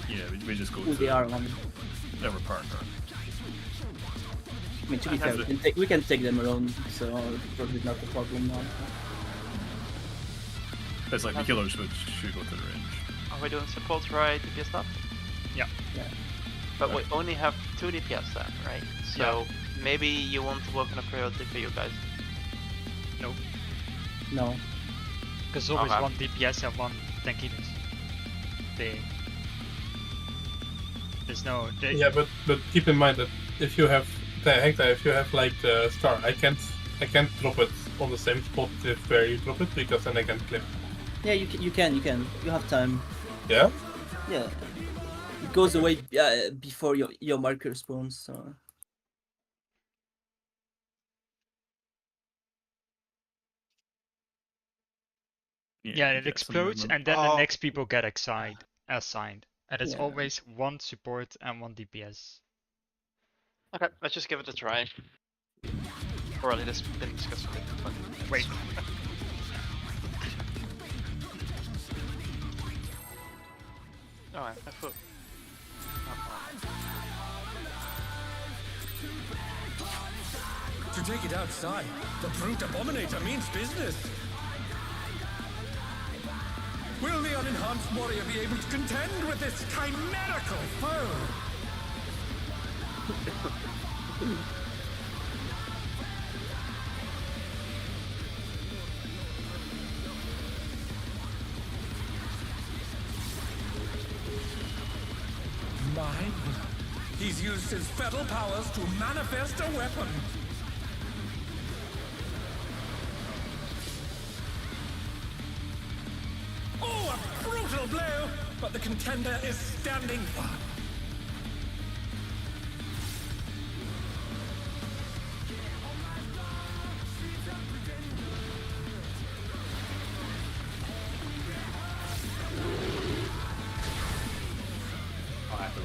Yeah, we just go who to they are on. every partner. I mean, to be fair, we can take them alone, so probably not a problem now. It's like the healers should go to the range. Are we doing support right DPS left? Yeah. But we only have 2 DPS left, right? So maybe you want to work on a priority for you guys. No. No. Because there's always Okay. one DPS and one tankiness. There's no... Yeah, but keep in mind that if you have the Hector, if you have like the star, I can't drop it on the same spot where you drop it because then I can clip. Yeah, you can. You have time. Yeah. Yeah. It goes away before your marker spawns. So. Yeah, it explodes and then the next people get assigned. And it's Yeah. always one support and one DPS. Okay, let's just give it a try. Already this been discussed with it, but... Wait. Oh, I thought... To take it outside, the brute abominator means business. Will the unenhanced warrior be able to contend with this chimerical foe? Mine? He's used his fetal powers to manifest a weapon. Oh, a brutal blow! But the contender is standing firm.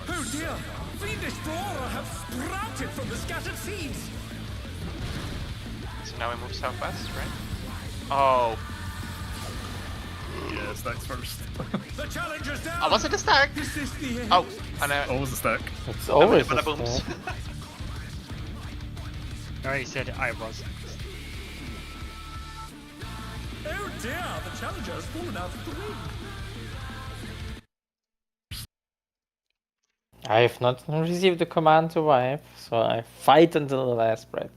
Oh dear! Fiendish flora have sprouted from the scattered seeds! So now we move southwest, right? Oh. Yeah, stacks first. The challenger's down! Oh, was it a stack? This is the end. Oh, and Always a stack. It's always a booms. stack. No, he said I wasn't. Oh dear, the challenger has fallen out of the ring. I have not received the command to wipe, so I fight until the last breath.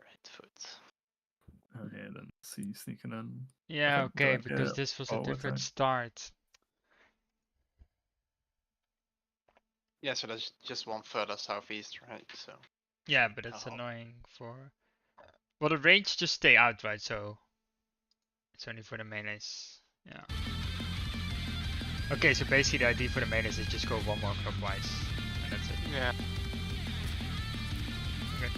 Right foot. Okay, then see sneaking in. Yeah, think okay, don't because get this was a all different attack. start. Yeah, so there's just one further southeast, right? So Yeah, but it's Oh. annoying for... Well, the range just stay out, right? So it's only for the melees. Yeah. Okay, so basically the idea for the melees is just go one more clockwise, and that's it. yeah. Okay.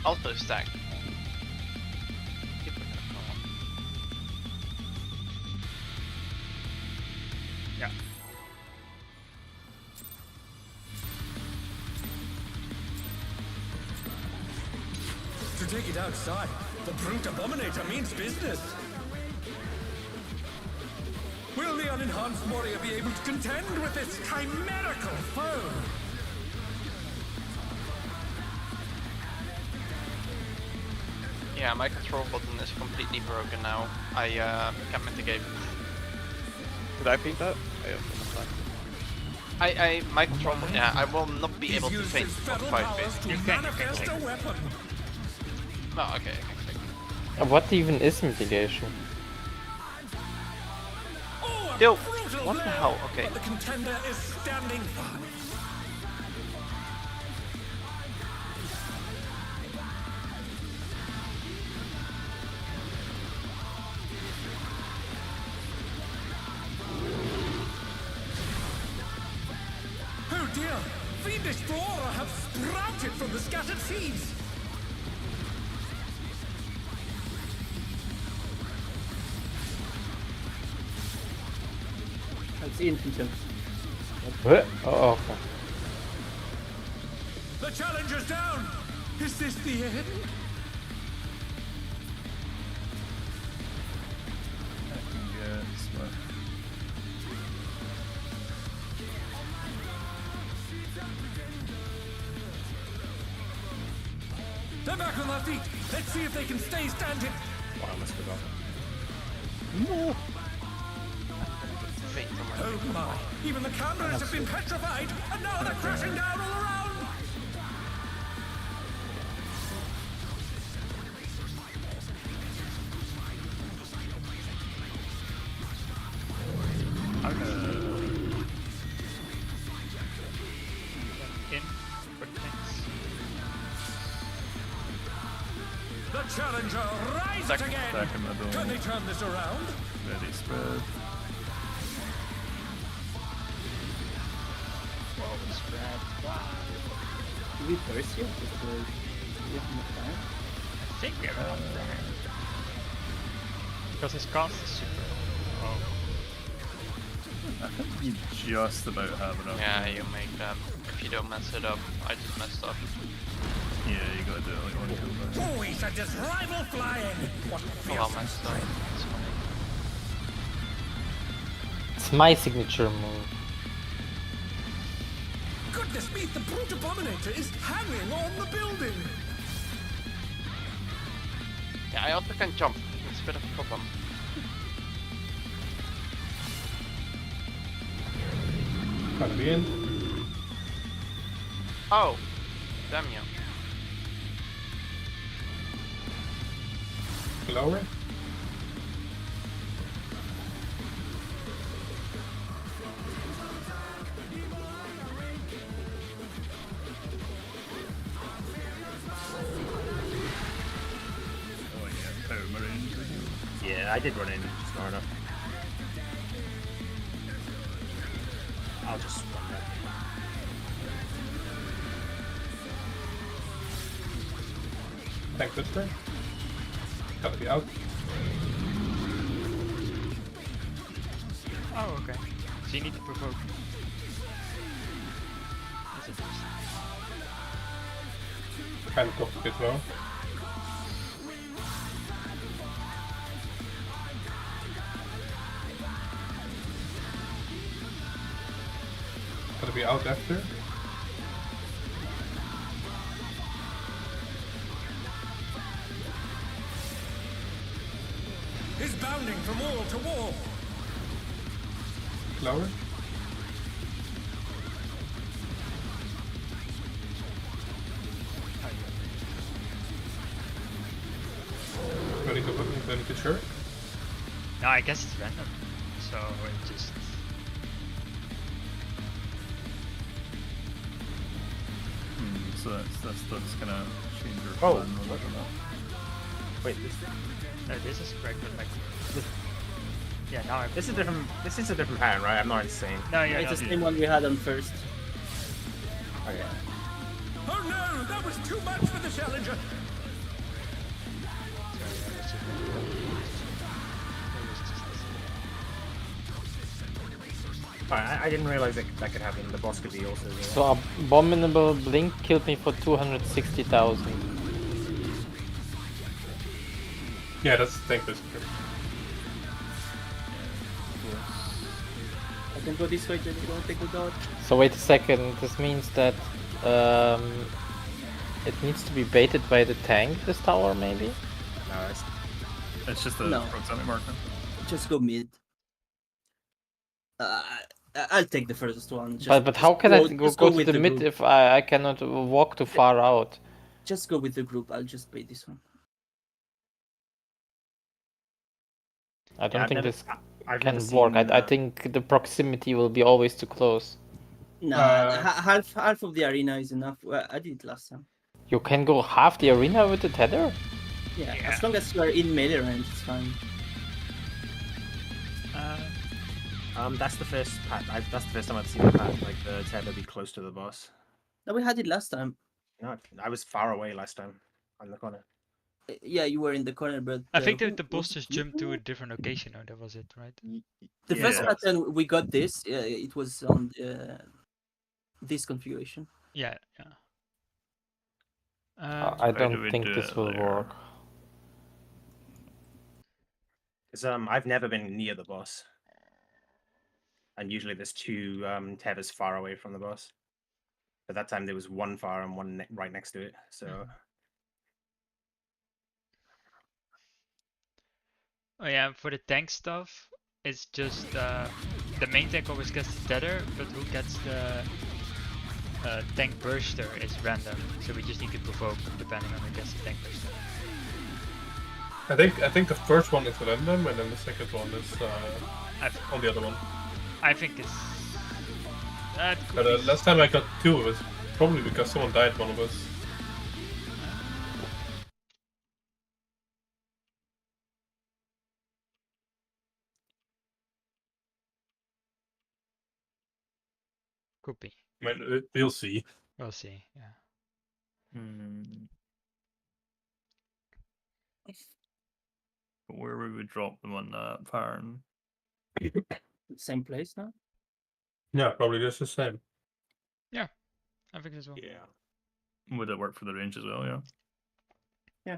Also stack. Keep looking at Yeah. To take it outside, the brute abominator means business. Will the unenhanced warrior be able to contend with this chimerical foe? Yeah, my control button is completely broken now. I can't mitigate it. Did I paint that? My control button, yeah, I will not be able to Use paint his on feral 5 powers base. to manifest a weapon. Oh, okay, I can click. What even is mitigation? Oh, a Yo, brutal what the blow, hell? Okay. But the contender is standing fine. Oh dear! Fiendish flora have sprouted from the scattered seeds! It's infantry. What? Oh, okay. The challenger's down! Is this the end? I can get smart. They're back on their feet! Let's see if they can stay standing! Wow, I must forgot. Oh my! Even the cameras have been petrified, and now they're crashing down all around! In for tanks. The challenger rises again! Back in the middle. Can they turn this around? Ready spread. Whoa, spread. Do we burst you? Just do we have enough time? I think we have enough time. Because his cast is super. Oh. I think you just about have enough. Yeah, you make that. If you don't mess it up, I just messed up. Yeah, you gotta do it like one kill. Oh, we should just rival flying! What Oh, well, messed up. It's funny. It's my signature move. Goodness me, the brute abominator is hanging on the building! Yeah, I also can jump. It's a bit of a problem. Gotta be in. Oh, damn you. Lower. Oh yeah, power marine. Yeah, I did run in just far enough. I'll just run back. Tank Whisper. Gotta be out. Oh, okay. So you need to provoke. That's interesting. Kind of toxic as well. Gotta be out after. He's bounding from wall to wall! Lower. Ready to shirk. No, I guess it's random. So it just. So that's gonna change your Oh, plan or whatever. Wait, this No, this is correct, but like. Yeah, now I. is a different. This is a different pattern, right? I'm not insane. No, yeah, It's no, the same one we had on first. Okay. Oh no, that was too much for the challenger! Alright, I didn't realize that could happen. The boss could be also. So Abominable Blink killed me for 260,000. Yeah, that's Tank Whisper. I can go this way, then you don't take the dodge. So wait a second, this means that it needs to be baited by the tank, this tower maybe? It's just a No. proximity marker. Just go mid. I'll take the first one. But how can I just go to with the mid group. if I cannot walk too far out? Just go with the group. I'll just pay this one. I don't think this I've can never work. seen, I think the proximity will be always too close. Nah, half of the arena is enough. Well, I did it last time. You can go half the arena with the tether? Yeah, as long as you are in melee range, it's fine. That's the first that's the first time I've seen the pack, like the tether be close to the boss. No, we had it last time. No, I was far away last time on the corner. Yeah, you were in the corner, but I think who the boss was just it? jumped to a different location. Oh, that was it, right? The first Yeah. pattern we got this. It was on this configuration. Yeah. I do don't we think do this it will there? work. Because I've never been near the boss, and usually there's two tethers far away from the boss. But that time there was one far and one right next to it. So Oh yeah, for the tank stuff, it's just the main tank always gets the tether, but who gets the tank burster is random. So we just need to provoke depending on who gets the tank burster. I think the first one is random, and then the second one is on the other one. I think it's. But last time I got 2, it was probably because someone died, one of us. Could be. We'll see. We'll see. Yeah. Where would we drop them on that pattern? Same place now. Yeah, probably just the same. Yeah, I think as well. yeah, Would it work for the range as well? Yeah. Yeah,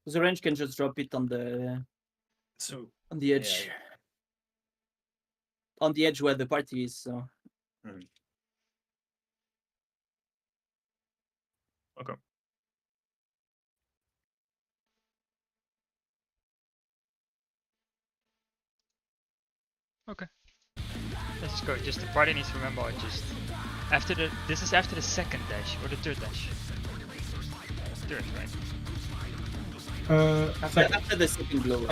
because the range can just drop it on the edge. Yeah. On the edge where the party is. So. Okay. Okay. Let's just go. Just the party needs to remember. Just after the. This is after the second dash or the third dash. Third, right? After the second blow.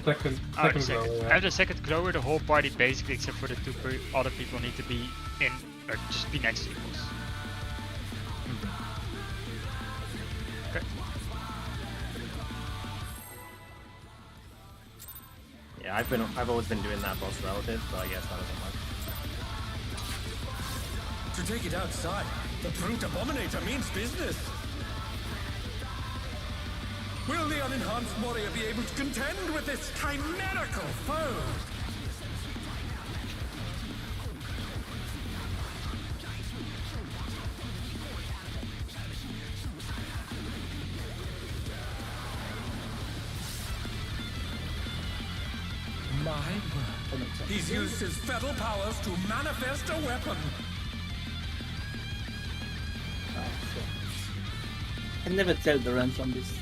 Second Second. blow, yeah. After the second glower, the whole party basically, except for the two other people, need to be in or just be next to equals. Okay. Yeah, I've always been doing that boss relative, but I guess that doesn't work. To take it outside, the brute abominator means business. Will the unenhanced warrior be able to contend with this chimerical foe? My word. He's used his feral powers to manifest a weapon. I can never tell the range on this.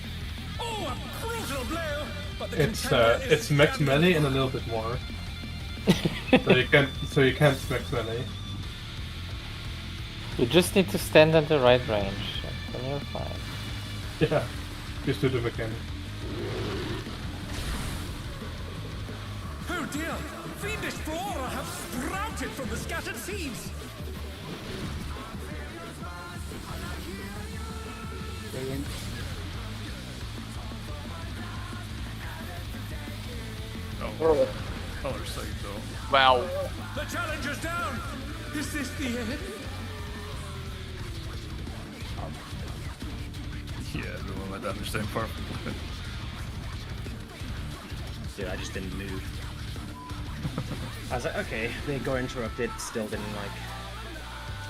Oh, a brutal blow! But the It's contender is it's max standing melee and a little bit more. so you can't max melee. You just need to stand at the right range, then you're fine. Yeah, just do the mechanic. Oh dear! Fiendish flora have sprouted from the scattered seeds! Stay in. Oh, color sight though. Wow. The challenger's down! Is this the end? Yeah, everyone might understand perfectly. Dude, I just didn't move. I was like, okay, they got interrupted, still didn't like.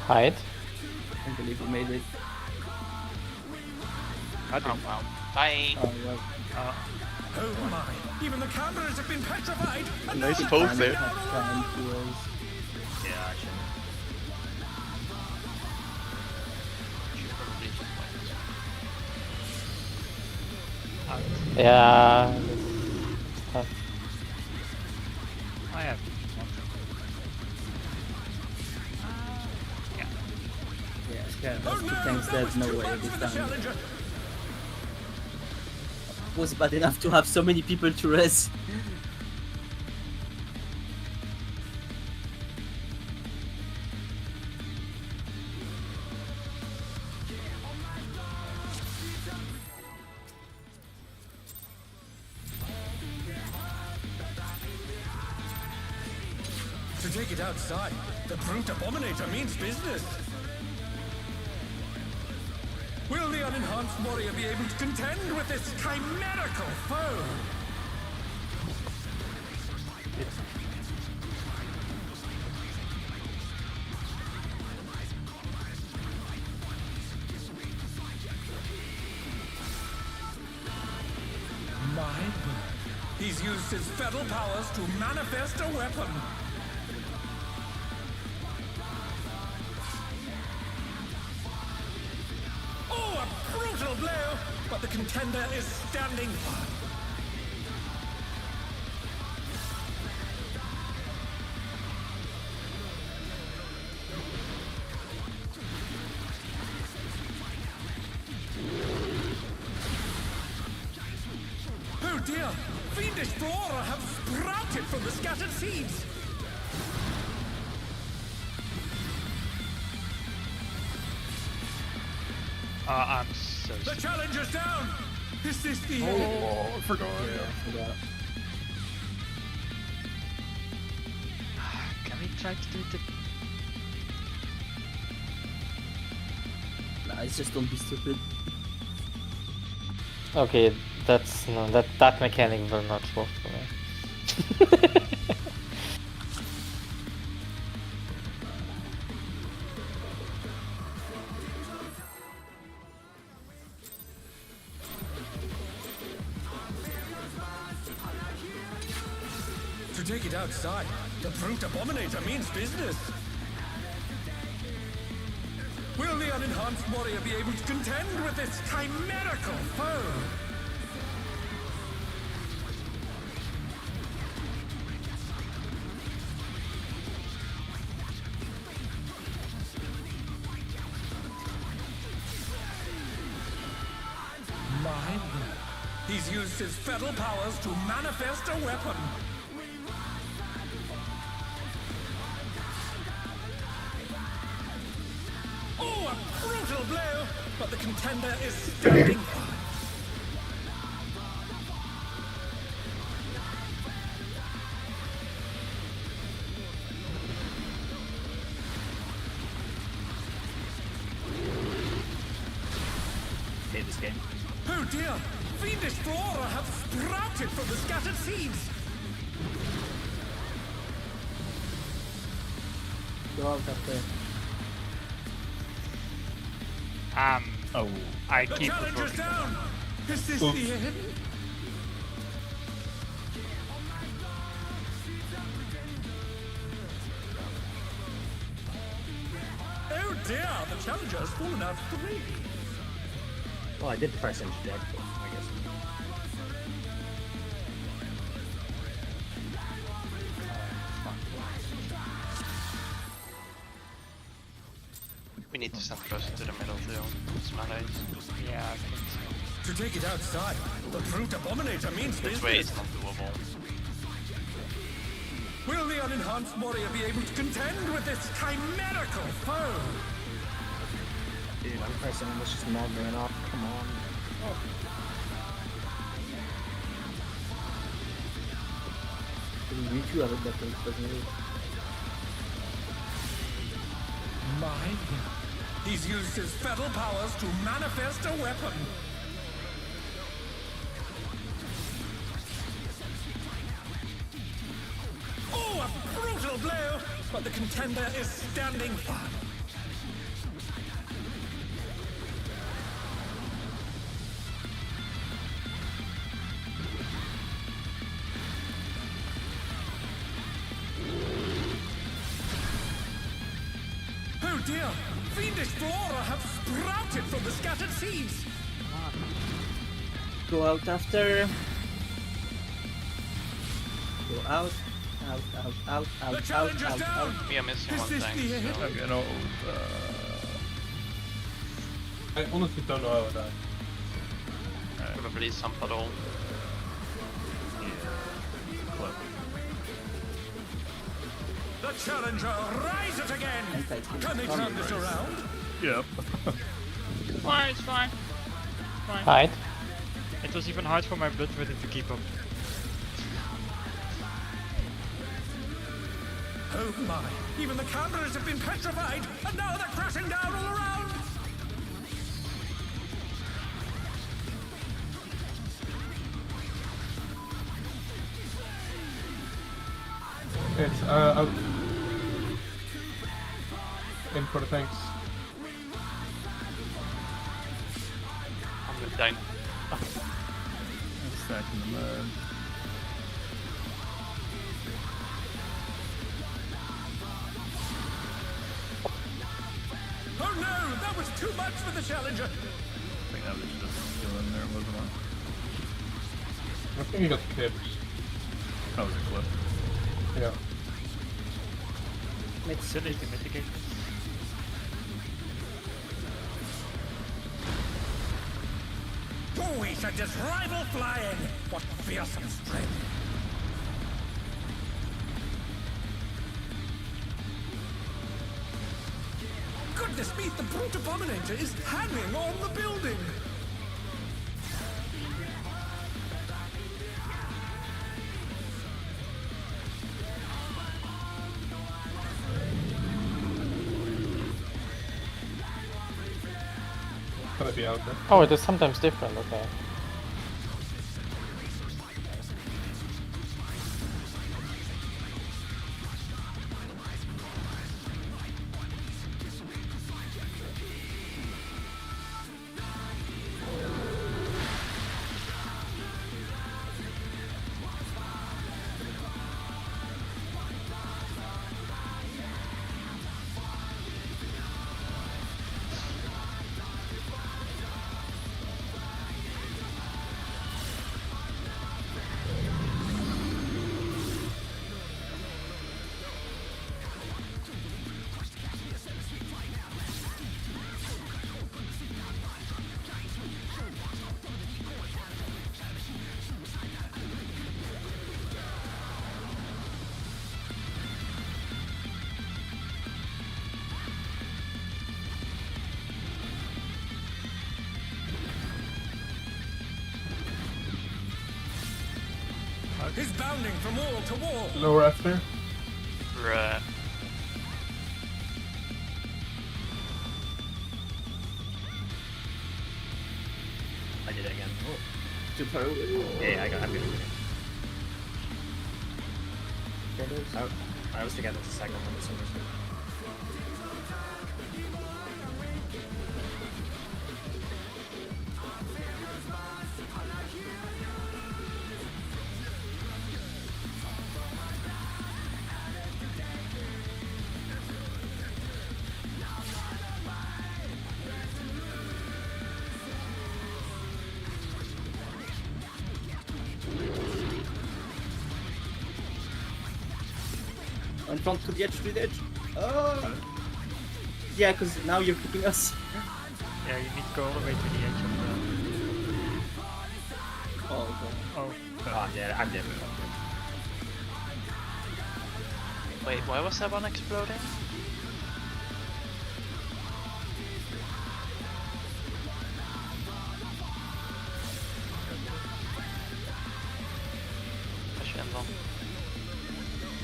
Hide. I can't believe we made it. Oh, wow. Bye. Oh, well. Oh my! Even the cameras have been petrified! And Nice now pose there. Time to, Yeah, I shouldn't. Out. Yeah, it's tough. I have one. Yeah. Yeah, Scarab has two tanks dead, no way this time. Was bad enough to have so many people to res. To take it outside, the Brute Abominator means business. Will the unenhanced warrior be able to contend with this chimerical foe? My word. He's used his fetal powers to manifest a weapon. Oh, a brutal blow! But the contender is standing firm. Oh dear! Fiendish flora have sprouted from the scattered seeds! I'm so The stupid. challenger's down! Is this the end? Oh, I forgot. Yeah. Can we try to do the... Nah, it's just don't be stupid. Okay, that's no, that mechanic will not work for me. To take it outside, the Brute Abominator means business. Will the unenhanced warrior be able to contend with this chimerical foe? My word. He's used his fetal powers to manifest a weapon. Oh, a brutal blow! But the contender is standing firm. Hate this game. Oh dear! Fiendish flora have sprouted from the scattered seeds! Go out after. Oh, I The keep challenger's reporting. down! Is this Oops. the end? Oh dear! The challenger has fallen out of the ring! Well, I did press interject, but I guess. We need to stand closer to the middle too. It's my race. Yeah, I think so. To take it outside, the Brute Abominator means This way business. is not doable. Will the unenhanced warrior be able to contend with this chimerical foe? Dude, I'm pressing and it's just not going off. Come on. You two have a better personally. My God. He's used his fetal powers to manifest a weapon. Oh, a brutal blow! But the contender is standing firm. Oh dear! Fiendish flora have sprouted from the scattered seeds! Go out after. Go out. Out, out, out, The out, out, challenger's out, down. out. We are missing Is one this tank. the end? So. I'm getting old. I honestly don't know how it died. Probably some puddle. The challenger rises again. Can they turn this around? Yep. Fine, it's fine. Fine. Hide. It was even hard for my blood rhythm to keep up. Oh my! Even the cameras have been petrified, and now they're crashing down all around. It's out. In for the tanks. I'm down. Stacking the mud. Oh no! That was too much for the challenger. I think that was just still in there, wasn't it? I think he got clipped. That was a clip. Yeah. It's silly to mitigate. Oh, we should just rival flying. What fearsome strength! Goodness me, the brute abominator is hanging on the building. Gonna be out there. Oh, it is sometimes different, okay. He's bounding from wall to wall. Lower after. Bruh. I did it again. Oh. Too far away. Yeah, I'm good. I was to get the second one as soon as In front to the edge. Oh! Yeah, because now you're kicking us. Yeah, you need to go all the way to the edge of the... Oh, okay. Oh. I'm dead. Wait, why was that one exploding?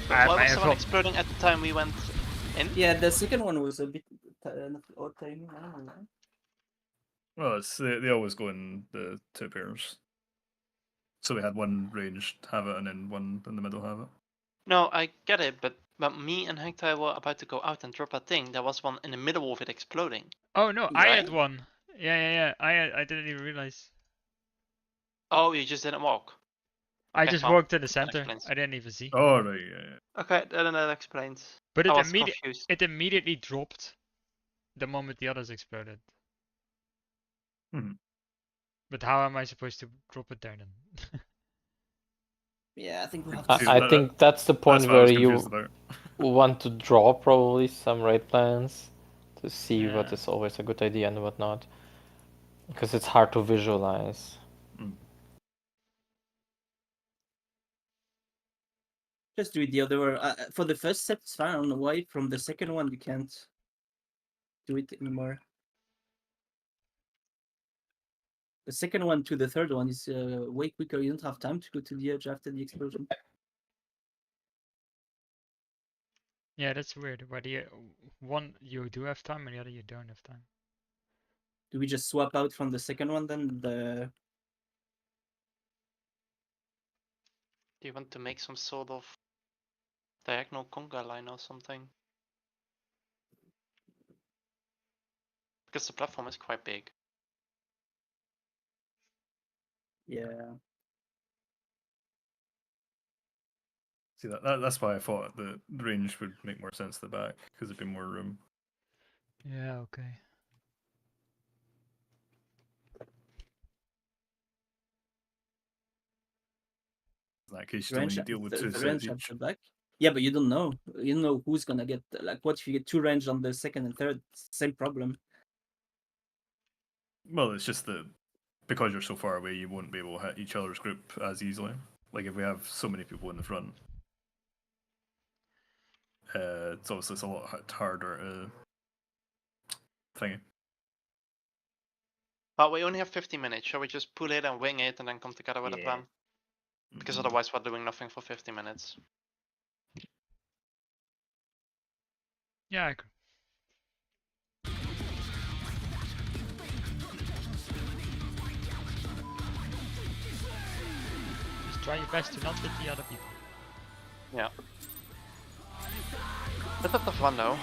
Why was the one exploding at the time we went in? Yeah, the second one was a bit odd timing. I don't know. Well, they always go in the two pairs. So we had one ranged have it and then one in the middle have it. No, I get it, but me and Hector were about to go out and drop a thing. There was one in the middle of it exploding. Oh no, I had Right? one. Yeah. I didn't even realize. Oh, you just didn't walk. I Okay, just well, walked to the that center. explains. I didn't even see. Oh, right, yeah. Okay, then that explains. But I it was confused. immediately dropped the moment the others exploded. Hmm. But how am I supposed to drop it there then? Yeah, I think we have to. I think that's the point That's what I where was you confused about. want to draw probably some raid plans to see what Yeah. is always a good idea and what not. Because it's hard to visualize. Just do it the other way. For the first step, it's fine. I don't know why. From the second one, you can't do it anymore. The second one to the third one is way quicker. You don't have time to go to the edge after the explosion. Yeah, that's weird. Why do you one you do have time and the other you don't have time? Do we just swap out from the second one then? Do you want to make some sort of diagonal conga line or something? Because the platform is quite big. Yeah. See that's why I thought the range would make more sense at the back because there'd be more room. Yeah, okay. In that case, you Range, only deal with the 2 range sets at each. the back. Yeah, but you don't know. You don't know who's gonna get. Like, what if you get 2 range on the second and third? Same problem. Well, it's just that because you're so far away, you won't be able to hit each other's group as easily. Like if we have so many people in the front, it's obviously a lot harder to thingy. But we only have 50 minutes. Shall we just pull it and wing it and then come together with a Yeah. plan? Because otherwise we're doing nothing for 50 minutes. Yeah, I agree. Just try your best to not hit the other people. Yeah. That's a tough one though.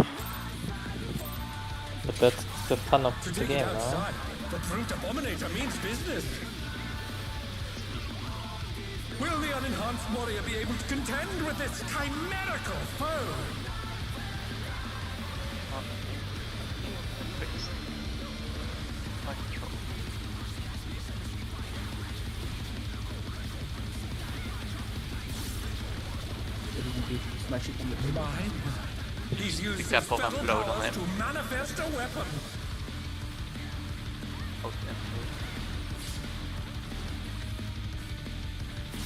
But that's the fun of To the take it game, no? outside, the Brute Abominator means business. Will the unenhanced warrior be able to contend with this chimerical foe? Smash it on the table. He's used his Example of feral upload on powers him. to manifest a weapon.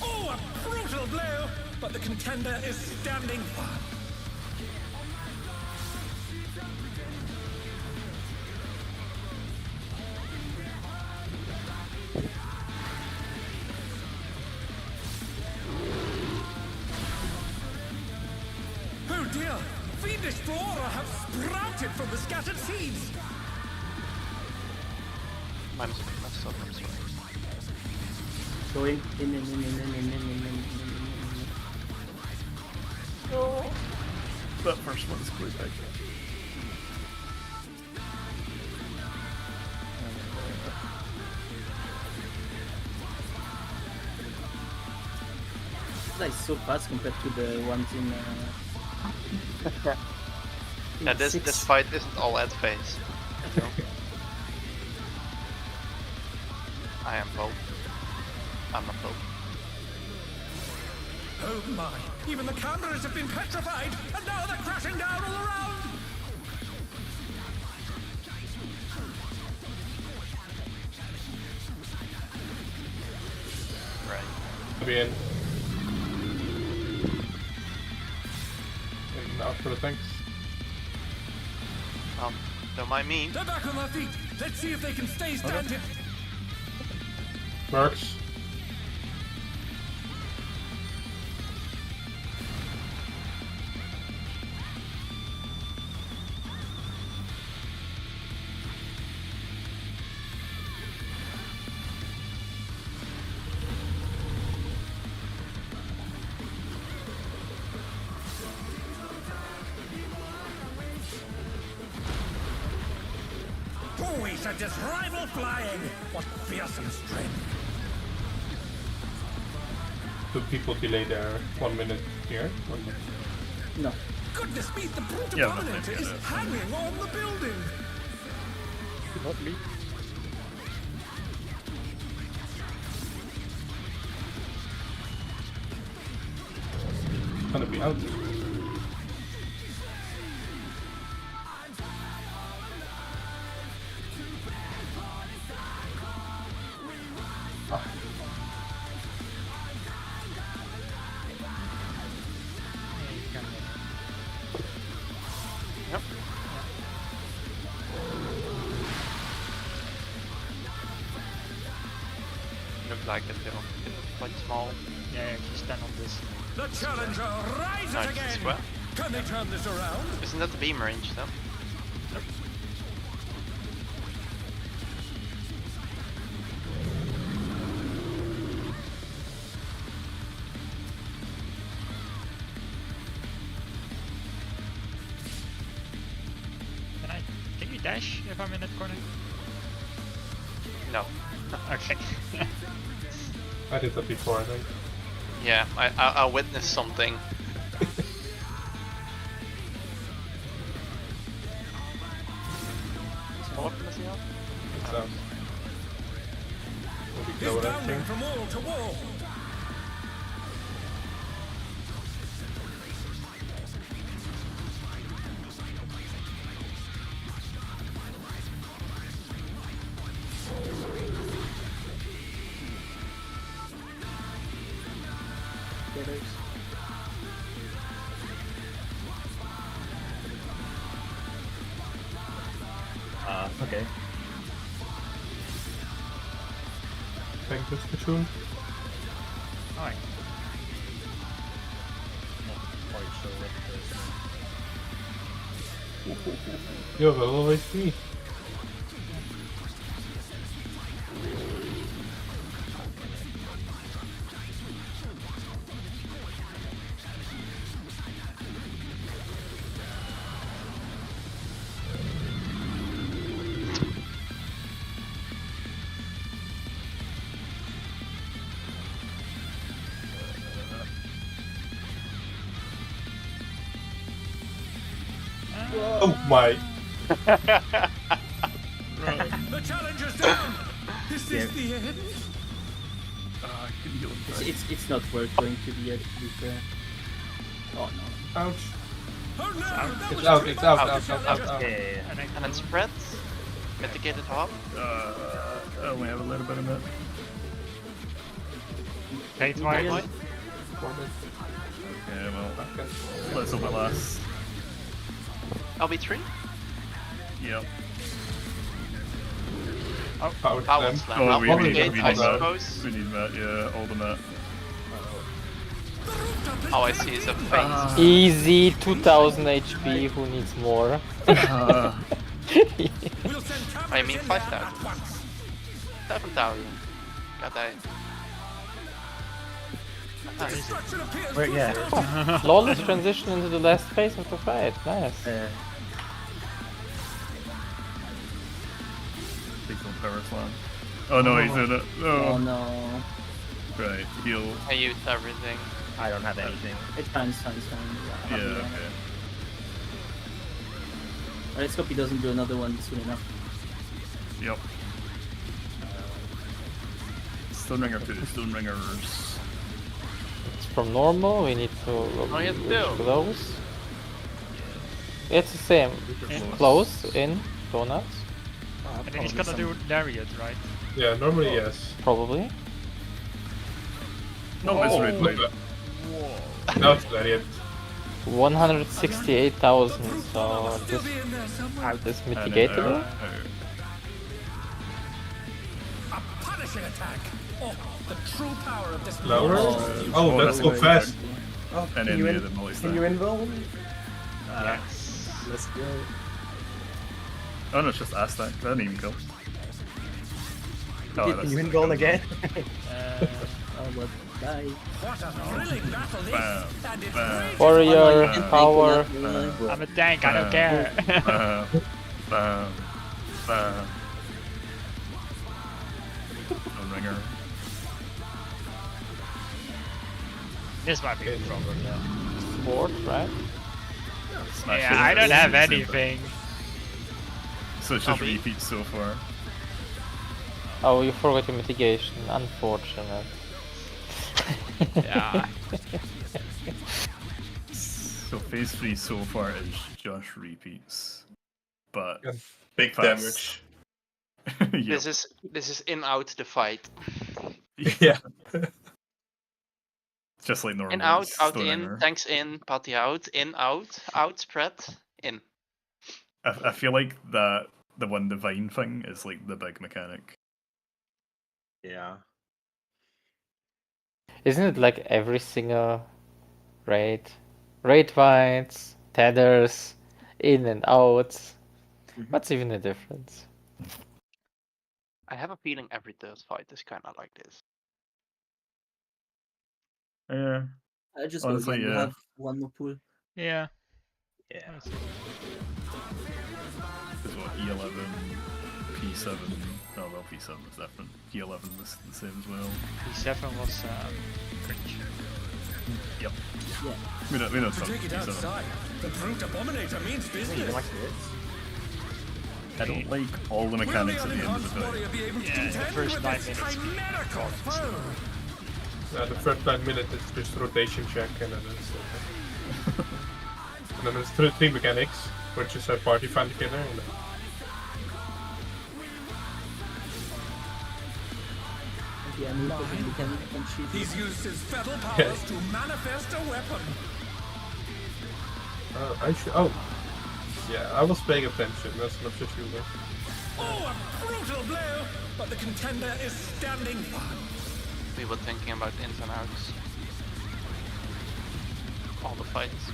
Oh, a brutal blow! But the contender is standing firm. Oh dear! Fiendish flora have sprouted from the scattered seeds! Mine is a bit messed up, I'm sorry. Go in. That first one's quite big. That is so fast compared to the ones in. Yeah, this fight isn't all ad phase. So. I am Pope. I'm not Pope. Oh my! Even the cameras have been petrified, and now they're crashing down all around! Right. Be in. And out for the tanks. Don't mind me. They're back on their feet! Let's see if they can stay standing! Works. Oh, he sent his rival flying! What fearsome strength! 2 people delay there 1 minute here. No. Goodness me, the Brute Yeah, Abominator is hanging on the building! Not me. gonna be out. Yep. Look like it will. It's quite small. Yeah, if you stand on this. The challenger rises No, it's again. square. Can they turn this around? Isn't that the beam range though? Can you dash if I'm in that corner? No. Okay. I did that before, I think. Yeah, I witnessed something. What weapon is he on? It's out. Will we He's go with that bounding thing? from wall to wall. Okay. Take this platoon. Alright. Not quite sure what You have a little HP. Oh my! The challenger's down. Is this the end? I can heal him. It's not worth going to the edge, to be fair. Oh no. Ouch! Oh no! That was It's out, too it's much out, for the out, out, challenger. out, out. Yeah. And then spreads. Mitigated half. I only have a little bit of it. Fate wise. Point. Okay, well, let's hope it lasts. LB3. Yep. Power Power slam. slam. Oh, Now we mitigate, need I that. suppose. We need that, yeah, ultimate. All I see is a face. Easy 2000 HP, who needs more? We'll send I mean cameras in there 5,000. at once. 7,000. God damn. Destruction appears Wait, to yeah. have Flawless transition into the last phase of the fight. Nice. Please don't power slam. Oh no, he's in it. Oh Oh. no. Right, heal. I used everything. I don't have anything. It's fine, it's fine, it's fine. Yeah, Yeah. okay. Let's hope he doesn't do another one soon enough. Yep. Stoneringer 2, Stoneringers. It's from normal, we need to you have to reach do. close. It's the same. Close, in, donuts, And then he's gonna do Lariat, right? Yeah, normally yes. probably. No, it's red Look light. at that. Now it's Lariat. 168,000, so still this be in there somewhere. is mitigatable. A punishing attack. Oh, the true power of this Lower? monster. Oh, that's so fast. Oh, And then the molly can you invul? Yes. Let's go. Oh no, it's just Aztec. That didn't even kill. Oh, Can that's you invul again? Oh, but die. What a thrilling battle this. Bam, And it's bam. raging. Warrior, Take power. one, I'm a tank, I don't care. Bam, bam, bam. Stoneringer. This might be a problem, yeah. Sword, right? Smash Yeah, it. I don't have Same thing. anything. So it's just repeats so far. Oh, you forgot your mitigation. Unfortunate. Yeah. So phase 3 so far is just repeats, but Yeah, big that's- damage. Yep. This is in out the fight. Yeah. Just like normal. In out, out Stone in, Hammer. tanks in, party out, in out spread, in. I feel like that the one divine thing is like the big mechanic. Yeah. Isn't it like every single raid? Raid vines, tethers, in and out. Mhm. What's even the difference? I have a feeling every third fight is kind of like this. Yeah. I just Honestly, go again. We yeah. have one more pool. Yeah. Yeah. Let's see. Is what E11, P7. Oh well, P7 was different. P11 was the same as well. P7 was cringe. Yep. Yeah. We know To some take it P7. outside, the Brute Abominator means You business. like this? I don't like all the Will mechanics the at the end of unenhanced the fight. warrior be able to Yeah, the contend first with 9 this minutes. chimerical foe? The first 9 minutes is just rotation check, and then it's and then it's three mechanics, which is a party find the killer. And then... Yeah, I'm looking we can cheat. He's used his fetal powers to manifest a weapon. Oh, yeah, I was paying attention. That's not just you, but... Oh, a brutal blow! But the contender is standing firm. We were thinking about ins and outs. All the fights.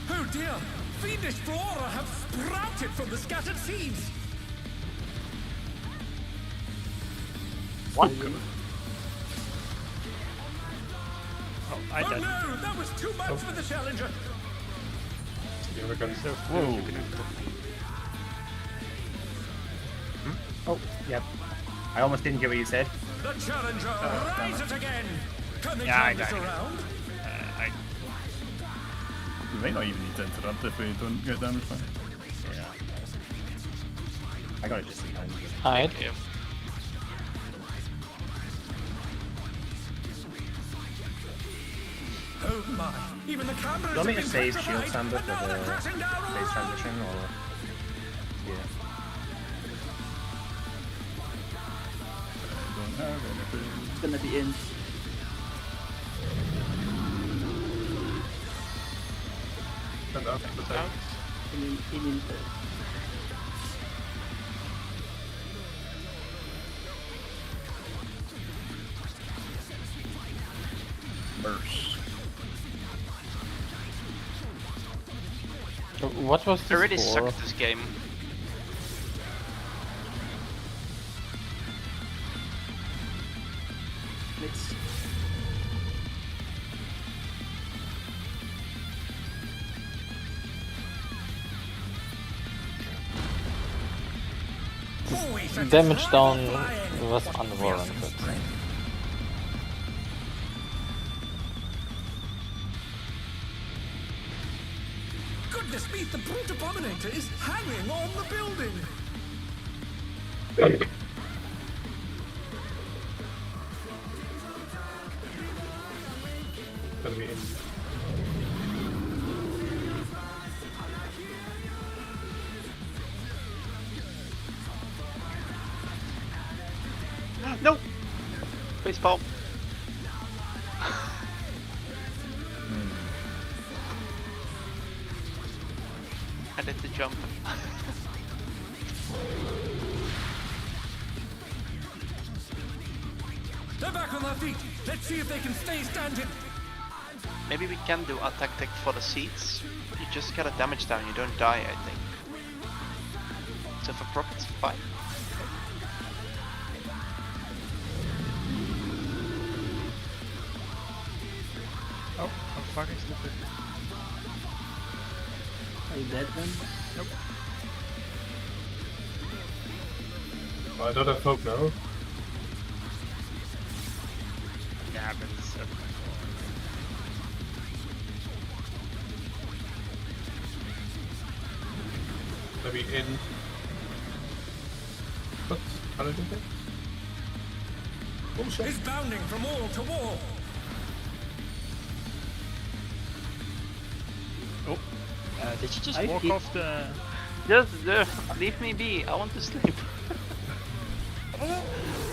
Oh dear! Fiendish flora have sprouted from the scattered seeds! What? Oh, I Oh died. no! That was too much for the challenger! Yeah, we're gonna... Whoa. Oh, yep. I almost didn't get what you said. The challenger rises again! Can they Yeah, I turn this got it. around? We might not even need to interrupt if we don't get damage back. Yeah. I got it just in time. Hide. Yeah. Oh my! Even the cameras Do you want have me been to save petrified, shield sander and for now they're the crashing down all phase around. transition, or yeah? Don't have anything. It's gonna be in. And out the tank. In. Burst. What was I really this suck for? at this game. Let's. Oh, he sent Damage his down rival flying. was What unwarranted. fearsome strength. Goodness me, the Brute Abominator is hanging on the building! Gonna be in. No! Baseball. I did the jump. They're back on their feet. Let's see if they can stay standing. Maybe we can do a tactic for the seats. You just get a damage down, you don't die, I think. So for proc it's fine. Oh, I'm fucking stupid. Are you dead then? Oh, I don't have hope now. Yeah, but it's Maybe in. What's how did it Bullshit. is bounding from wall to wall. Did you just I walk keep- off the... Just leave me be. I want to sleep.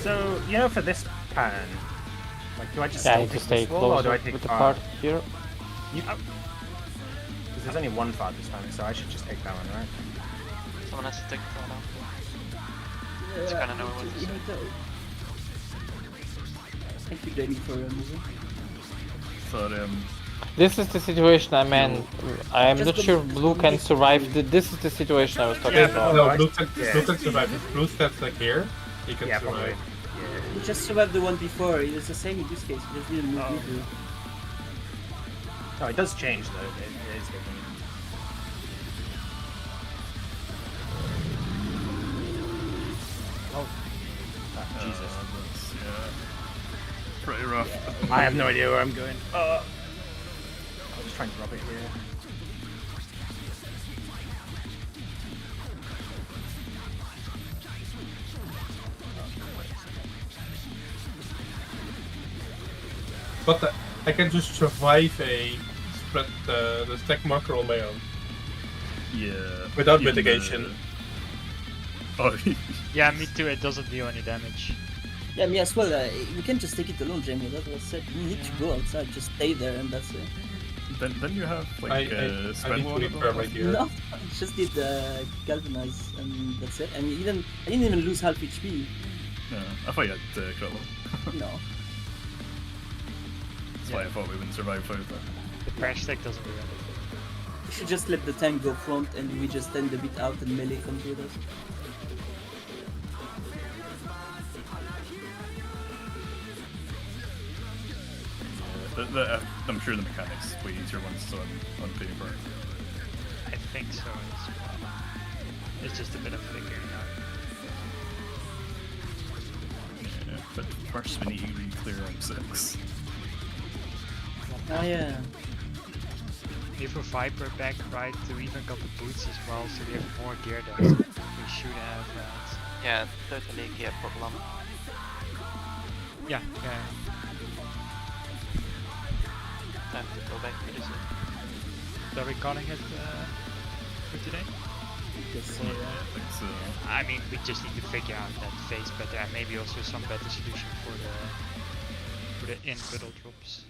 So, you know, for this pattern, like, do I just Yeah, still you take just the stay swirl, or do I closer take with the far? part here. Because there's only one far this time, so I should just take that one, right? Someone has to take the phone out. It's kinda know what to say. Thank you, Jamie, for moving. So This is the situation I meant. I am Just not go sure back to Blue the can next survive. one. This is the situation I was talking Yeah, about. no, I- Blue can yeah. survive. If Blue stands like here, he can Yeah, survive. probably. You just survived the one before. It was the same use case. You just didn't move me. Oh, it does change, though. It is different. Oh. Jesus. that's, yeah, pretty rough. I have no idea where I'm going. I'll just try and drop it here. But I can just survive a spread the stack marker on my own Yeah. without even mitigation. Oh, Yeah, me too, it doesn't deal any damage. Yeah, me as well. You can't just take it alone, Jamie. That was said. You need to go outside. Just stay there, and that's it. then you have I like need spell to one of repair them. my gear. No, just did galvanize, and that's it. And I didn't even lose half HP. Yeah, I thought you had crit level. No. That's why I thought we wouldn't survive without that. The crash stack doesn't do anything. You should just let the tank go front, and we just stand a bit out, and melee comes with us. I'm sure the mechanics way easier once on paper. I think so as well. It's just a bit of figuring out. Yeah, but first we need to re-clear M6. Oh yeah. We have a Viper back, right, to even got the boots as well, so we have more gear than we should have had. Yeah, totally a gear problem. Yeah. Time to go back to this. So are we calling it for today? Yes. Yeah, I think so. I mean, we just need to figure out that phase better, and maybe also some better solution for the in-puddle drops.